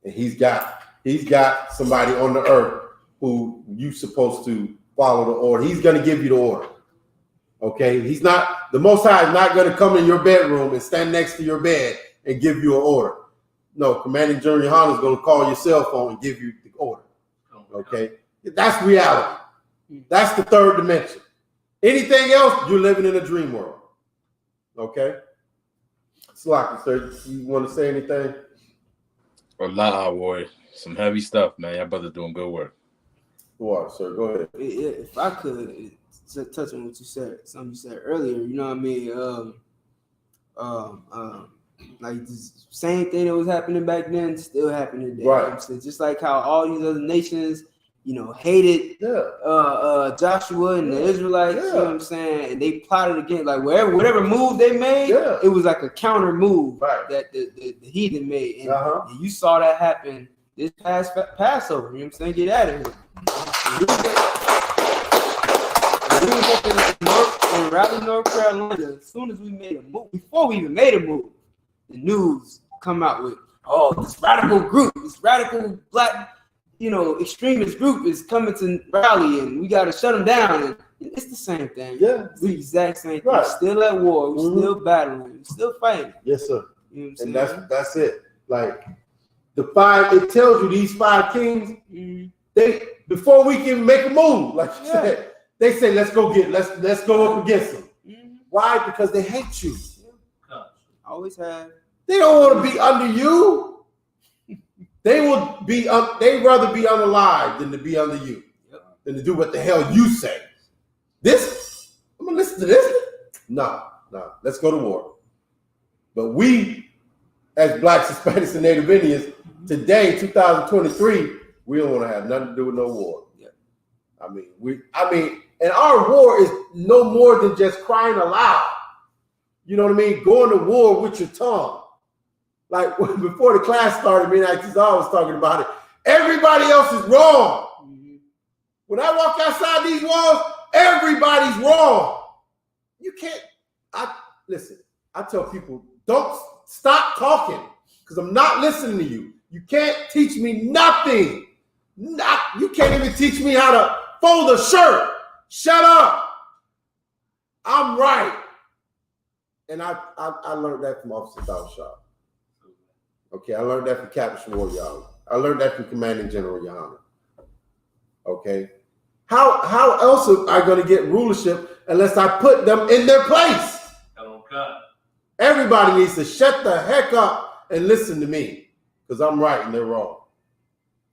and He's got somebody on the earth who you supposed to follow the order. He's going to give you the order. Okay, the Most High is not going to come in your bedroom and stand next to your bed and give you an order. No, Commanding General Yahanna is going to call your cell phone and give you the order. Okay, that's reality. That's the third dimension. Anything else, you're living in a dream world. Okay, Slocky, sir, you want to say anything? Allah, warrior. Some heavy stuff, man. Y'all brothers doing good work. What, sir? Go ahead. If I could touch on what you said, something you said earlier, you know what I mean? Like the same thing that was happening back then still happening today. Right. You know what I'm saying? Just like how all these other nations, you know, hated Joshua and the Israelites, you know what I'm saying? And they plotted against, like, whatever move they made, it was like a counter move that the heathen made. And you saw that happen this past Passover. You know what I'm saying? Get out of here. We was up in Raleigh, North Carolina. As soon as we made a move, before we even made a move, the news come out with, this radical group, this radical black, you know, extremist group is coming to Raleigh, and we got to shut them down. And it's the same thing. Yeah, it's the exact same thing. We're still at war. We're still battling. We're still fighting. Yes, sir. You know what I'm and saying? that's it. Like it tells you these 5 kings. They before we can make a move, like you said, they say let's go up against them. Why? Because they hate you. Always have. They don't want to be under you. They will be. They'd rather be unalive than to be under you, than to do what the hell you say. I'm gonna listen to this. No. Let's go to war. But we, as Blacks, Hispanics, and Native Indians, today, 2023, we don't want to have nothing to do with no war. I mean, and our war is no more than just crying aloud. You know what I mean? Going to war with your tongue. Like before the class started, me and I was talking about it. Everybody else is wrong. When I walk outside these walls, everybody's wrong. You can't. Listen. I tell people, don't stop talking because I'm not listening to you. You can't teach me nothing. You can't even teach me how to fold a shirt. Shut up. I'm right. And I learned that from Officer Nashaq. Okay, I learned that from Captain Shmuel Yahanna. I learned that from Commanding General Yahanna. Okay, how else am I going to get rulership unless I put them in their place? Okay. Everybody needs to shut the heck up and listen to me because I'm right and they're wrong.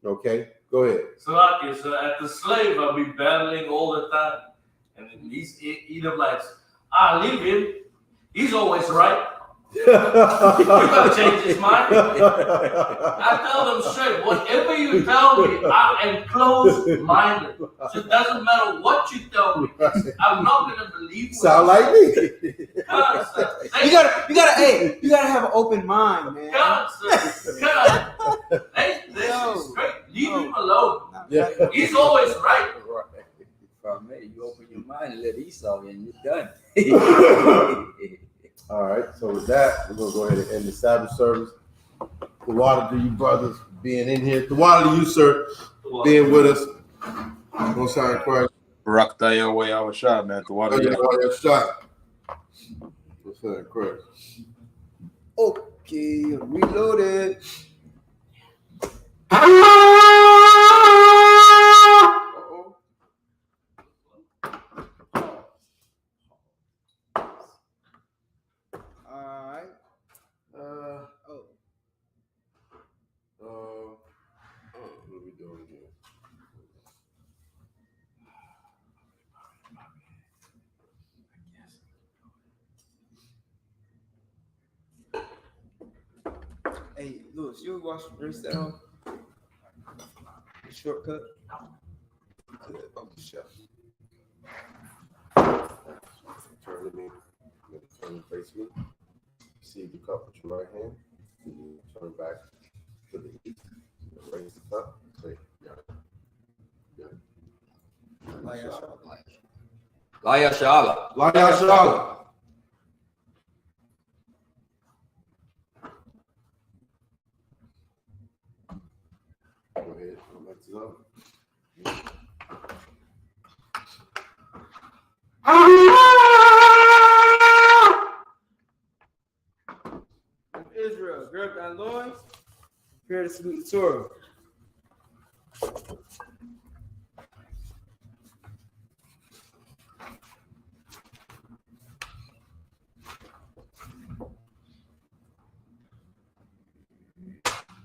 Okay, go ahead. So at the slave, I'll be battling all the time, and then these Edomites, leave him. He's always right. You're gonna change his mind. I tell them straight, whatever you tell me, I am closed-minded. So it doesn't matter what you tell me. I'm not gonna believe. Sound like me. You gotta have an open mind, man. Hey, this Yo. is great. Leave him alone. Yeah. He's always right. From me, you open your mind and let Esau in, you're done. All right. So with that, we're gonna go ahead and end the Sabbath service. The water to you brothers being in here. The water to you, sir, being with us. Most High in Christ. Barakatah Yahweh our shot, man. The water. Shot. Most High in Christ. Okay, reloaded. What are we doing here? Hey, Lewis, you rinse that off? The shortcut? Good, off the shelf. Turn to me. Turn and face me. Receive the cup with your right hand. Turn back to the east. Raise the cup. Say, yeah. Laya Shala. Laya Shala. Go ahead. I'll mix it up. Israel, gird thy loins, prepare to salute the Torah.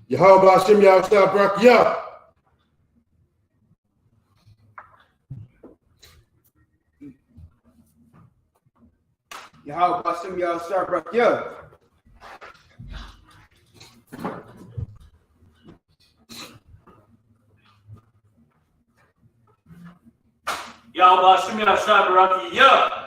Yahweh Hashem Yahushua Barak Yahweh Bashem Yahushua Barak Yahweh Hashem Yahshua Baraki Yah.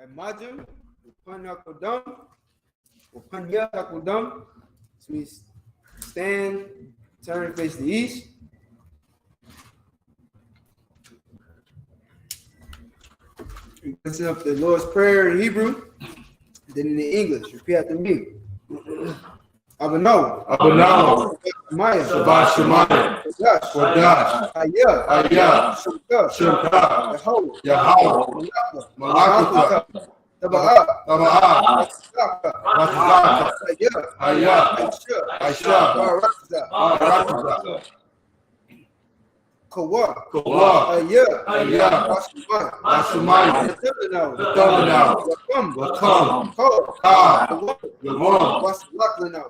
Imagine, upon Yakodam, so we stand, turn, face the east. We listen up the Lord's Prayer in Hebrew, then in the English. Repeat after me. Abano. Maya. Shabbat Shemaya. Kodash. Ayah. Shemka. Yahweh. Malakata. Taba'ah. Watazaka. Ayah. Aisha. Barakata. Kawa. Ayah. Washemaya. The Tabernacle. Wakam. Ka. Yavon. Wasalaklanau.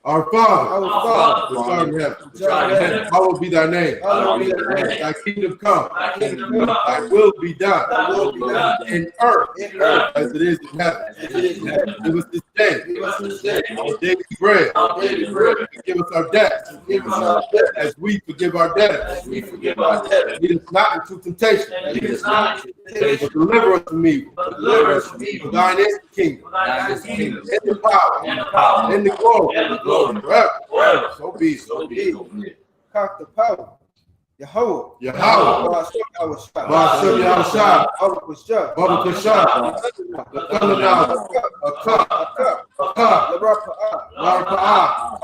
Our Father, which art in heaven, hallowed be thy name. Thy kingdom come. Thy will be done in earth as it is in heaven. Give us this day our daily bread. Give us our debts as we forgive our debtors. Lead us not into temptation, but deliver us from evil. For thine is the kingdom, and the power, and the glory. Forever. So be it. Cock the power. Yahweh. Bashem Yahushua. Baba Kushah. The thunder now. A cup. Larapa'ah.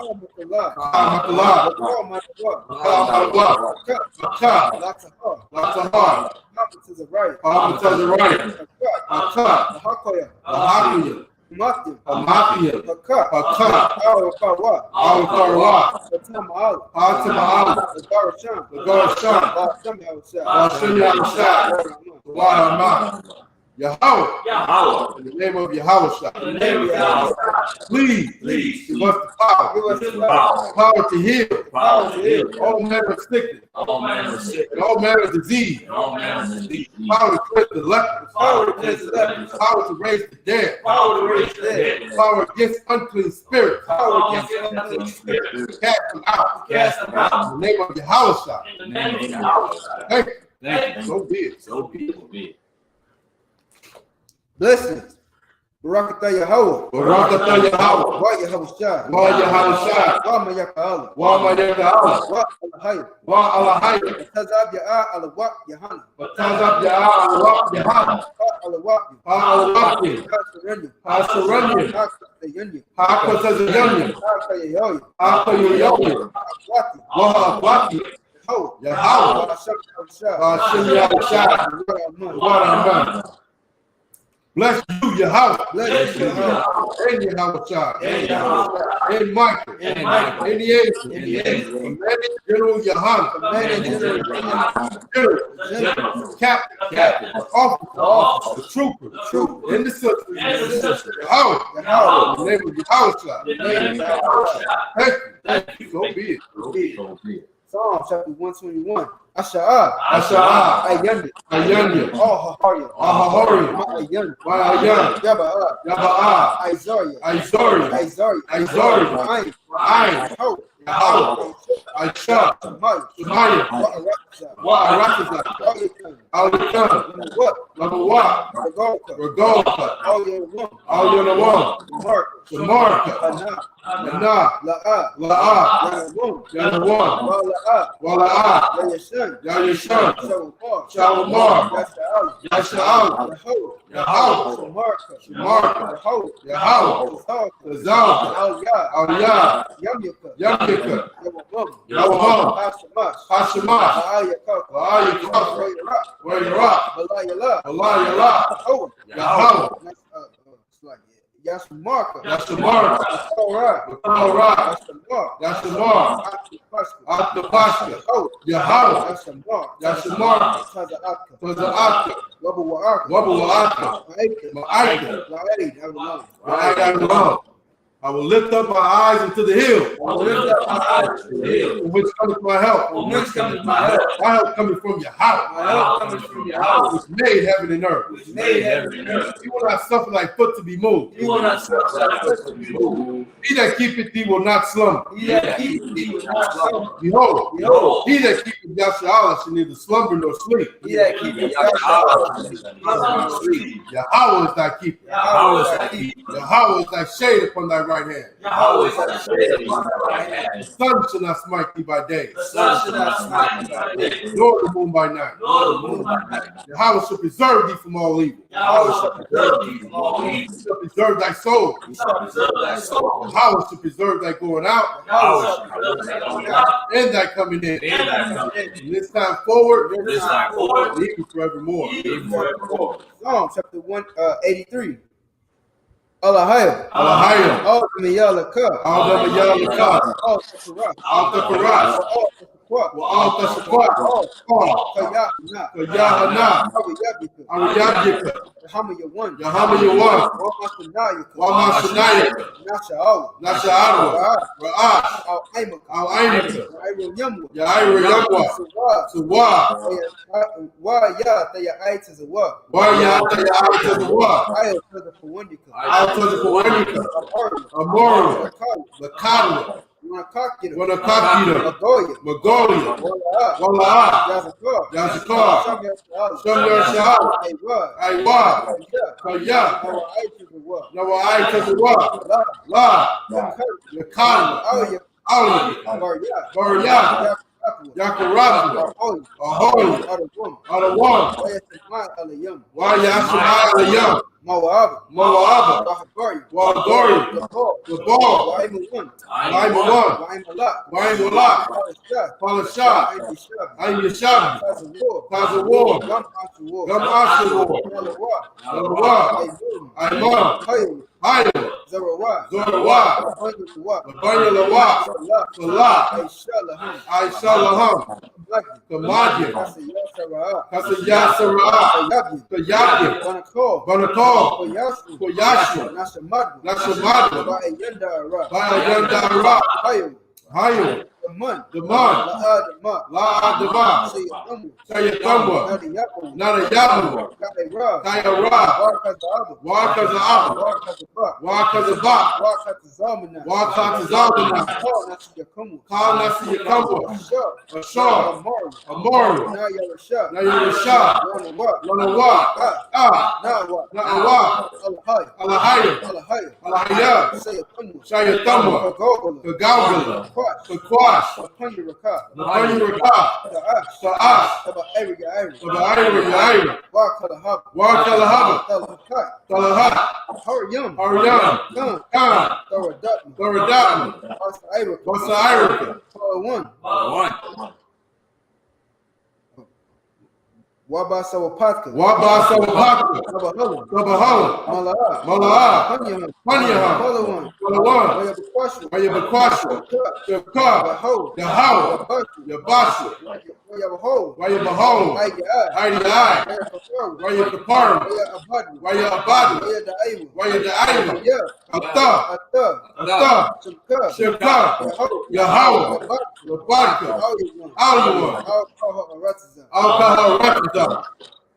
to the right. Yahweh, in the name of Yahweh, please give us the power to heal all manner of sickness, all manner of disease, power to cleanse the lepers, power to raise the dead, power against unclean spirits, cast them out, in the name of Yahweh. Thank you. So be it. Blessings. Barakatah Yahweh. Wa Yahweh Shai. Wa Mayaka Allah. Wa Alahayy. Tazab Ya'a Alawak Yahanna. Bless you, Yahweh. And Yahweh. And Michael. And the angels. Commanding General Yahanna. Captain. Officer. The trooper. And the sisters. Yahweh. In the name of Yahweh. Thank you. So be it. Psalm chapter 121. Asha'ah. Ayanya. Ahahariya. Ma'ayan. Yaba'ah. Aizari. Ayin. Yahweh. Aisha. Shemaya. Wa'arakazah. Al-Yakan. Labawah. Regolka. Al-Yanawam. Shamarka. Hana. La'ah. Yanawam. Wala'ah. Yayashan. Shalomar. Yasha'al. Yahweh. Shamarka. Yahweh. Tazal. Al-Yah. Yamyaka. Yawaham. Hashemash. Wa'ayakak. Walayala. Yahweh. Yashamarka. Torah. Yashamar. Atapashka. Yahweh. Yashamar. Taza'aka. Wabawa'aka. Ma'aika. I will lift up my eyes into the hill. From which cometh my help. My help coming from Yahweh. Which made heaven and earth. He will not suffer thy foot to be moved. He that keepeth thee will not slumber. Behold, he that keepeth Yahshua shall neither slumber nor sleep. Yahweh is thy keeper. Yahweh is thy shade upon thy right hand. The sun shall not smite thee by day, nor the moon by night. Yahweh shall preserve thee from all evil. He shall preserve thy soul. Yahweh shall preserve thy going out and thy coming in. From this time forward, even forevermore. Psalm chapter 183. Alahayah. All the Miyalaka. All the Karas. All Yahanna. Ariyabika. Yahaman. Wamashanayaka. Nashaq. Ra'ash. Al-Ainaka. Yaira Yamwa. Sawa. Amora. Lakadwa. Wanakakira. Magolia. Wala'ah. Yazakar. Shamyar Shahab. Aywa. Kaya. Nawa'ai Tazawa. La. Lakadwa. Ali. Barya. Yakarabu. Ahoy. Alawam. Wayashimai Alayam. Mawa'aba, Wahagari, Gabal, Laimawan, Waimalak, Palashah, Aim Yashabi, Tazawar, Gam Ashawar, Lawar, Aiman, Hayo, Zorawah, Abanya Lawah, Salah, Aisha Laham, Kamadia, Kasaya Sarah, Kayaki, Banakal, Koyashi, Nashamadu, Bayayandara, Hayo, Daman, La'adama, Sayatamba, Nadayabu, Kayara, Wakaza'aba, Wakazaba, Wakatazamana, Kalnasi Yakamba, Ashar, Amari, Nayarasha, Lanawa, Na'awa, Alahaya, Sayatamba, Kagawgala, Kakwash, Napanuraka, Sa'ash, Tabaira, Wakalahaba, Talahat, Haryam, Khan, Thoradapma, Wasairika, Wabasawapatka, Tabahala, Mala'a, Panyaha, Palawan, Wayabakwasha, Shaka, Yahau, Yabasha, Wayabaho, Haidai, Wayakaparam, Wayabadu, Wayadaiva, Ata, Shaka, Yahau, Labadka, Aliwa, Al-Kahar,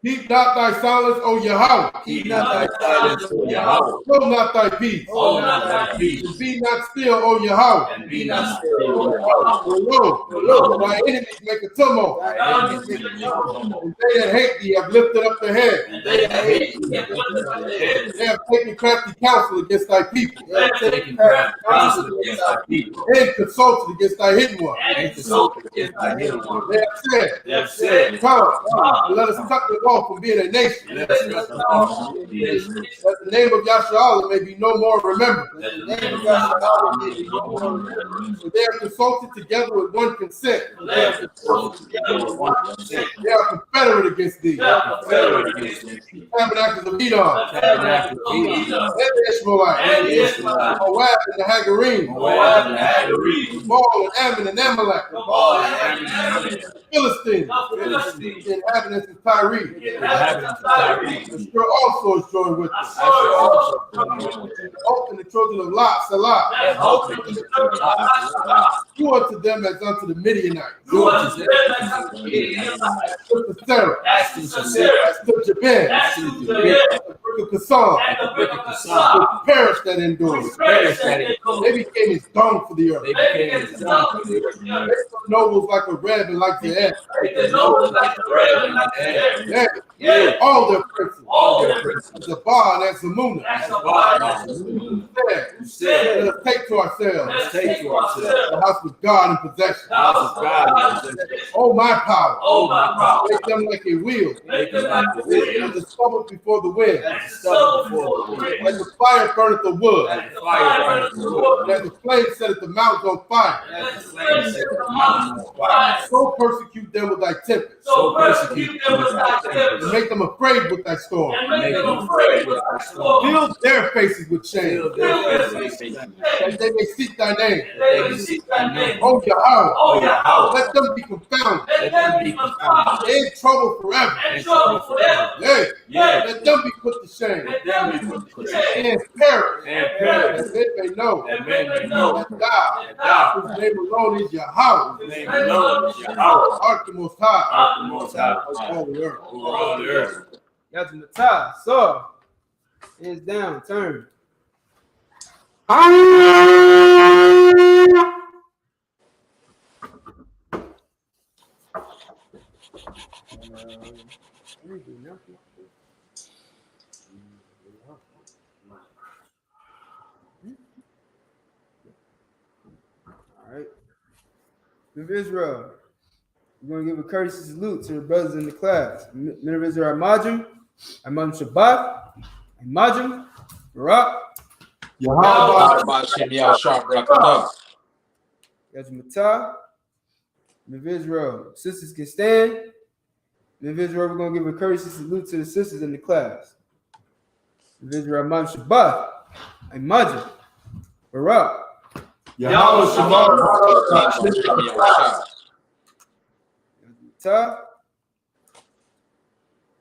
keep not thy silence, O Yahweh. Keep not thy silence, O Yahweh. Hold not thy peace. Hold not thy peace. And be not still, O Yahweh. And be not still, O Yahweh. For lo, thy enemies make a tumult. Thy enemies make a tumult. And they that hate thee have lifted up their head. And they that hate thee have lifted up their head. They have taken crafty counsel against thy people. They have taken crafty counsel against thy people. And consulted against thy hidden one. And consulted against thy hidden one. They have said, come, and let us cut them off from being a nation. Let us cut them off from being a nation. That the name of Yasharallah may be no more remembered. That the name of Yahweh may be no more remembered. For they have consulted together with one consent. They have consulted together with one consent. They are confederate against thee. They are confederate against thee. Tabernacles of Edom. Tabernacles of Edom. And the Ishmaelites. And the Israelites. Moab and the Hagarim. Moab and the Hagarim. Baal and Ammon and Amalek. Baal and Ammon. Philistines. The inhabitants of Tyre. The inhabitants of Tyre. Asher also is joined with them. Hope in the children of Lot, Salah. And hope in the children of Lot. Do unto them as unto the Midianites. Do unto them as unto the Midianites. As to Sarah. As to Sarah. As to Jabin. As to Jabin. The brick of Kassan. And the brick of Which Kassan. perished that endures. They became as dung for the earth. They became as dung for the earth. They some nobles like a Reb and like the Ed. The nobles like the Reb and like the Ed. Yeah. All their princes. All their princes. Zabah and Zamuna. As the body said, Let us take to ourselves let's take to ourselves the house of God in possession. the house of God in possession. Oh, my power. Oh, my power. Make them like a wheel. Make them like the wheel. As the stubble before the wind. As the stubble before the wind. As the fire burneth the wood. As the fire burns the wood. And as the flame setteth the mountains on fire. As the flame set the mountains on fire. So persecute them with thy tempest. So persecute them with thy And tempest. make them afraid with thy storm. And make them afraid with thy storm. Fill their faces with shame. Fill their faces. That they may seek thy name. They may seek thy name. Oh, Yahweh. Oh, Yahweh. Let them be confounded. Let them be confounded. In trouble forever. And trouble forever. Yeah. Let them be put to shame. Let them be put to shame. And perish. And perish. That they may know. That men may know. That thou, whose name alone is Yahweh. His name alone is Yahweh. Art the most high. Art the Most High. Over all the earth. Over all the earth. Y'all to the top. So, hands down, turn. All right. Men of Israel, we're going to give a courtesy salute to the brothers in the class. Men of Israel, Amajim, Imam Shabbat, Imagine, Barak, Yahanna, Yajmatah, of Israel. Sisters can stand. Of Israel, we're going to give a courtesy salute to the sisters in the class. Of Israel, Imam Shabbat, Imagine, Barak, Yajmatah.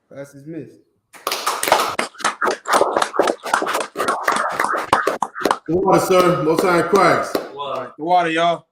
Class is missed. The water, sir. Most High in Christ. Well, The water, y'all.